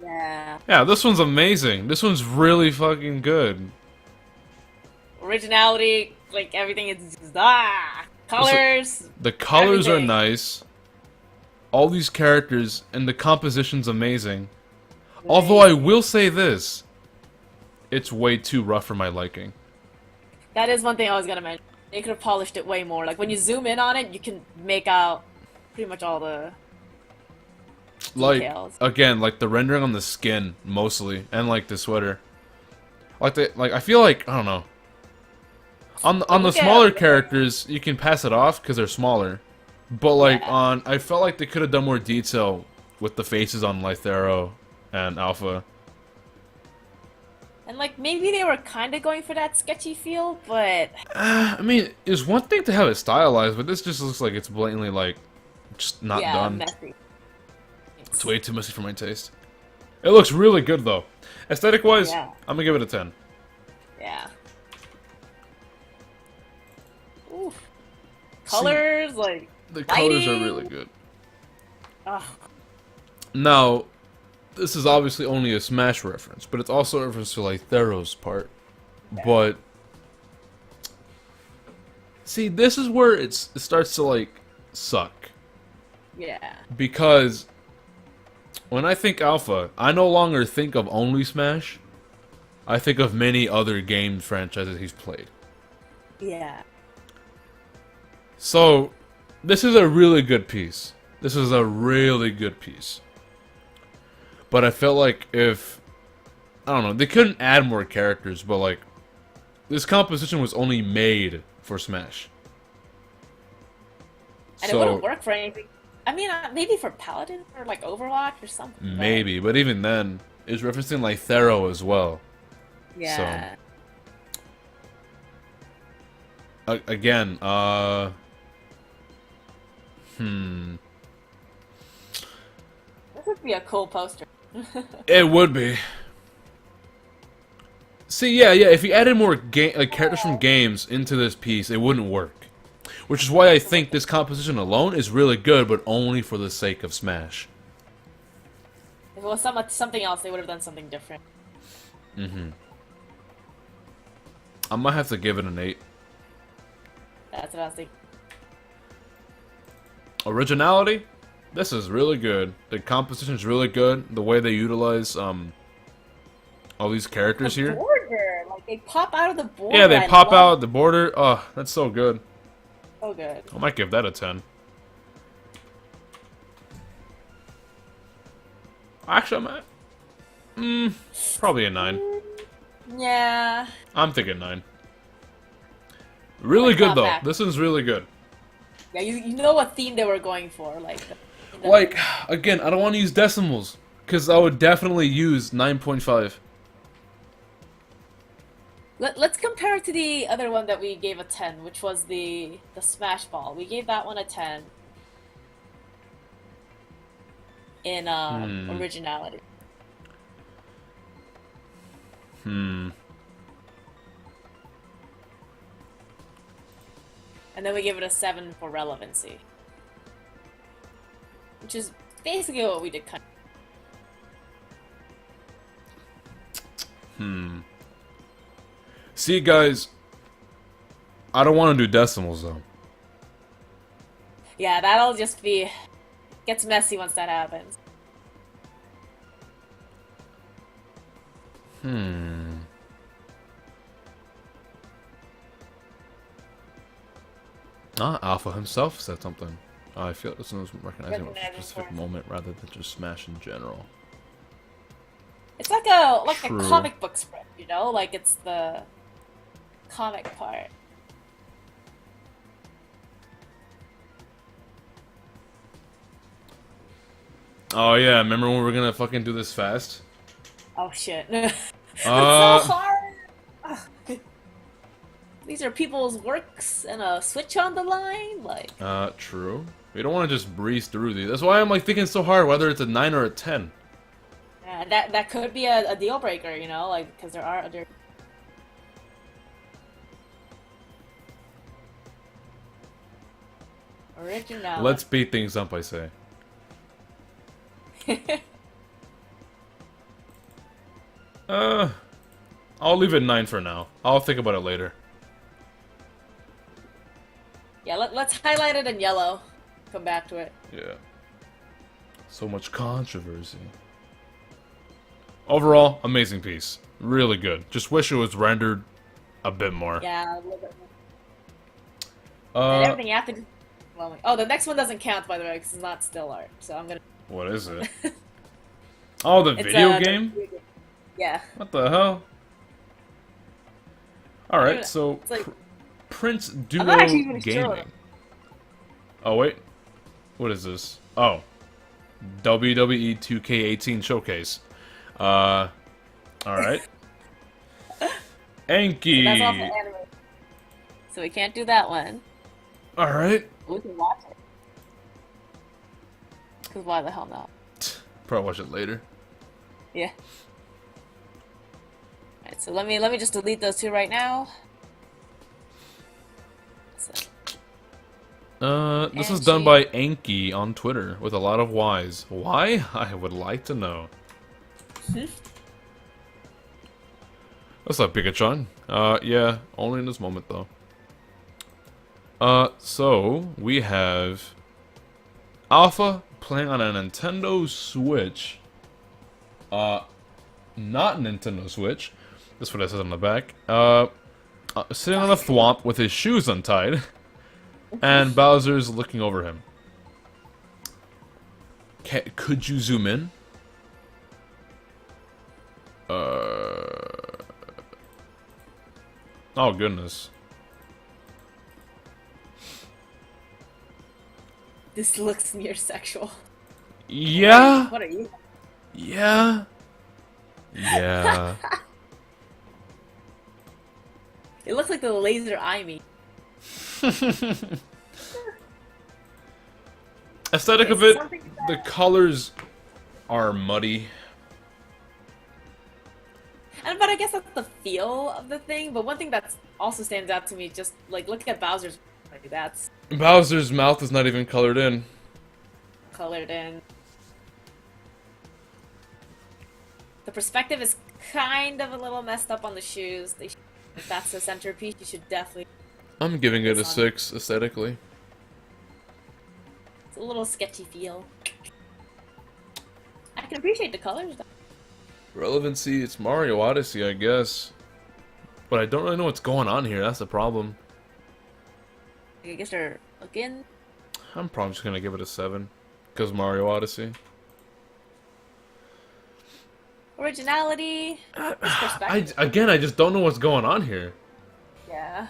Yeah. Yeah, this one's amazing. This one's really fucking good. Originality, like everything is colors. The colors everything. are nice. All these characters and the composition's amazing. Although I will say this, it's way too rough for my liking. That is one thing I was gonna mention. They could have polished it way more. Like when you zoom in on it, you can make out pretty much all the details. Again, like the rendering on the skin mostly, and like the sweater. I feel like I don't know. On the Look at- smaller characters, you can pass it off because they're smaller. But like Yeah. I felt like they could have done more detail with the faces on Lythero and Alpha. And like maybe they were kind of going for that sketchy feel, but I mean, it's one thing to have it stylized, but this just looks like it's blatantly like just not yeah, done. messy. It's way too messy for my taste. It looks really good though. Aesthetic wise, Yeah. I'm gonna give it a 10. Yeah. Oof. Colors, like The colors are lighting. really good. Ugh. Now, this is obviously only a Smash reference, but it's also a reference to Lythero's part. But see, this is where it starts to like suck. Yeah. Because when I think Alpha, I no longer think of only Smash. I think of many other game franchises he's played. Yeah. So, this is a really good piece. This is a really good piece. But I felt like if... I don't know, they couldn't add more characters, but like... This composition was only made for Smash. And it wouldn't work for anything. I mean, maybe for Paladin or like Overwatch or something. but- Maybe, but even then, it's referencing Lythero as well. Yeah. Again, This would be a cool poster. It would be. See, yeah, if you added more characters from games into this piece, it wouldn't work. Which is why I think this composition alone is really good, but only for the sake of Smash. If it was something else, they would have done something different. I might have to give it an 8. That's what I was thinking. Originality? This is really good. The composition is really good. The way they utilize all these characters here. Border, like they pop out of the border. Yeah, they I pop love- out the border. Oh, that's so good. So good. I might give that a 10. Actually, I might. Probably a 9. Yeah. I'm thinking 9. Really Like, good not though. bad. This one's really good. Yeah, you know what theme they were going for, like. Like, again, I don't want to use decimals because I would definitely use 9.5. Let's compare it to the other one that we gave a 10, which was the Smash Ball. We gave that one a 10 in originality. And then we give it a 7 for relevancy. Which is basically what we did kind of. See, guys, I don't want to do decimals though. Yeah, that'll just be... Gets messy once that happens. Alpha himself said something. I feel this was recognizing a Recognizing specific for- moment rather than just Smash in general. It's like a True. comic book spread, you know? Like it's the comic part. Oh yeah, remember when we were gonna fucking do this fast? Oh shit. It's Uh, so hard! Ugh. These are people's works and a Switch on the line? Like, True. We don't want to just breeze through these. That's why I'm like thinking so hard whether it's a 9 or a 10. yeah, that could be a deal breaker, you know? Like, because there are other... Original. Let's speed things up, I say. I'll leave it 9 for now. I'll think about it later. Yeah, let's highlight it in yellow. Come back to it. Yeah. So much controversy. Overall, amazing piece. Really good. Just wish it was rendered a bit more. Yeah, a little bit more. And Uh, everything after... Oh, the next one doesn't count, by the way, because it's not still art. So I'm gonna... what is it? Oh, the It's, video game? Yeah. What the hell? Alright, so... It's like Prince Duo not actually even sure. Gaming. Oh wait, what is this? Oh, WWE 2K18 Showcase. All right. Anki. That's also anime. So we can't do that one. All right. We can watch it. Because why the hell not? Probably watch it later. Yeah. Alright, so let me just delete those two right now. So, This is Anki. done by Anki on Twitter with a lot of Y's. Why? I would like to know. What's up, Pikachu? Yeah, only in this moment though. So we have Alpha playing on a Nintendo Switch. Not Nintendo Switch. That's what it says on the back. Sitting on a thwomp with his shoes untied, and Bowser's looking over him. Could you zoom in? Oh goodness. this looks near sexual. Yeah. What are you? Yeah. Yeah. It looks like the laser eye me. Aesthetic of it, the colors are muddy. But I guess that's the feel of the thing. But one thing that also stands out to me, just like look at Bowser's. Like, that's Bowser's mouth is not even colored in. colored in. The perspective is kind of a little messed up on the shoes. If that's the centerpiece, you should definitely. I'm giving it a It's on. 6 aesthetically. It's a little sketchy feel. I can appreciate the colors though. Relevancy, it's Mario Odyssey, I guess. But I don't really know what's going on here, that's the problem. I guess they're looking. I'm probably just gonna give it a 7. Because Mario Odyssey. Originality. Perspective. I just don't know what's going on here. Yeah.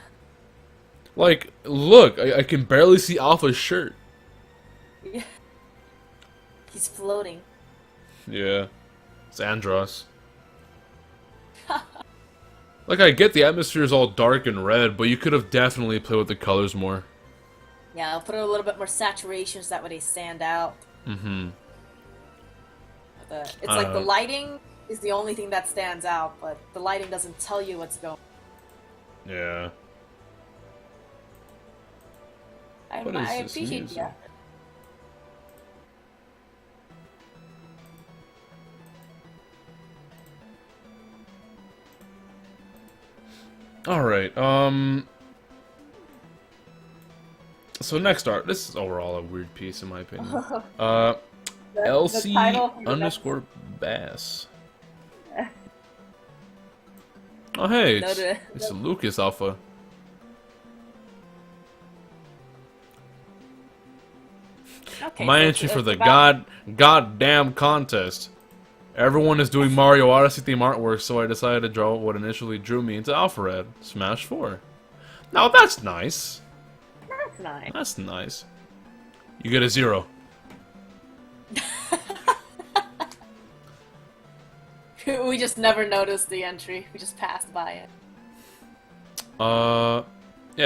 Like, look, I can barely see Alpha's shirt. Yeah. He's floating. Yeah. It's Andros. Like, I get the atmosphere is all dark and red, but you could have definitely played with the colors more. Yeah, I'll put a little bit more saturation so that way they stand out. Mm-hmm. It's like the lighting is the only thing that stands out, but the lighting doesn't tell you what's going on. Yeah. What is I this appreciate music? the effort. Alright, so next art. This is overall a weird piece in my opinion. The LC title for the underscore bass. Oh hey, it's Lucas Alpha. Okay, My so entry it's for the about- goddamn contest. Everyone is doing Mario Odyssey theme artwork, so I decided to draw what initially drew me into Alpharad, Smash 4. Now that's nice. That's nice. That's nice. You get a 0. We just never noticed the entry. We just passed by it. Yeah,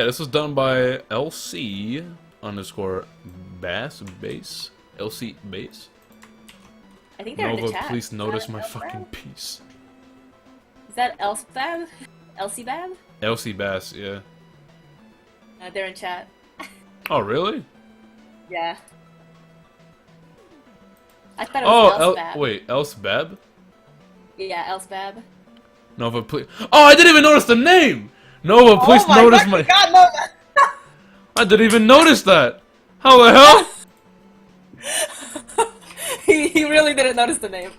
this was done by LC underscore base. LC base. I think they're in the Nova, chat. please Is notice that my Elsbab? fucking piece. Is that Elsbab? Elsybab? LC Bass, yeah. They're in chat. Oh, really? Yeah. I thought it was Oh, Elsbab. wait, Elsbab? Yeah, Elsbab. Nova, please. Oh, I didn't even notice the name! Nova, please notice my. God, no! I didn't even notice that! How the hell? he really didn't notice the name.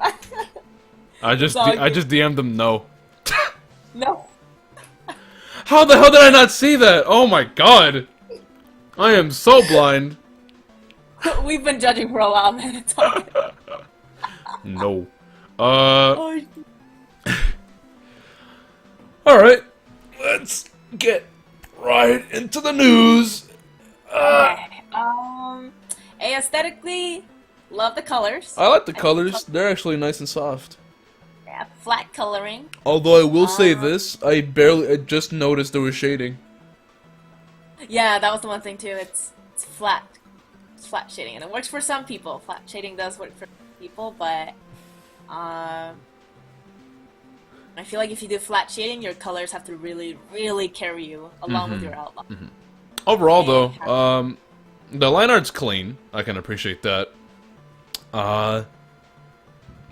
I just DM'd them no. No. How the hell did I not see that? Oh my god! I am so blind. We've been judging for a while, man. It's all good. No. Oh, Alright. Let's get right into the news. Okay. Aesthetically, love the colors. I like the I think colors. They're actually nice and soft. yeah, flat coloring. Although I will say Uh, this, I just noticed there was shading. Yeah, that was the one thing too. It's flat. It's flat shading, and it works for some people. Flat shading does work for people, but um, I feel like if you do flat shading, your colors have to really, really carry you along with your outline. Overall, though, Yeah. the line art's clean. I can appreciate that. Oh,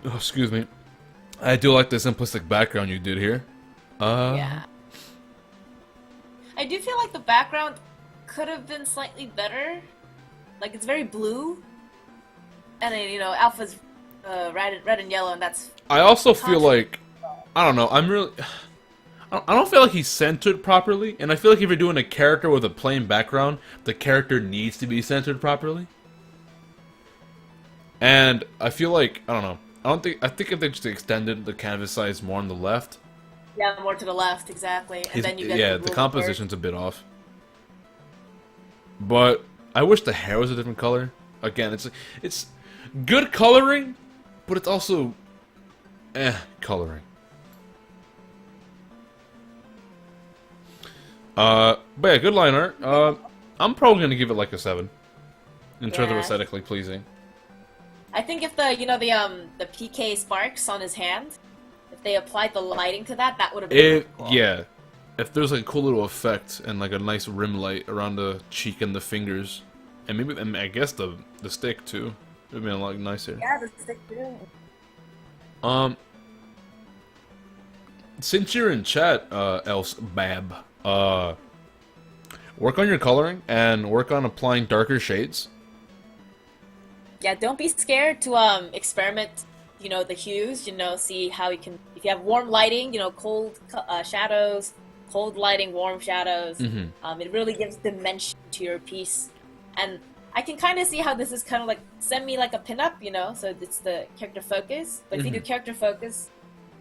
excuse me. I do like the simplistic background you did here. Yeah. I do feel like the background could have been slightly better. Like it's very blue, and then Alpha's red and yellow, and that's I also feel contrast. like, I don't know, I don't feel like he's centered properly, and I feel like if you're doing a character with a plain background, the character needs to be centered properly. And I feel like, I don't know, I think if they just extended the canvas size more on the left, Yeah, more to the left, exactly, and then you get yeah, the the blue composition's a bit off. But I wish the hair was a different color. Again, it's good coloring, but it's also coloring. But yeah, good line art. I'm probably gonna give it like a 7 in terms of Yeah. aesthetically pleasing. I think if the PK sparks on his hand, if they applied the lighting to that, that would have been really cool. Yeah, if there's like a cool little effect and like a nice rim light around the cheek and the fingers, and maybe and I guess the stick too, it would be a lot nicer. Yeah, the stick too. Since you're in chat, Else Bab, work on your coloring and work on applying darker shades. Yeah, don't be scared to experiment. The hues. See how you can. If you have warm lighting, cold shadows, cold lighting, warm shadows. It really gives dimension to your piece, and I can kind of see how this is kind of like semi like a pinup. So it's the character focus. But if you do character focus,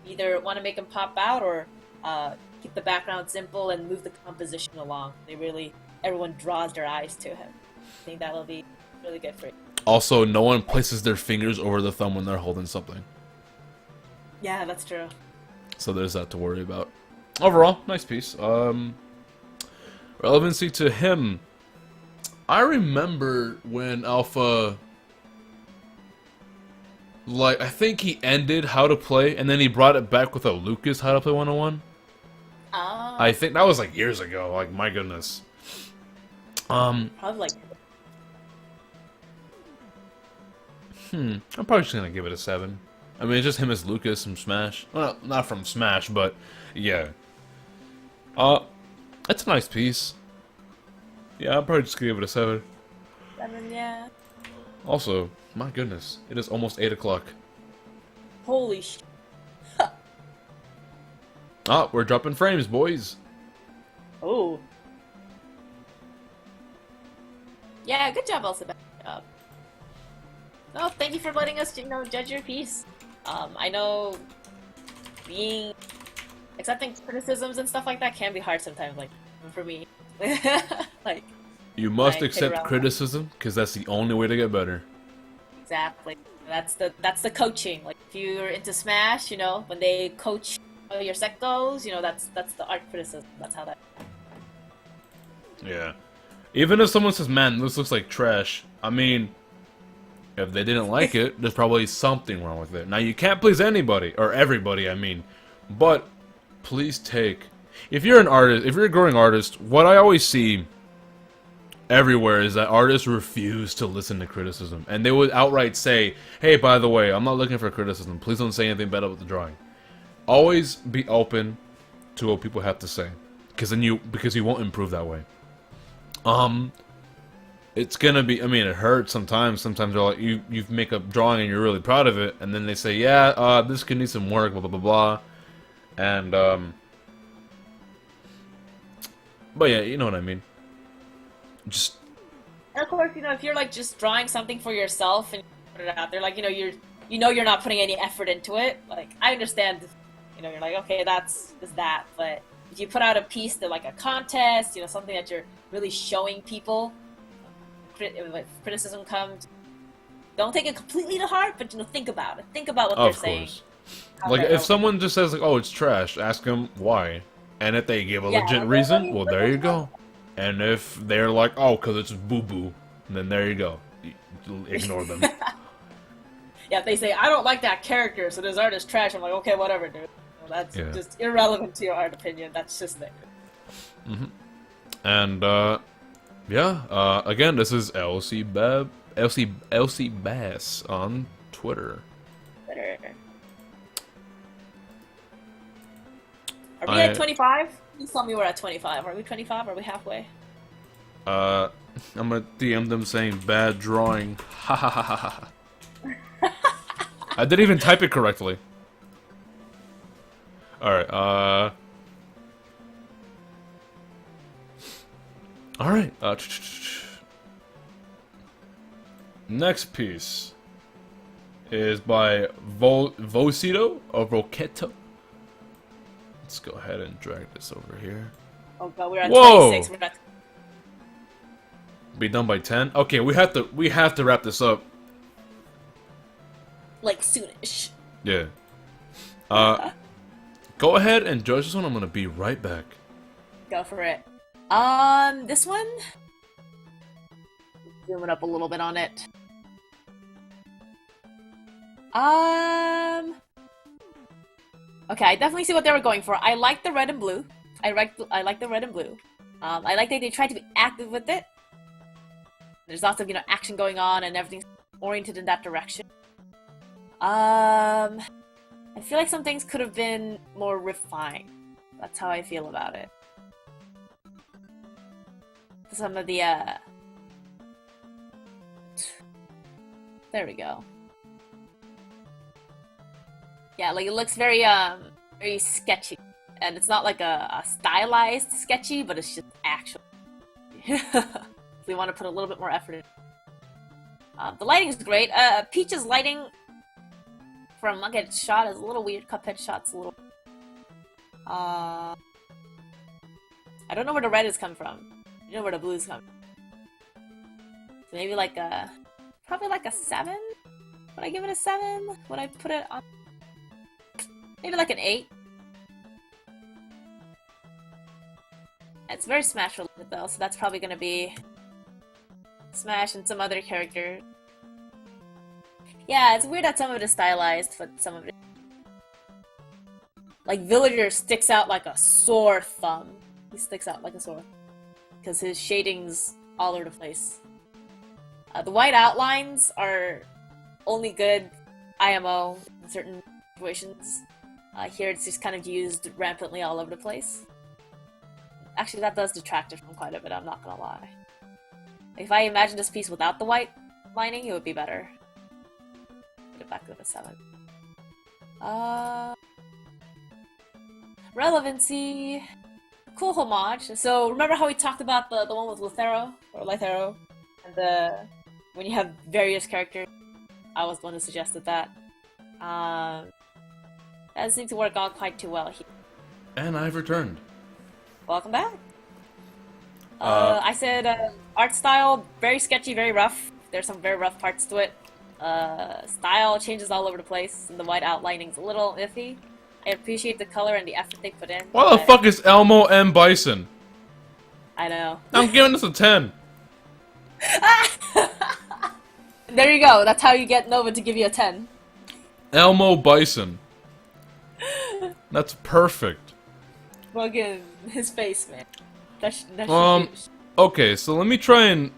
you either want to make them pop out or keep the background simple and move the composition along. Everyone draws their eyes to him. I think that will be really good for you. Also, no one places their fingers over the thumb when they're holding something. Yeah, that's true. So there's that to worry about. Overall, nice piece. Relevancy to him. I remember when Alpha, like, I think he ended How to Play, and then he brought it back with a Lucas How to Play 101. Oh, I think that was like years ago. Like, my goodness. probably like I'm probably just gonna give it a 7. I mean, it's just him as Lucas from Smash. Well, not from Smash, but yeah. It's a nice piece. Yeah, I'm probably just gonna give it a 7. 7, yeah. Also, my goodness, it is almost 8 o'clock. Holy sh! Ah, we're dropping frames, boys. Oh. Yeah, good job, Elsa. Good job. No, thank you for letting us, judge your piece. I know accepting criticisms and stuff like that can be hard sometimes, like, for me. Like, You must Like, hit accept around. criticism, because that's the only way to get better. exactly. That's the coaching. Like, if you're into Smash, when they coach how your set goes, that's the art criticism. That's how that. Yeah. Even if someone says, man, this looks like trash, I mean, if they didn't like it, there's probably something wrong with it. Now, you can't please anybody, or everybody, I mean, but please take... If you're an artist, if you're a growing artist, what I always see everywhere is that artists refuse to listen to criticism. And they would outright say, hey, by the way, I'm not looking for criticism. Please don't say anything bad about the drawing. Always be open to what people have to say. Because you won't improve that way. It's gonna be, I mean, it hurts sometimes. Sometimes they're like, you make a drawing and you're really proud of it, and then they say, yeah, this could need some work, blah, blah, blah, blah. And, but yeah, you know what I mean. Just, And of course, if you're like just drawing something for yourself and you put it out there, like you're not putting any effort into it. Like I understand, you're like, okay, that's that, but if you put out a piece that like a contest, something that you're really showing people, if criticism comes, don't take it completely to heart, but think about it. Think about what they're saying. Of course. Like, if someone just says, like, oh, it's trash, ask them why. And if they give a legit reason, well, there you go. And if they're like, oh, because it's boo-boo, then there you go. Ignore them. Yeah, if they say, I don't like that character, so this art is trash, I'm like, okay, whatever, dude. That's just irrelevant to your art opinion. That's just there. And, again, this is Elsie Bass on Twitter. Are we at 25? Please tell me we're at 25. Are we 25? Are we halfway? I'm gonna DM them saying bad drawing. Ha ha ha ha ha. I didn't even type it correctly. Alright, Alright, next piece is by Vocito or Roqueto. Let's go ahead and drag this over here. Oh god, we're at Whoa! 26. We're at... Be done by 10? Okay, we have to wrap this up. Like soonish. Yeah. Go ahead and judge this one. I'm gonna be right back. Go for it. This one? Zoom it up a little bit on it. Okay, I definitely see what they were going for. I like the red and blue. I like the red and blue. I like that they tried to be active with it. There's lots of, action going on and everything's oriented in that direction. I feel like some things could have been more refined. That's how I feel about it. Some of the, there we go. Yeah, like it looks very, very sketchy. And it's not like a stylized sketchy, but it's just actual. We want to put a little bit more effort in. The lighting is great. Peach's lighting from Mughead shot is a little weird. Cuphead shot's a little... I don't know where the red is coming from. You know where the blue's coming from. So maybe like a... Probably like a 7? Would I give it a 7? Would I put it on... Maybe like an 8? It's very Smash related though, so that's probably gonna be... Smash and some other character. Yeah, it's weird that some of it is stylized, but some of it... Like, Villager sticks out like a sore thumb. He sticks out like a sore thumb. Because his shading's all over the place. The white outlines are only good IMO in certain situations. Here it's just kind of used rampantly all over the place. Actually, that does detract it from quite a bit, I'm not gonna lie. If I imagine this piece without the white lining, it would be better. Put it back to a 7. Relevancy. Cool homage. So remember how we talked about the one with Lithero or Lithero, and when you have various characters? I was the one who suggested that. That seemed to work out quite too well here. And I've returned. Welcome back. I said art style very sketchy, very rough. There's some very rough parts to it. Style changes all over the place, and the white outlining's a little iffy. I appreciate the color and the effort they put in. Why the fuck is Elmo M. Bison? I know. I'm giving this a 10. There you go. That's how you get Nova to give you a 10. Elmo Bison. That's perfect. Fucking his face, man. That's okay, so let me try and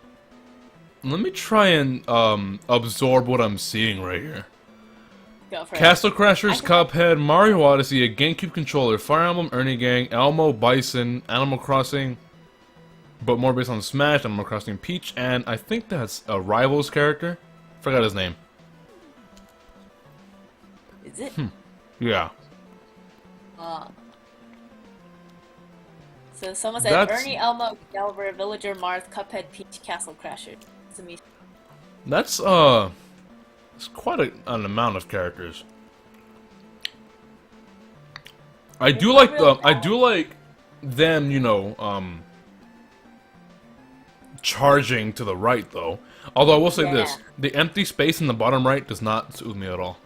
absorb what I'm seeing right here. Go for Castle Crashers, Cuphead, Mario Odyssey, a GameCube controller, Fire Emblem, Ernie Gang, Elmo, Bison, Animal Crossing, but more based on Smash, Animal Crossing Peach, and I think that's a Rivals character. Forgot his name. Is it? Yeah. So someone said Ernie, Elmo, Delver, Villager, Marth, Cuphead, Peach, Castle Crasher. That's it's quite an amount of characters. I do like than, you know, charging to the right, though. Although I will say this, Yeah. the empty space in the bottom right does not soothe me at all.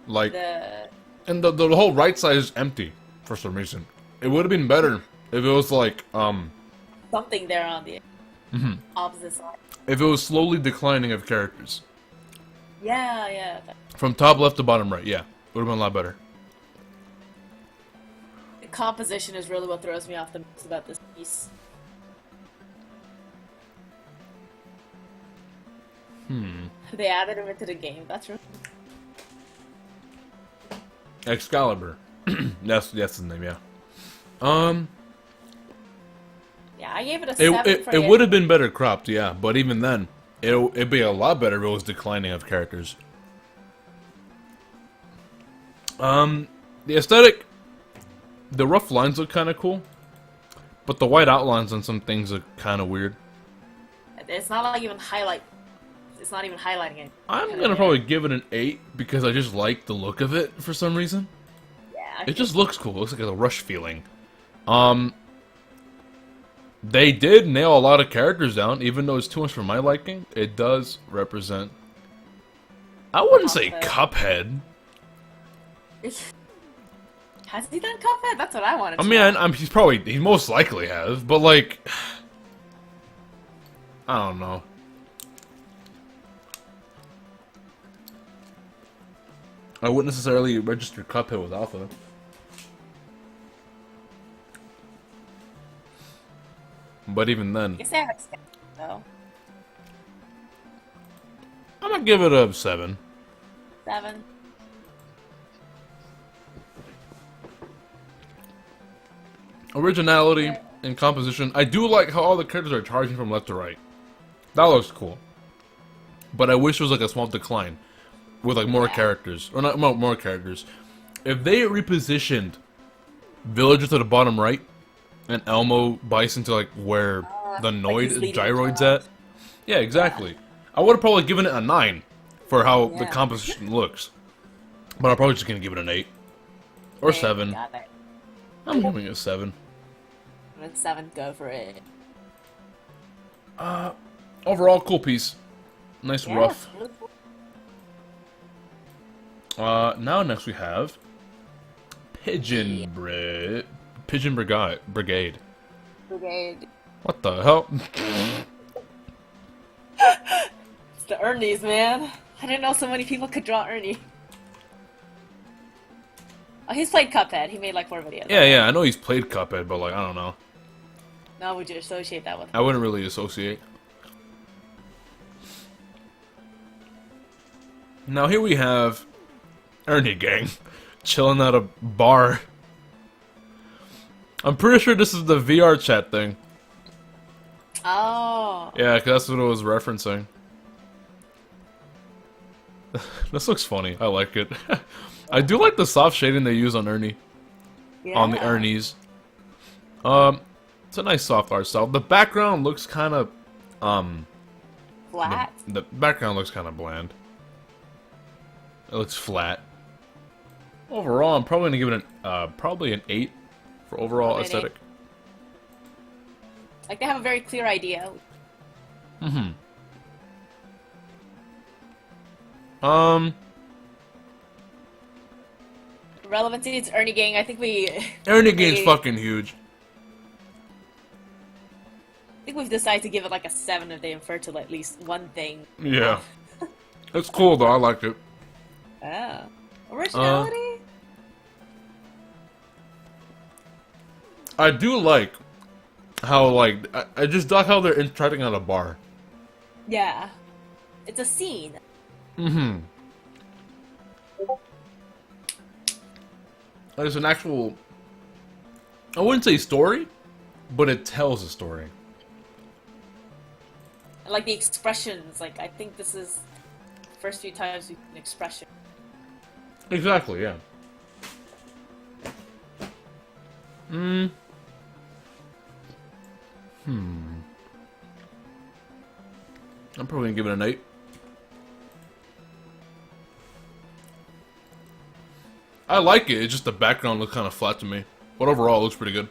Like, The and the whole right side is empty for some reason. It would have been better if it was like, something there on the opposite side. if it was slowly declining of characters. Yeah, yeah. From top left to bottom right, yeah. Would have been a lot better. The composition is really what throws me off the most about this piece. They added him into the game. That's really... Excalibur. that's his name, yeah. Yeah, I gave it a 7 for It would have been better cropped, yeah, but even then, it'd be a lot better if it was declining of characters. The aesthetic, the rough lines look kind of cool, but the white outlines on some things look kind of weird. It's not like even highlight. It's not even highlighting it. I'm gonna probably give it an 8 because I just like the look of it for some reason. Yeah. It just looks cool. It looks like a Rush feeling. They did nail a lot of characters down, even though it's too much for my liking. It does represent. I wouldn't say Cuphead. Has he done Cuphead? That's what I wanted to I mean, know. he most likely has, but like, I don't know. I wouldn't necessarily register Cuphead with Alpha. But even then, I guess they have expanded, though. I'm gonna give it a 7. 7. Originality and composition. I do like how all the characters are charging from left to right. That looks cool. But I wish it was like a small decline with like more characters, or not more characters. If they repositioned Villager to the bottom right and Elmo Bison to like where the Noid he's leading gyroid's the at, yeah, exactly. I would have probably given it a 9 for how the Yeah. composition looks, but I'm probably just gonna give it an 8 or 7. Got it. I'm giving it a 7. With 7, go for it. Overall, cool piece. Nice Yeah, rough. it's really cool. Now next we have Pigeon Brigade. Brigade. What the hell? It's the Ernies, man. I didn't know so many people could draw Ernie. Oh, he's played Cuphead. He made like 4 videos. Yeah, I know he's played Cuphead, but like, I don't know. Now would you associate that with him? I wouldn't really associate. Now here we have Ernie Gang chilling at a bar. I'm pretty sure this is the VR chat thing. Oh. Yeah, 'cause that's what it was referencing. This looks funny. I like it. I do like the soft shading they use on Ernie. Yeah. On the Ernies. It's a nice soft art style. The background looks kind of, Flat. the background looks kind of bland. It looks flat. Overall, I'm probably gonna give it probably an 8 for overall Probably an aesthetic. Like they have a very clear idea. Relevancy, it's Ernie Gang. I think Ernie Gang's fucking huge. we've decided to give it like a 7 if they infer to at least one thing. Yeah. It's cool though, I like it. Oh. Originality? I do like how, like, I just like how they're interacting at a bar. Yeah. It's a scene. There's an actual, I wouldn't say story, but it tells a story. And like the expressions, like I think this is the first few times we've seen expression. Exactly, yeah. I'm probably gonna give it an 8. I like it. It's just the background looks kind of flat to me. But overall, it looks pretty good.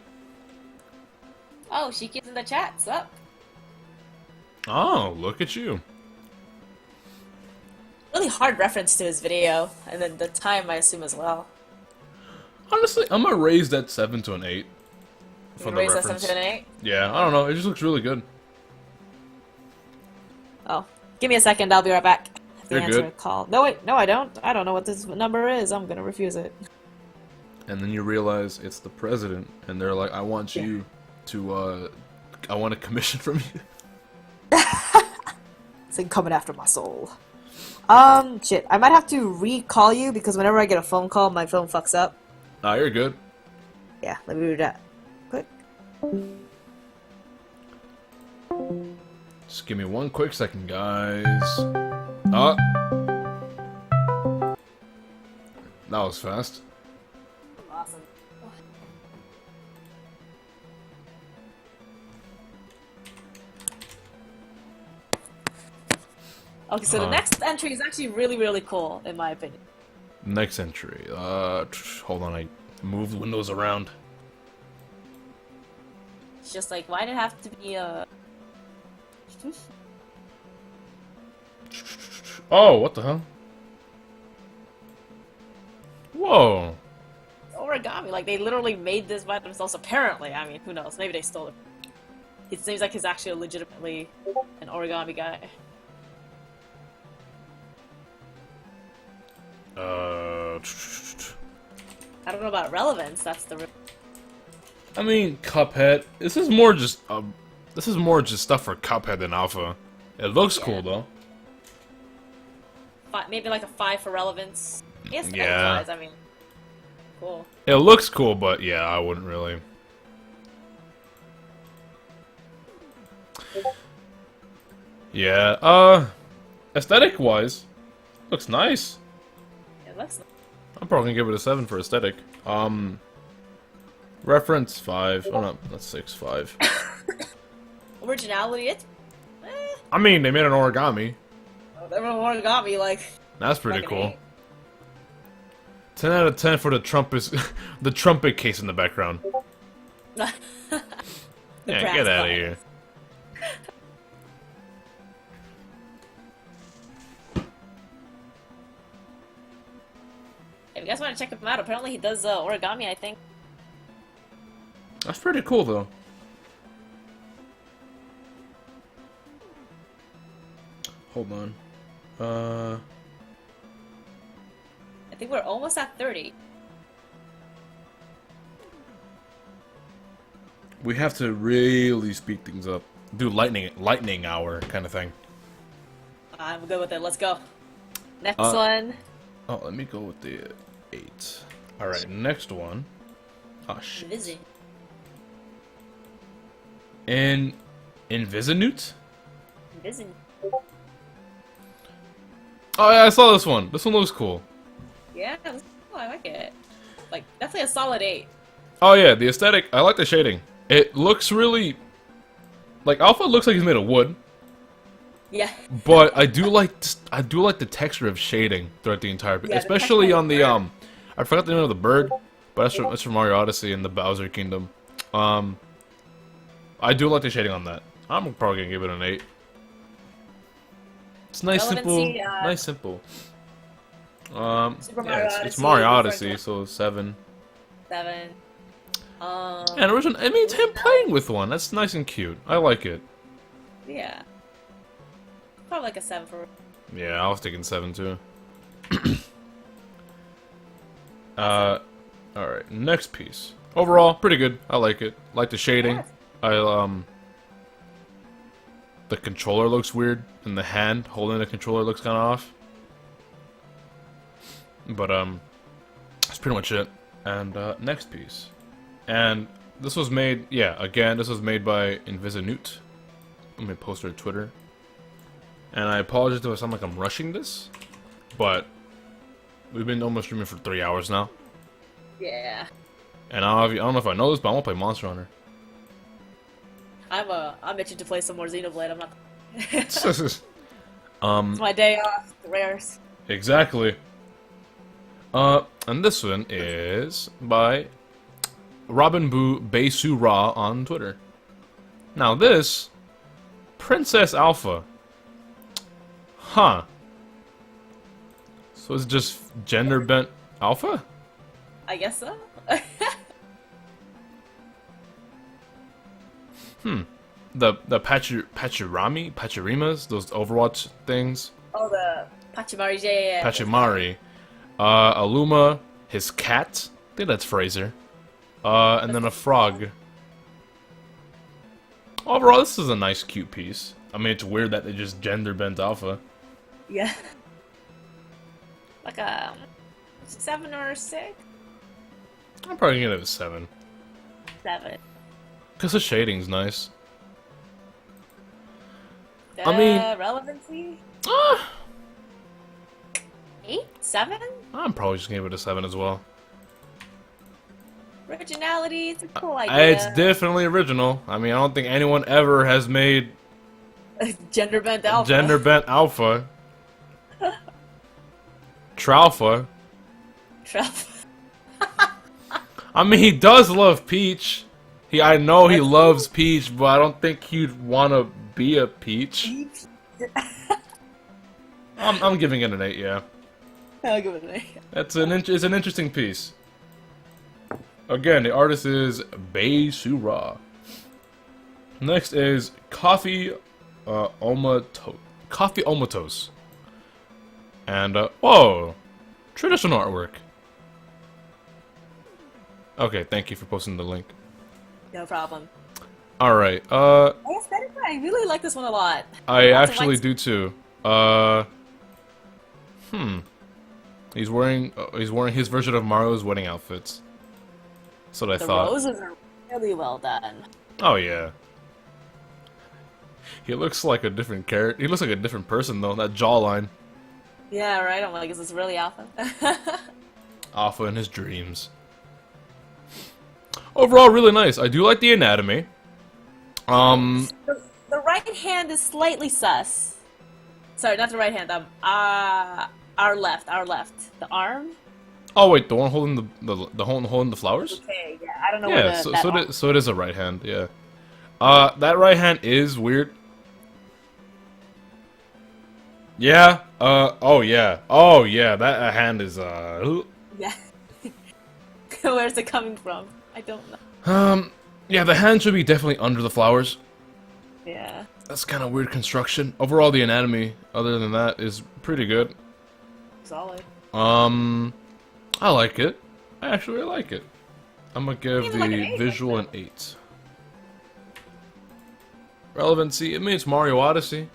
Oh, Shiki's in the chat. What's up? Oh, look at you. Really hard reference to his video, and then the time I assume as well. Honestly, I'm gonna raise that 7 to an 8. You For can the raise that reference. 7 to an 8? Yeah, I don't know. It just looks really good. Oh, give me a second. I'll be right back. I have to You're answer good. a call. No, wait. No, I don't. I don't know what this number is. I'm gonna refuse it. And then you realize it's the president, and they're like, "I want you to, I want a commission from you." It's like coming after my soul. Shit. I might have to recall you because whenever I get a phone call, my phone fucks up. Ah, you're good. Yeah, let me do that. Quick. Just give me one quick second, guys. Ah. That was fast. Awesome. Okay, so the next entry is actually really, really cool, in my opinion. Next entry. Hold on. I moved the windows around. It's just like, why did it have to be a... Oh, what the hell? Whoa. origami? Like, they literally made this by themselves, apparently. I mean, who knows? Maybe they stole it. It seems like he's actually legitimately an origami guy. I don't know about relevance, that's the... I mean, Cuphead. This is more just stuff for Cuphead than Alpha. It looks cool though. Maybe like a 5 for relevance. Yes, Yeah. wise, I mean, cool. It looks cool, but yeah, I wouldn't really. Yeah, aesthetic-wise, looks nice. It looks nice. I'm probably gonna give it a 7 for aesthetic. Reference 5. Oh no, that's 6, 5. Originality, it's... I mean, they made an origami. Everyone origami, like... That's pretty fucking cool. eight. 10 out of 10 for the trumpet, the trumpet case in the background. The Yeah, brass get out of buttons. here. If you guys want to check him out, apparently he does origami, I think. That's pretty cool, though. Hold on. I think we're almost at 30. We have to really speed things up. Do lightning hour kind of thing. I'm good with it. Let's go. Next Uh, one. Oh, let me go with the 8. Alright, next one. Oh, shit. Vizzy. Invisinute? Vizzy. Oh, yeah, I saw this one. This one looks cool. Yeah, I like it. Like, definitely a solid 8. Oh, yeah, the aesthetic. I like the shading. It looks really... Like, Alpha looks like he's made of wood. Yeah. But I do like the texture of shading throughout the entire, Yeah, the especially texture on of the the bird. I forgot the name of the bird, but that's from Mario Odyssey and the Bowser Kingdom. I do like the shading on that. I'm probably gonna give it an 8. It's nice, simple, Relevancy, nice, simple. Super Yeah, Mario it's Odyssey, Mario different Odyssey, one. so 7. 7. And original, I mean, it's him playing with one. That's nice and cute. I like it. Yeah. Probably like a 7 for... Yeah, I was thinking 7 too. Alright, next piece. Overall, pretty good. I like it. Like the shading. Yeah. The controller looks weird, and the hand holding the controller looks kind of off. But, that's pretty much it. And, next piece. And this was made, yeah, again, this was made by Invisinute. Let me post her Twitter. And I apologize if I sound like I'm rushing this, but we've been almost streaming for 3 hours now. Yeah. And I don't know if I know this, but I want to play Monster Hunter. I'm itching to play some more Xenoblade. I'm not... It's It's my day off. The rares. Exactly. And And this one is by Robin Boo Beisu Ra on Twitter. Now this, Princess Alpha. Huh. So it's just gender bent alpha? I guess so. The Pachirimas, those Overwatch things. Oh, the Pachimari, yeah. Pachimari. Aluma, his cat. I think that's Fraser. And then a frog. Overall, this is a nice, cute piece. I mean, it's weird that they just gender bent alpha. Yeah. Like a 7 or 6? I'm probably gonna give it a 7. 7. Because the shading's nice. I mean... Relevancy? 8? 7? I'm probably just gonna give it a 7 as well. Originality, it's a cool idea. It's definitely original. I mean, I don't think anyone ever has made Gender bent alpha. gender bent alpha. Tralpha. I mean, he does love Peach. I know he loves Peach, but I don't think he'd want to be a Peach. I'm giving it an 8, yeah. I'll give it an 8. It's an interesting piece. Again, the artist is Beisu Ra. Next is Coffee Omatos. And, whoa! Traditional artwork. Okay, thank you for posting the link. No problem. Alright, I really like this one a lot. I Lots of actually lights. do too. He's wearing his version of Mario's wedding outfits. That's what I The thought. roses are really well done. Oh yeah. He looks like a different character. He looks like a different person though. That jawline. Yeah, right? I'm like, is this really alpha? Alpha in his dreams. Overall, really nice. I do like the anatomy. The right hand is slightly sus. Sorry, not the right hand. Our left. The arm. Oh wait, the one holding the one holding the flowers. Okay, yeah, I don't know. Yeah, so it is a right hand. Yeah. That right hand is weird. Yeah. Oh yeah. Oh yeah. That hand is Yeah. Where's it coming from? I don't know. Yeah, the hand should be definitely under the flowers. Yeah. That's kind of weird construction. Overall, the anatomy, other than that, is pretty good. Solid. I like it. I actually like it. I'm gonna give Even like an the 8, visual an 8. Relevancy, it means Mario Odyssey.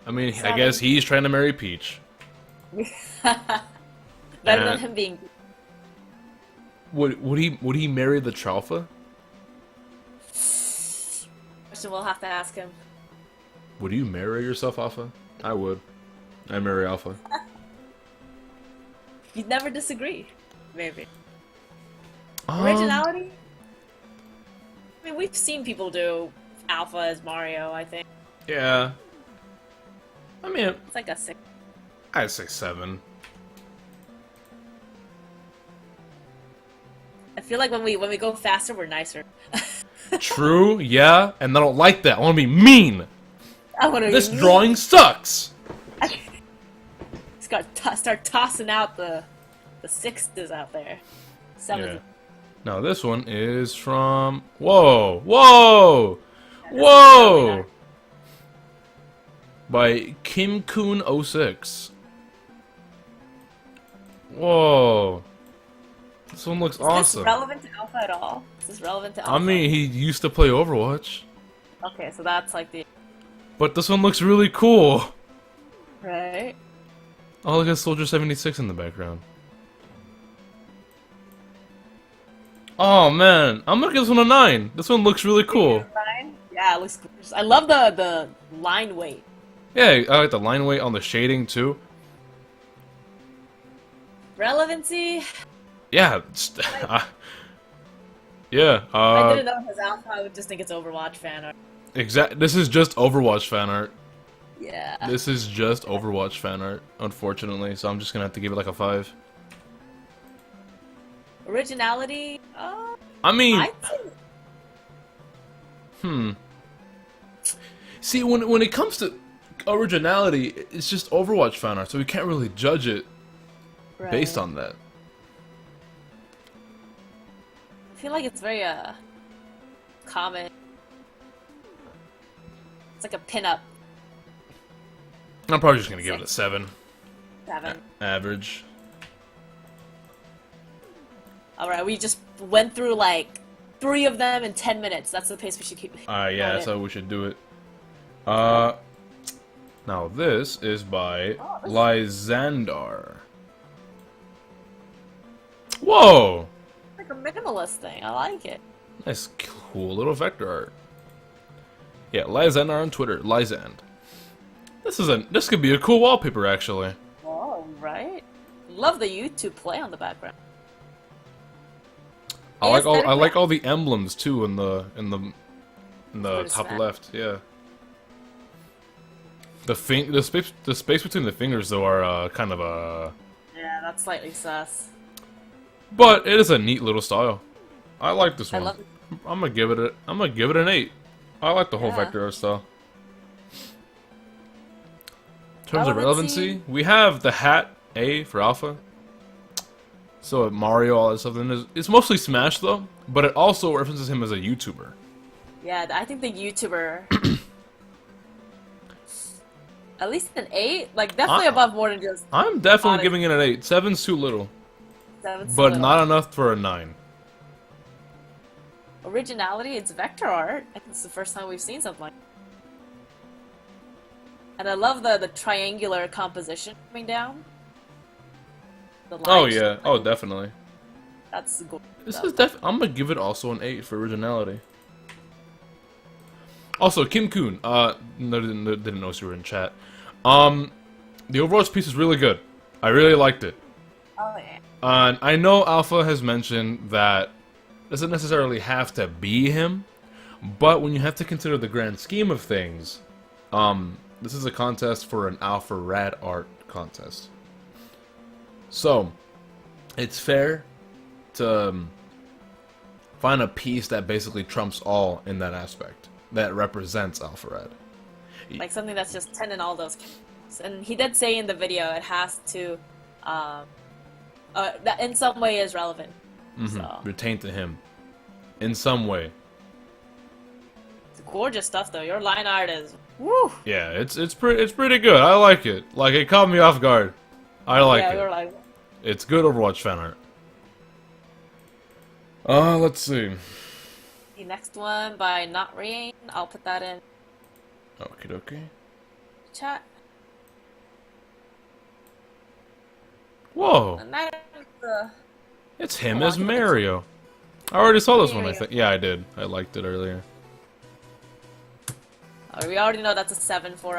I mean, I guess he's trying to marry Peach. Better than him being. Would he marry the Tralfa? Question we'll have to ask him. Would you marry yourself, Alpha? I would. I marry Alpha. You'd never disagree. Maybe. Originality? I mean, we've seen people do Alpha as Mario, I think. Yeah. I mean, It's like a 6. I'd say 7. I feel like when we go faster, we're nicer. True, yeah, and I don't like that. I want to be mean. I want to. This drawing sucks. Start tossing out the sixes out there. Sevens. Yeah. Now this one is from Whoa! By Kim Kun 06. Whoa. This one looks awesome. Is this relevant to Alpha at all? Is this relevant to Alpha? I mean, he used to play Overwatch. Okay, so that's like the... But this one looks really cool. Right? Oh, look at Soldier 76 in the background. Oh man, I'm gonna give this one a 9. This one looks really cool. 9? Yeah, it looks gorgeous. I love the line weight. Yeah, I like the line weight on the shading too. Relevancy? Yeah. Yeah. If I didn't know it was Alpha, I would just think it's Overwatch fan art. This is just Overwatch fan art. Yeah. This is just Overwatch fan art, unfortunately. So I'm just gonna have to give it like a 5. Originality? I mean, I'd say see, when it comes to originality, it's just Overwatch fan art, so we can't really judge it based right. on that. I feel like it's very common. It's like a pinup. I'm probably just gonna give it a 7. 7. Average. Alright, we just went through like 3 of them in 10 minutes. That's the pace we should keep. Yeah, on that's it. how we should do it. Now this is by Oh, this- Lysander. Whoa! Like a minimalist thing. I like it. Nice, cool little vector art. Yeah, Lysander on Twitter, Lysand. This could be a cool wallpaper, actually. Oh, right. Love the YouTube play on the background. I like Aesthetic- all the emblems too in the Twitter top smack. left. Yeah. The space between the fingers though are kind of a. Yeah, that's slightly sus. But it is a neat little style. I like this I one. love it. I'm gonna give it an 8. I like the whole Yeah. vector art style. In terms of Relevancy? relevancy, we have the hat A for Alpha. So Mario, all that stuff. And it's mostly Smash though, but it also references him as a YouTuber. Yeah, I think the YouTuber. At least an 8? Like, definitely above more than just I'm definitely Honest. giving it an 8. 7's too little, 7. but not enough for a 9. Originality, it's vector art. I think it's the first time we've seen something like that. And I love the triangular composition coming down. The Oh lines, yeah, oh definitely. That's good. This is I'm gonna give it also an 8 for originality. Also, Kim Kun, didn't know you were in chat. The Overwatch piece is really good. I really liked it. Oh, yeah. And I know Alpha has mentioned that it doesn't necessarily have to be him, but when you have to consider the grand scheme of things, this is a contest for an Alpha Rad Art contest. So, it's fair to find a piece that basically trumps all in that aspect, that represents Alpha Rad. Like something that's just 10 in all those cases. And he did say in the video it has to, that in some way is relevant. So, Retained to him. In some way. it's gorgeous stuff though. Your line art is, woo! Yeah, it's pretty good. I like it. Like, it caught me off guard. I like Yeah, it. you're like, It's good Overwatch fan art. Let's see. the next one by Not Rain. I'll put that in Okie dokie. chat. Whoa, And that is the it's him Oh, as I think Mario. I already saw this one, I Mario. think. Yeah, I did. I liked it earlier. we already know that's a 7 for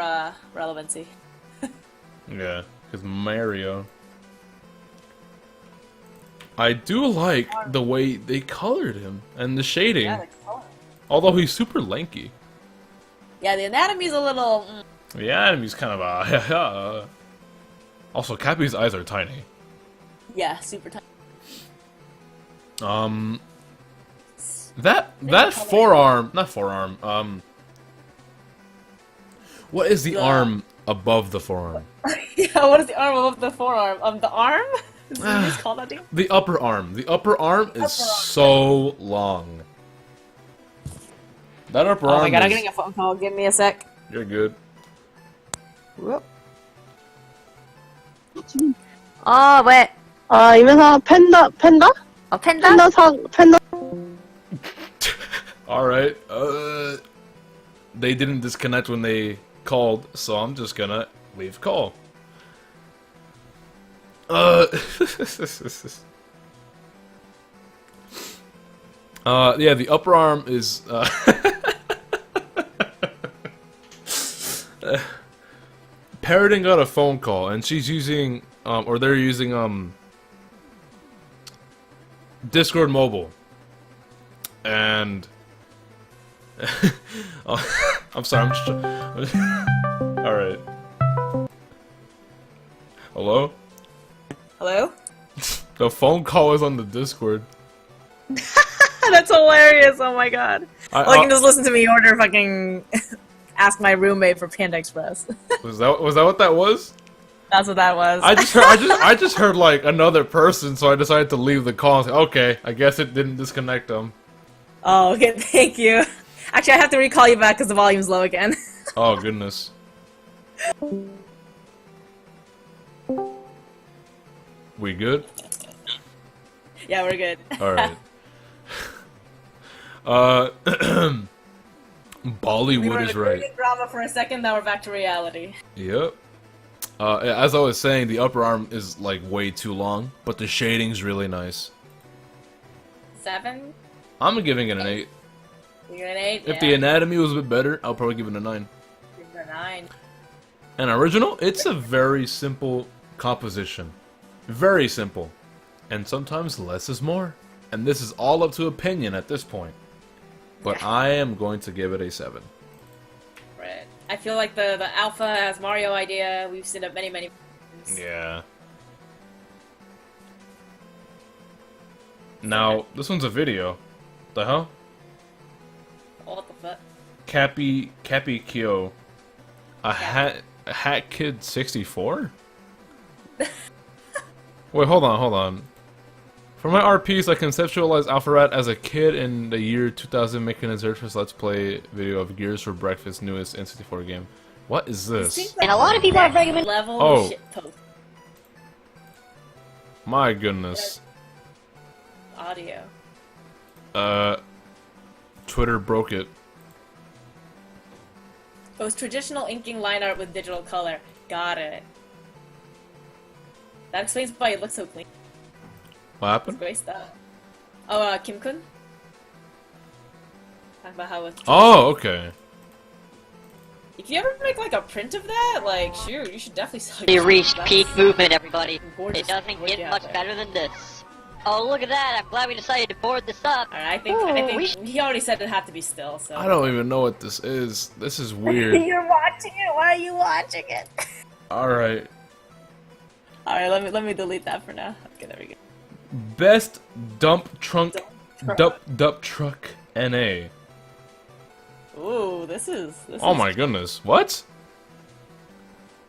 relevancy. Yeah, because Mario. I do like the way they colored him and the shading. Yeah, the color. Although he's super lanky. Yeah, the anatomy's a little. Yeah, and he's kind of a. Also, Cappy's eyes are tiny. Yeah, super tiny. That color. forearm, not forearm. What is the The- arm above the forearm? Yeah, what is the arm above the forearm? The arm? Is this called that thing? The upper arm. The upper arm is arm. so long. That upper Oh arm. my god, I'm is- getting a phone call. Give me a sec. You're good. Whoop. 왜? 이면서 팬더 팬더 All right. They didn't disconnect when they called, so I'm just gonna leave call. Yeah, the upper arm is. Parroting got a phone call, and she's using, or they're using, Discord Mobile. And. I'm sorry, I'm just. Alright. Hello? Hello? The phone call is on the Discord. That's hilarious. Oh my god. I Well, you can just listen to me order fucking ask my roommate for Panda Express. was that what that was? That's what that was. I just heard like another person, so I decided to leave the call and say, okay, I guess it didn't disconnect them. Oh, okay, thank you. Actually, I have to recall you back because the volume's low again. Oh goodness. We good? Yeah, we're good. Alright. Bollywood We were in is a right. Korean drama for a second, now we're back to reality. Yep. As I was saying, the upper arm is like way too long, but the shading's really nice. 7? I'm giving it an 8. You're an 8? If the anatomy was a bit better, I'll probably give it a 9. You're a 9. An original? It's a very simple composition. Very simple. And sometimes less is more. And this is all up to opinion at this point. But I am going to give it a 7. Right. I feel like the alpha has Mario idea. We've seen it many times. Yeah. Now, this one's a video. The hell? What the fuck? Cappy Kyo. A Hat Kid 64? Wait, hold on. For my RPs, I conceptualized Alpharat as a kid in the year 2000 making his first Let's Play video of Gears for Breakfast newest N64 game. What is this? And a lot of people are bringing in Level Oh. shit post My goodness. audio. Twitter broke it. It was traditional inking line art with digital color. Got it. That explains why it looks so clean. What happened? Great stuff. Oh, Kim Kun? Talk about how it's... Oh, okay. If you ever make like a print of that, like, shoot, you should definitely sell We your reached stuff. peak movement, everybody. Gorgeous, It doesn't gorgeous get out much there. better than this. Oh, look at that! I'm glad we decided to board this up. Alright, I think he already said it had to be still, so... I don't even know what this is. This is weird. You're watching it? Why are you watching it? Alright. Alright, let me delete that for now. Okay, there we go. Best dump truck NA. Ooh, this is Oh my goodness. What?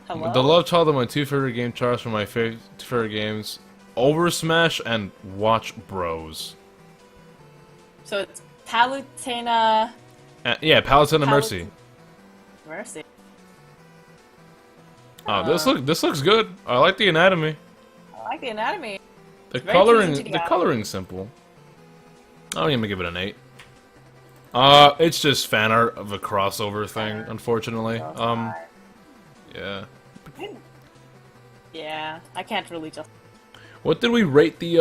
Hello? The love child of my two favorite game charts for my two favorite games. Over Smash and Watch Bros. So it's Palutena Yeah, Palutena Mercy. Mercy. Oh, this looks good. I like the anatomy. I like the anatomy. The Very pleasing to the the eye. coloring's simple. I'm gonna give it an 8. It's just fan art of a crossover thing, unfortunately. Yeah. Yeah, I can't really just... What did we rate the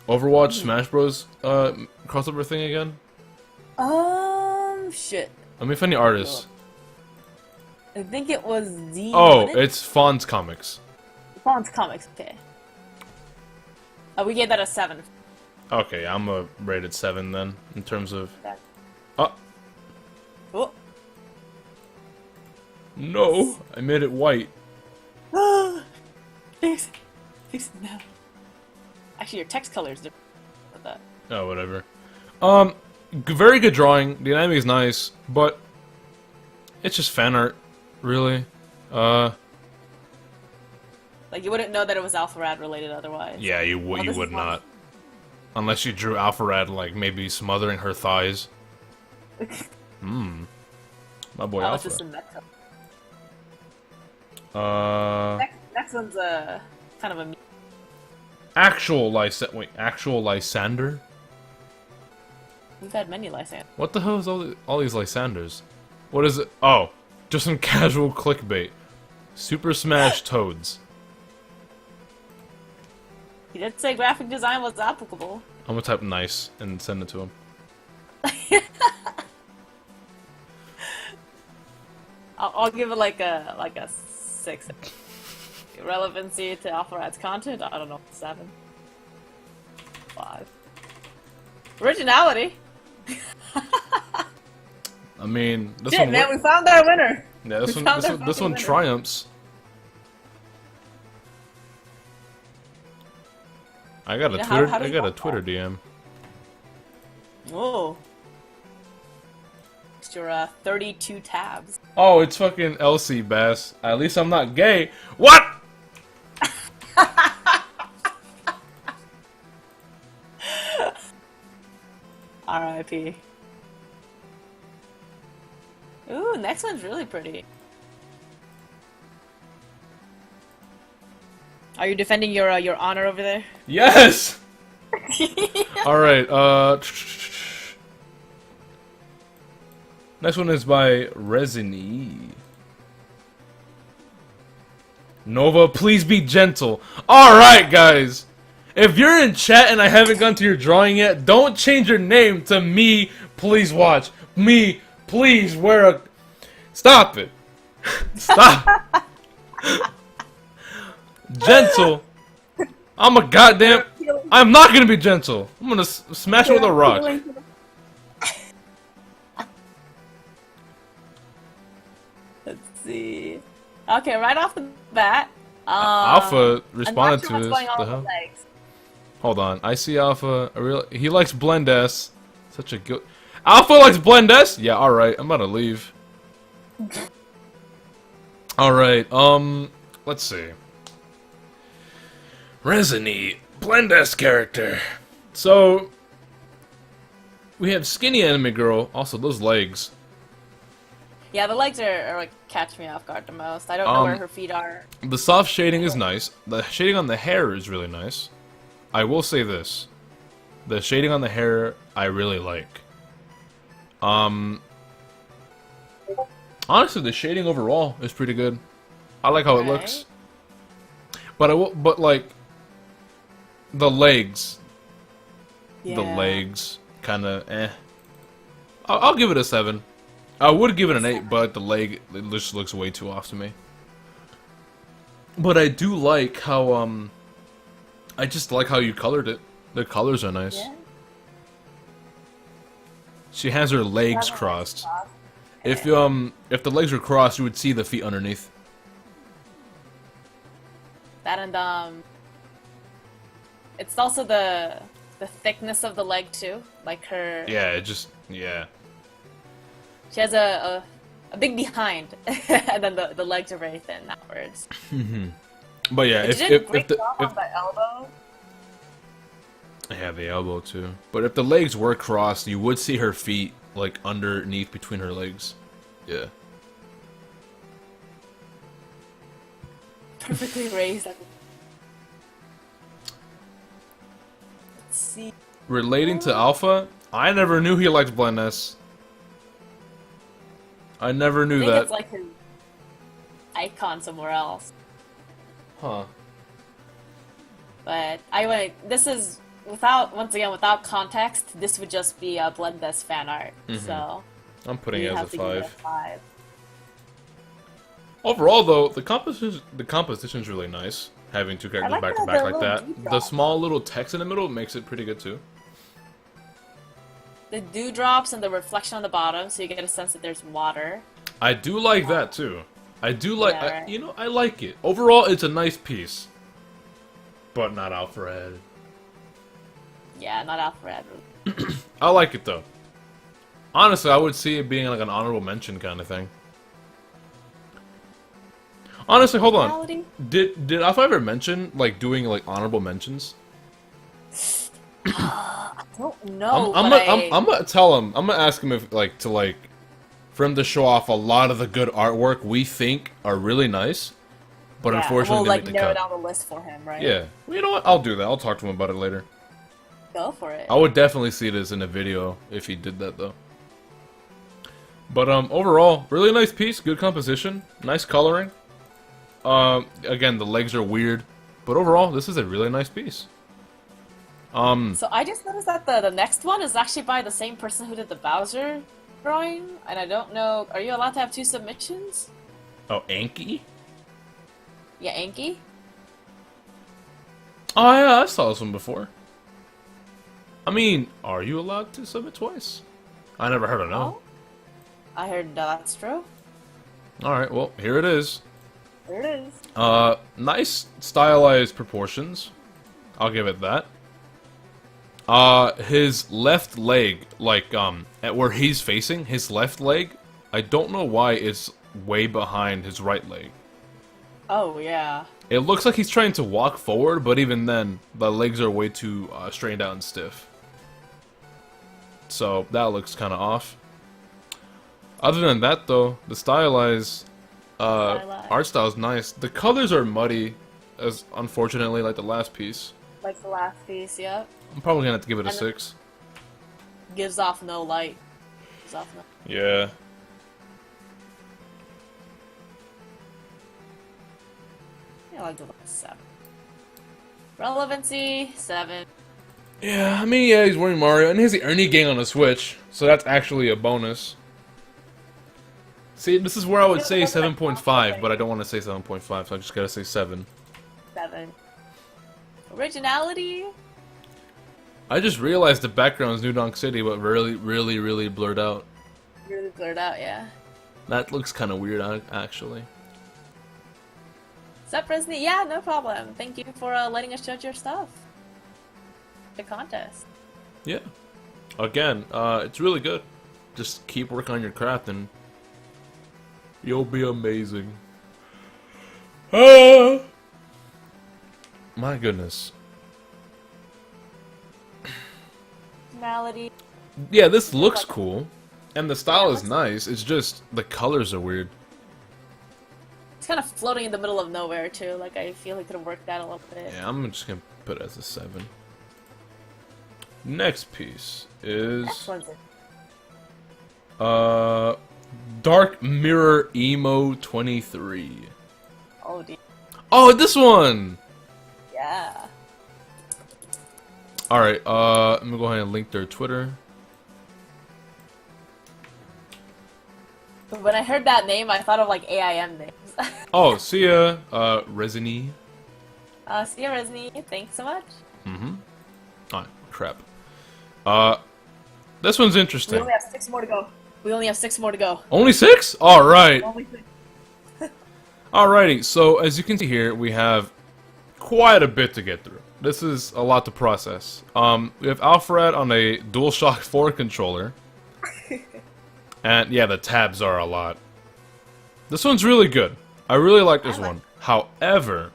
Overwatch Smash Bros crossover thing again? Shit. Let me find the artist. I think it was Z... Oh, wasn't it? it's Fonz Comics. Fonz Comics, okay. We gave that a 7. Okay, I'm a rated 7 then, in terms of... That- Oh, Oh. no! I made it white. Fix it now. Actually, your text color is different. With that. Oh, whatever. Very good drawing. The anime is nice, but it's just fan art, really. Like, you wouldn't know that it was Alpharad related otherwise. Yeah, you this is would one- not, unless you drew Alpharad like maybe smothering her thighs. My boy Oh, it's Alpha. just a Metro. Next one's kind of a... Actual Lysander. We've had many Lysander. What the hell is all these Lysanders? What is it? Oh, just some casual clickbait. Super Smash Toads. He did say graphic design was applicable. I'm gonna type nice and send it to him. I'll give it like a 6. Relevancy to Alpharad's content? I don't know, 7. 5. Originality? I mean, this Shit, one. man, we found our winner! Yeah, this we one. found This our one, this fucking one winner. triumphs. I got a You know, Twitter. how do I you got a know Twitter DM. Oh. It's your 32 tabs. Oh, it's fucking Elsie Bass. At least I'm not gay. What? R.I.P. Ooh, next one's really pretty. Are you defending your honor over there? Yes. All right. Next one is by Resiny. Nova, please be gentle. All right, guys. If you're in chat and I haven't gone to your drawing yet, don't change your name to me. Please watch me. Please wear a. Stop it. Stop. Gentle. I'm a goddamn. I'm not gonna be gentle. I'm gonna smash it with a rock. Let's see. Okay, right off the bat. Alpha responded to I'm not this. sure what's going on The with hell? the legs. Hold on. I see Alpha. He likes Blend S. Such a good. Alpha likes Blend S? Yeah, alright. I'm about to leave. Alright, let's see. Resiny, Blend S character. So, we have skinny anime girl. Also, those legs. Yeah, the legs are like catch me off guard the most. I don't know where her feet are. The soft shading is nice. The shading on the hair is really nice. I will say this. The shading on the hair, I really like. Honestly, the shading overall is pretty good. I like how it looks. But like, the legs. Yeah. The legs, kinda, eh. I'll give it a 7. I would give it an 8, but the leg, it just looks way too off to me. But I do like how, I just like how you colored it. The colors are nice. Yeah. She has her legs crossed. If the legs were crossed, you would see the feet underneath. That and it's also the thickness of the leg too. Like her. Yeah, it just yeah. She has a big behind, and then the legs are very thin outwards. But yeah, But if you did a if great the job on the elbow. I have the elbow too. But if the legs were crossed, you would see her feet like underneath between her legs. Yeah. Perfectly raised. Let's see. Relating to Alpha, I never knew he liked Blend S. I never I knew think that. it's like his icon somewhere else. Huh. But this is without context. This would just be a Blend S fan art. So I'm putting you it as a have to give it 5. 5. Overall, though, the composition's really nice. Having two characters like back to the back like little that. dewdrop. The small little text in the middle makes it pretty good too. The dewdrops and the reflection on the bottom, so you get a sense that there's water. I do like that too. I do like, Yeah, right. you know, I like it. Overall, it's a nice piece, but not Alfred. Yeah, not Alfred. I like it though. Honestly, I would see it being like an honorable mention kind of thing. Honestly, hold on. Reality? Did Alpha ever mention like doing like honorable mentions? I don't know. I'm but gonna tell him. I'm gonna ask him if like for him to show off a lot of the good artwork we think are really nice, but yeah, unfortunately we'll didn't like make the narrow cut. down the list for him, right? Yeah. Well, you know what? I'll do that. I'll talk to him about it later. Go for it. I would definitely see this in a video if he did that though. But overall, really nice piece, good composition, nice coloring. Again, the legs are weird, but overall, this is a really nice piece. So I just noticed that the next one is actually by the same person who did the Bowser drawing, and I don't know. Are you allowed to have 2 submissions? Oh, Anki? Yeah, Anki. Oh yeah, I saw this one before. I mean, are you allowed to submit twice? I never heard of no. Oh, I heard that's true. Alright, well, here it is. There it is. Nice stylized proportions. I'll give it that. His left leg, like, at where he's facing, his left leg, I don't know why it's way behind his right leg. Oh, yeah. It looks like he's trying to walk forward, but even then, the legs are way too strained out and stiff. So, that looks kind of off. Other than that, though, the stylized art style is nice. The colors are muddy, as unfortunately, like the last piece. Like the last piece, yep. I'm probably gonna have to give it a And 6. Gives off no light. Gives off no... Yeah. I like the 7. Relevancy, 7. Yeah, I mean, yeah, he's wearing Mario, and he has the Ernie gang on the Switch, so that's actually a bonus. See, this is where I would say 7.5, but I don't want to say 7.5, so I just gotta say 7. 7. Originality? I just realized the background is New Donk City, but really blurred out. Really blurred out, yeah. That looks kind of weird, actually. Sup, Resney? Yeah, no problem. Thank you for letting us judge your stuff. The contest. Yeah. Again, it's really good. Just keep working on your craft and you'll be amazing. Ah! My goodness. Personality. Yeah, this looks cool. And the style is nice. It's just the colors are weird. It's kind of floating in the middle of nowhere, too. Like, I feel it could have worked out a little bit. Yeah, I'm just gonna put it as a 7. Next piece is Next one's it. Dark Mirror Emo 23. Oh, dear. Oh, this one! Yeah. Alright, I'm gonna go ahead and link their Twitter. When I heard that name, I thought of, like, AIM names. Oh, see ya, Resiny. See you, Resney. Thanks so much. Mm-hmm. Alright, crap. This one's We interesting. only have 6 more to go. We only have 6 more to go. Only 6? Alright. Only 6. Alrighty, so as you can see here, we have quite a bit to get through. This is a lot to process. We have Alfred on a DualShock 4 controller. And yeah, the tabs are a lot. This one's really good. I really like this one. However,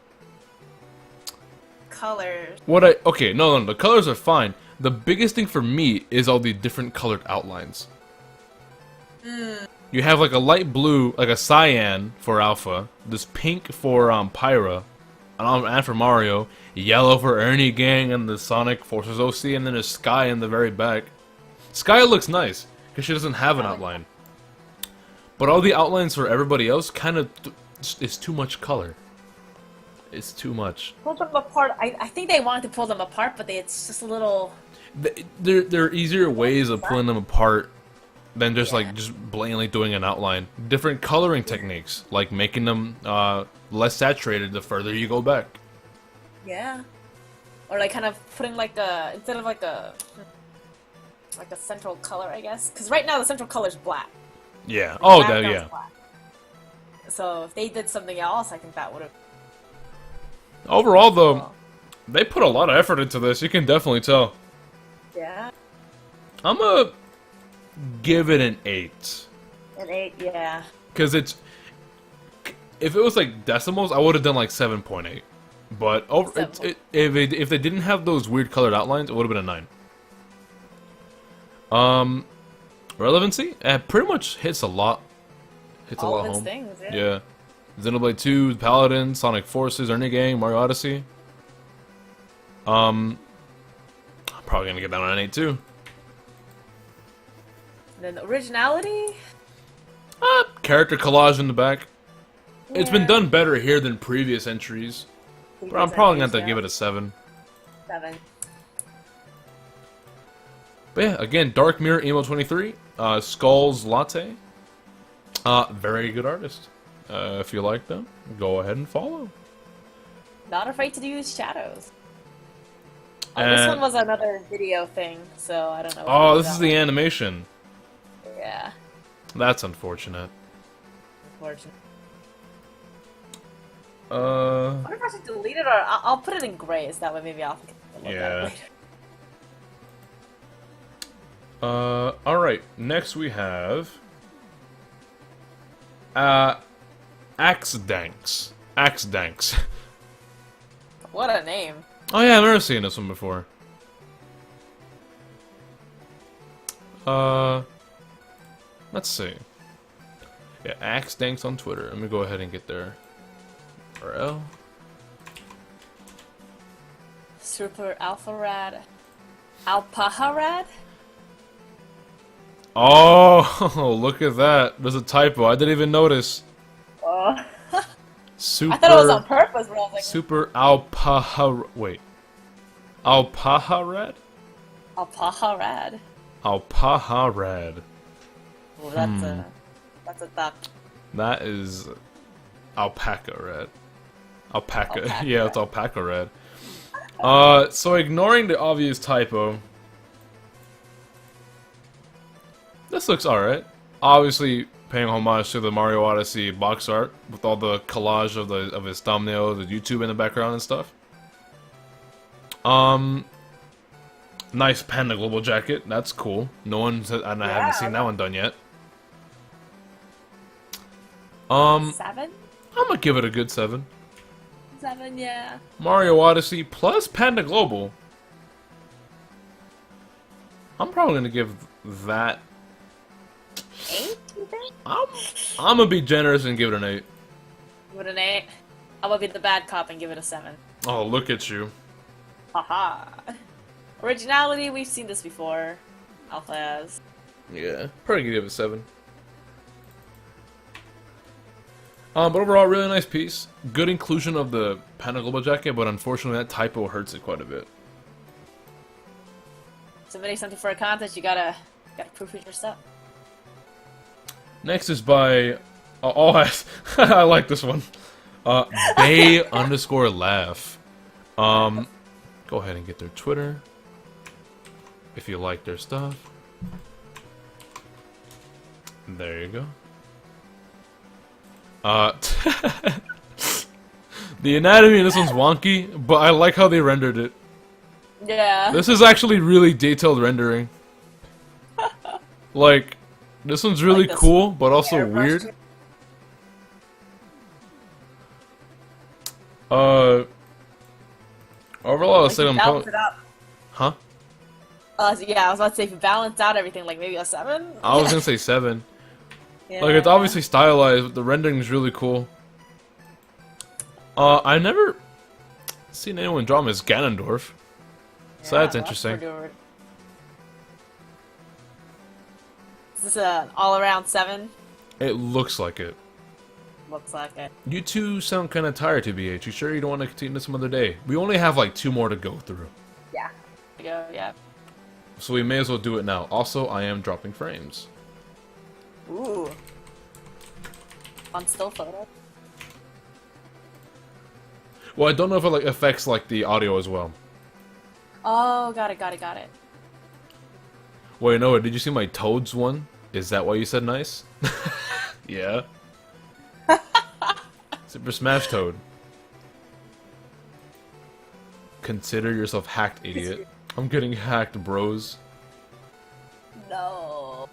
Colors. okay, no, the colors are fine. The biggest thing for me is all the different colored outlines. You have like a light blue, like a cyan for Alpha, this pink for Pyra, and for Mario, yellow for Ernie Gang and the Sonic Forces OC, and then a Sky in the very back. Sky looks nice, because she doesn't have an outline. But all the outlines for everybody else kind of is too much color. It's too much. Pull them apart. I think they wanted to pull them apart, but it's just a little... There are easier ways of pulling them apart than just like just blatantly doing an outline. Different coloring techniques, like making them less saturated the further you go back. Yeah. Or like kind of putting like a... Instead of like a central color, I guess. Because right now the central color is black. Yeah. The Oh, background's yeah. black. So if they did something else, I think that would have... Overall, though, they put a lot of effort into this. You can definitely tell. Yeah. I'm gonna give it an 8. An 8, yeah. Because it's... If it was like decimals, I would have done like 7.8. But if they didn't have those weird colored outlines, it would have been a 9. Relevancy? It pretty much hits a lot. Hits All a of lot its home. things, yeah. Yeah. Xenoblade 2, Paladin, Sonic Forces, Ernie Gang, Mario Odyssey. I'm probably gonna get that on an 8 too. And then originality? Character collage in the back. It's been Yeah. done better here than previous entries. But I'm probably gonna have to give it a 7. 7. But yeah, again, Dark Mirror Emo 23, Skulls Latte. Very good artist. If you like them, go ahead and follow. Not afraid to use shadows. This one was another video thing, so I don't know. Oh, this is the animation. Yeah, That's unfortunate. unfortunate. Uh, I wonder if I should delete it or I'll put it in gray, so that way maybe I'll look at it Yeah. later. Alright. Next we have... Axdanks. Axdanks. What a name. Oh yeah, I've never seen this one before. Let's see. Yeah, Axdanks on Twitter. Let me go ahead and get their URL. Super Alpha Rad. Alpaharad? Oh, look at that. There's a typo. I didn't even notice. Oh. Super... I thought it was on purpose, but I was like, Super Alpahar... Wait. Alpaharad? Alpaharad. Alpaharad. Well, that's a thought. That is... Alpaca red. Alpaca. Alpaca Yeah, red. it's alpaca red. So ignoring the obvious typo... This looks alright. Obviously, paying homage to the Mario Odyssey box art with all the collage of his thumbnail, the YouTube in the background and stuff. Nice Panda Global jacket. That's cool. No one said, and I haven't seen that one done yet. 7? I'm gonna give it a good 7. 7, yeah. Mario Odyssey plus Panda Global. I'm probably gonna give that. 8, you think? I'm gonna be generous and give it an 8. Give it an 8. I'm gonna be the bad cop and give it a 7. Oh, look at you. Haha. Originality, we've seen this before. Alpha has. Yeah, probably gonna give it a 7. But overall, really nice piece. Good inclusion of the Panda Global jacket, but unfortunately that typo hurts it quite a bit. Submitting something for a contest, you gotta proofread your stuff. Next is by... I like this one. Bay underscore laugh. Go ahead and get their Twitter. If you like their stuff. There you go. The anatomy in this one's wonky, but I like how they rendered it. Yeah. This is actually really detailed rendering. Like, this one's really Like this cool, but also airbrush weird. to- Overall, I'll Like say you I'm balance probably... it out. Huh? Yeah, I was about to say if you balance out everything, like maybe a 7. I was gonna say 7. Yeah. Like, it's obviously stylized, but the rendering is really cool. I never seen anyone draw him as Ganondorf. So that's interesting. pretty weird. Is this an all-around 7? It looks like it. Looks like it. You two sound kind of tired, TBH. You sure you don't want to continue this some other day? We only have like 2 more to go through. Yeah. Yeah. So we may as well do it now. Also, I am dropping frames. Ooh. On still photo. Well, I don't know if it like affects like the audio as well. Oh, got it. Wait, no, did you see my Toads one? Is that why you said nice? Yeah. Super Smash Toad. Consider yourself hacked, idiot. I'm getting hacked, bros. No.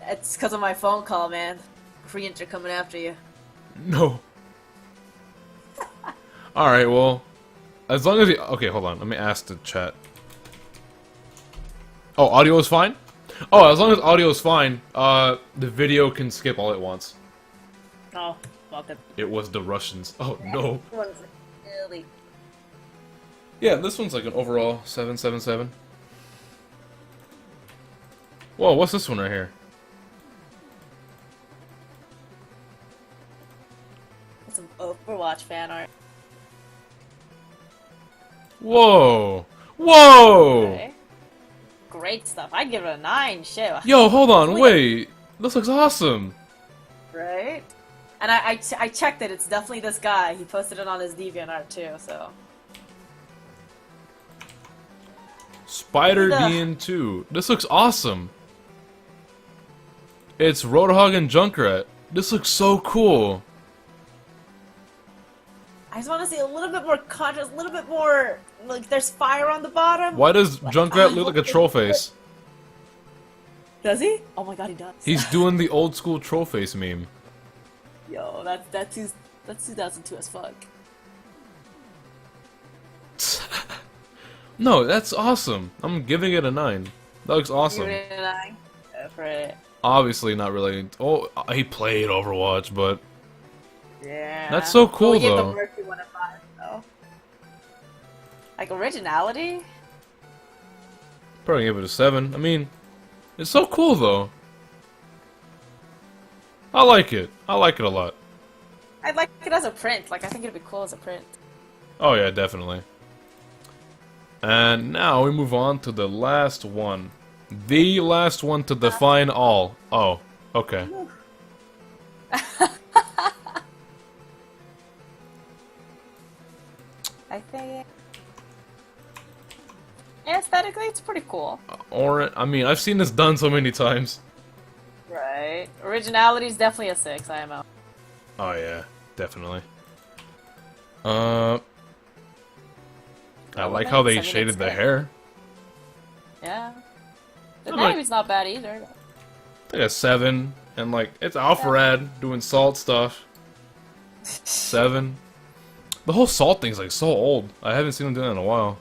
It's because of my phone call, man. Koreans are coming after you. No. Alright, well, as long as you... Okay, hold on. Let me ask the chat. Oh, audio is fine? Oh, as long as audio is fine, the video can skip all at once. Oh, well, good. It was the Russians. Oh, no. One's really... Yeah, this one's like an overall 777. Whoa, what's this one right here? Some Overwatch fan art. Whoa! Whoa! Okay. Great stuff. I'd give it a 9, shit. Yo, hold on, wait. This looks awesome. Right? And I checked it, it's definitely this guy. He posted it on his DeviantArt too, so... Spider Ugh. DN2. This looks awesome. It's Roadhog and Junkrat. This looks so cool. I just want to see a little bit more contrast, a little bit more Look, there's fire on the bottom. Why does Junkrat look like a troll face? Does he? Oh my god, he does. He's doing the old school troll face meme. Yo, that's 2002 as fuck. No, that's awesome. I'm giving it a 9. That looks awesome. You really like? Go for it. Obviously not really. Oh, he played Overwatch, but Yeah. that's so cool We'll give though. the Murphy one a 5 though. Like originality? Probably give it a 7. I mean, it's so cool though. I like it. I like it a lot. I'd like it as a print. Like I think it'd be cool as a print. Oh yeah, definitely. And now we move on to the last one. The last one to define all. Oh, okay. I think aesthetically it's pretty cool. Or, I mean, I've seen this done so many times. Right. Originality is definitely a 6, IMO. Oh yeah, definitely. I like how they shaded the hair. Yeah. The I'm like- name's not bad either. Like a 7, and like it's Alpharad doing salt stuff. 7. The whole salt thing's like so old. I haven't seen him do that in a while.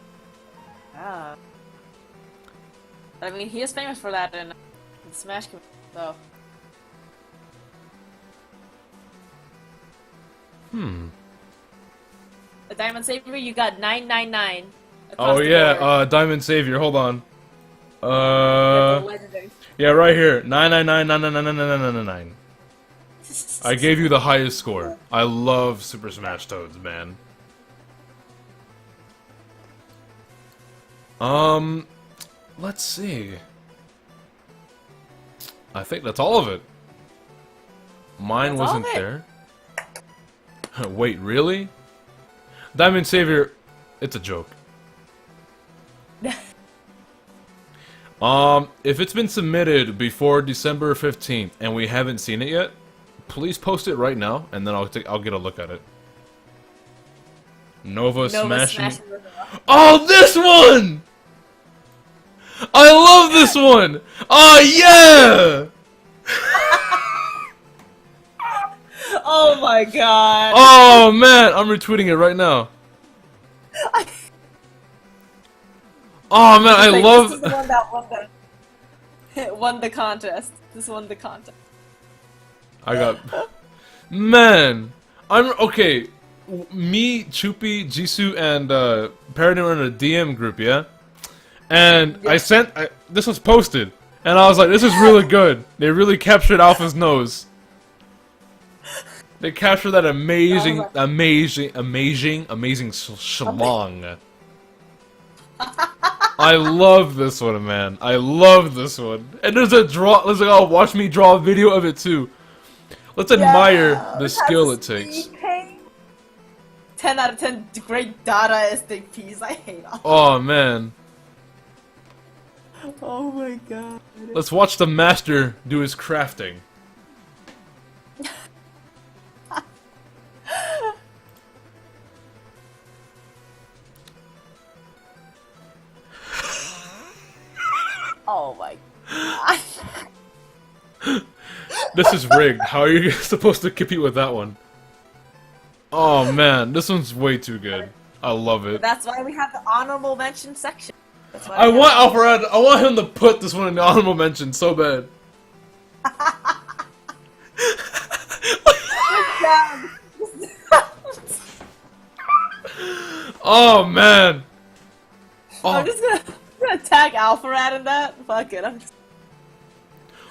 Yeah. I mean, he is famous for that in Smash community, so. The Diamond Saber, you got 999. Oh yeah, Diamond Savior. Hold on. Legendary. Yeah, right here. 999999999. I gave you the highest score. I love Super Smash Toads, man. Let's see. I think that's all of it. Mine That's all wasn't of it. there. Wait, really? Diamond Savior, it's a joke. If it's been submitted before December 15th and we haven't seen it yet, please post it right now, and then I'll get a look at it. Nova smashing. Oh, this one! I love this one! Oh, yeah! Oh my god! Oh, man! I'm retweeting it right now. Oh, man, I Like, love... This is the one that won the contest. This won the contest. I got... Man! Okay, me, Chupi, Jisoo, and Paradigm are in a DM group, yeah? And this was posted, and I was like, this is really good. They really captured Alpha's nose. They captured that amazing schlong. I love this one, man. I love this one. And there's a watch me draw a video of it too. Let's admire the skill it takes. 10 out of 10 great Dadaistic piece. I hate all. Oh man. Oh my god. Let's watch the master do his crafting. Oh my god. This is rigged. How are you supposed to compete with that one? Oh man, this one's way too good. I love it. That's why we have the honorable mention section. That's why I we want have- Alfred. I want him to put this one in the honorable mention so bad. Oh man. I'm Oh, just gonna tag Alpharad in that. Fuck it. I'm just...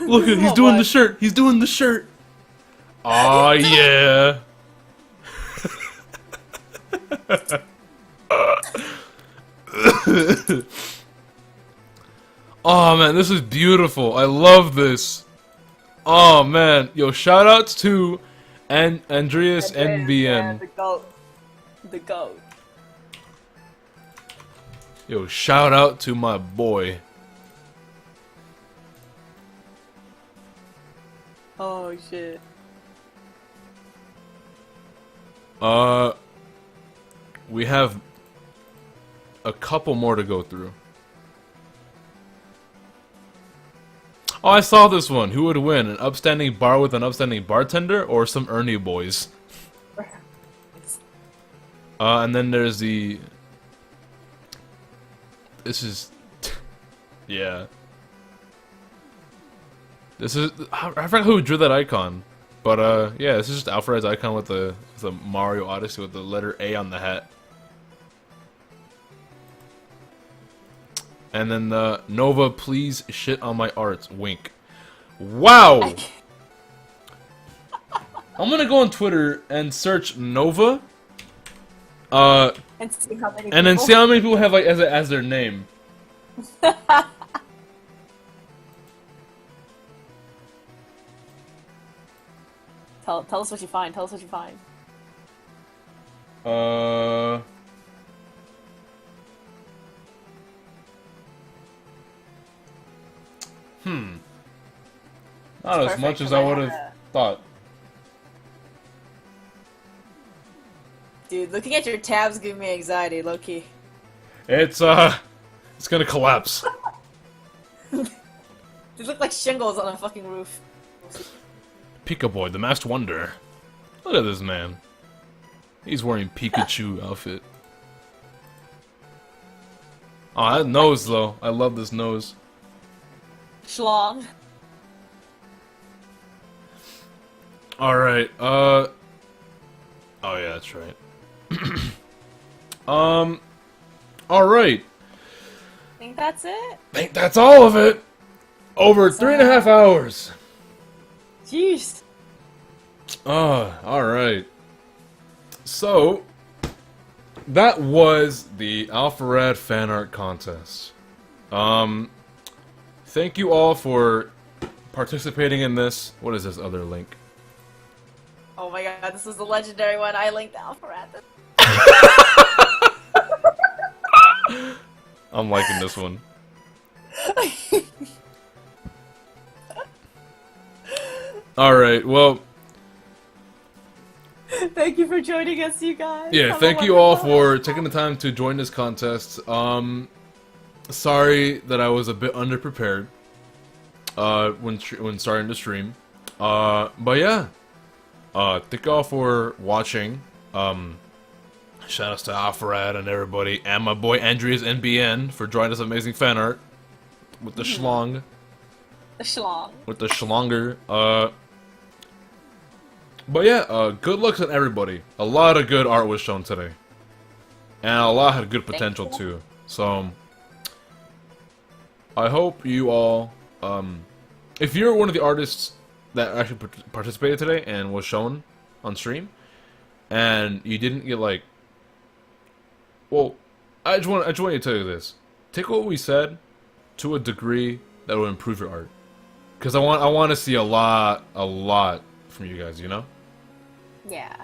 look at he's doing the shirt. He's doing the shirt. Oh yeah. Oh man, this is beautiful. I love this. Oh man, yo, shoutouts to Andreas Yeah, NBN. the goat. The goat. Yo, shout out to my boy. Oh shit. We have a couple more to go through. Oh, I saw this one. Who would win? An upstanding bar with an upstanding bartender or some Ernie boys? And then there's the... This is... yeah. This is... I forgot who drew that icon. But, yeah, this is just Alfred's icon with the Mario Odyssey with the letter A on the hat. And then Nova, please shit on my art. Wink. Wow! I'm gonna go on Twitter and search Nova. And see how many and then see how many people have like as their name. Tell us what you find. Tell us what you find. Not as much as I would have thought. Dude, looking at your tabs giving me anxiety, low key. It's gonna collapse. They look like shingles on a fucking roof. Pika Boy, the Masked Wonder. Look at this man. He's wearing Pikachu outfit. Oh, that nose though. I love this nose. Schlong. Alright, oh yeah, that's right. Alright. I think that's it. I think that's all of it. Over 3.5 hours. Jeez. Alright. So, that was the Alpharad fan art contest. Thank you all for participating in this. What is this other link? Oh my god, this is the legendary one. I linked Alpharad. I'm liking this one. Alright, well... Thank you for joining us, you guys. yeah, Have a thank you all wonderful for taking the time to join this contest. Sorry that I was a bit underprepared when starting to stream. But yeah. Thank you all for watching. Shout outs to Alpharad and everybody, and my boy Andreas NBN for drawing this amazing fan art with the schlong. The schlong. With the schlonger. But yeah, good looks on everybody. A lot of good art was shown today. And a lot had good potential too. So, I hope you all, if you're one of the artists that actually participated today and was shown on stream, and you didn't get like, well, I just want you to tell you this: take what we said to a degree that will improve your art, because I want to see a lot from you guys, you know. Yeah.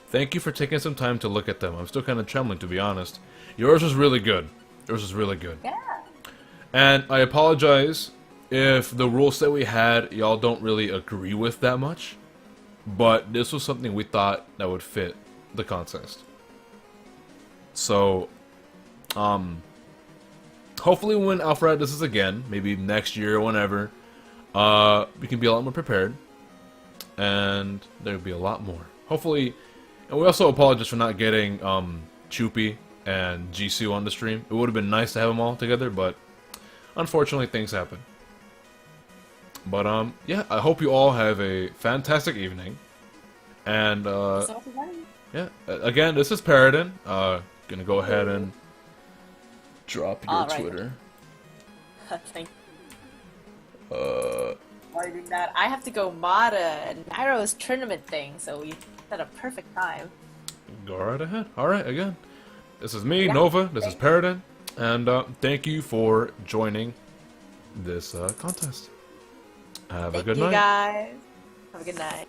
Thank you for taking some time to look at them. I'm still kind of trembling, to be honest. Yours was really good. Yours was really good. Yeah. And I apologize if the rules that we had y'all don't really agree with that much, but this was something we thought that would fit the contest. So, hopefully when Alpharad does this again, maybe next year or whenever, we can be a lot more prepared, and there'll be a lot more. Hopefully, and we also apologize for not getting Choopy and Jisoo on the stream. It would have been nice to have them all together, but unfortunately things happen. But yeah, I hope you all have a fantastic evening. And yeah, again, this is Paradin. Gonna go ahead and drop your Twitter. Thank you. While you're doing that, I have to go mod Nairo's tournament thing, so we had a perfect time. Go right ahead. Alright, again, this is me, Nova, this is Paradin, and thank you for joining this contest. Have a good night. Thank you guys. Have a good night.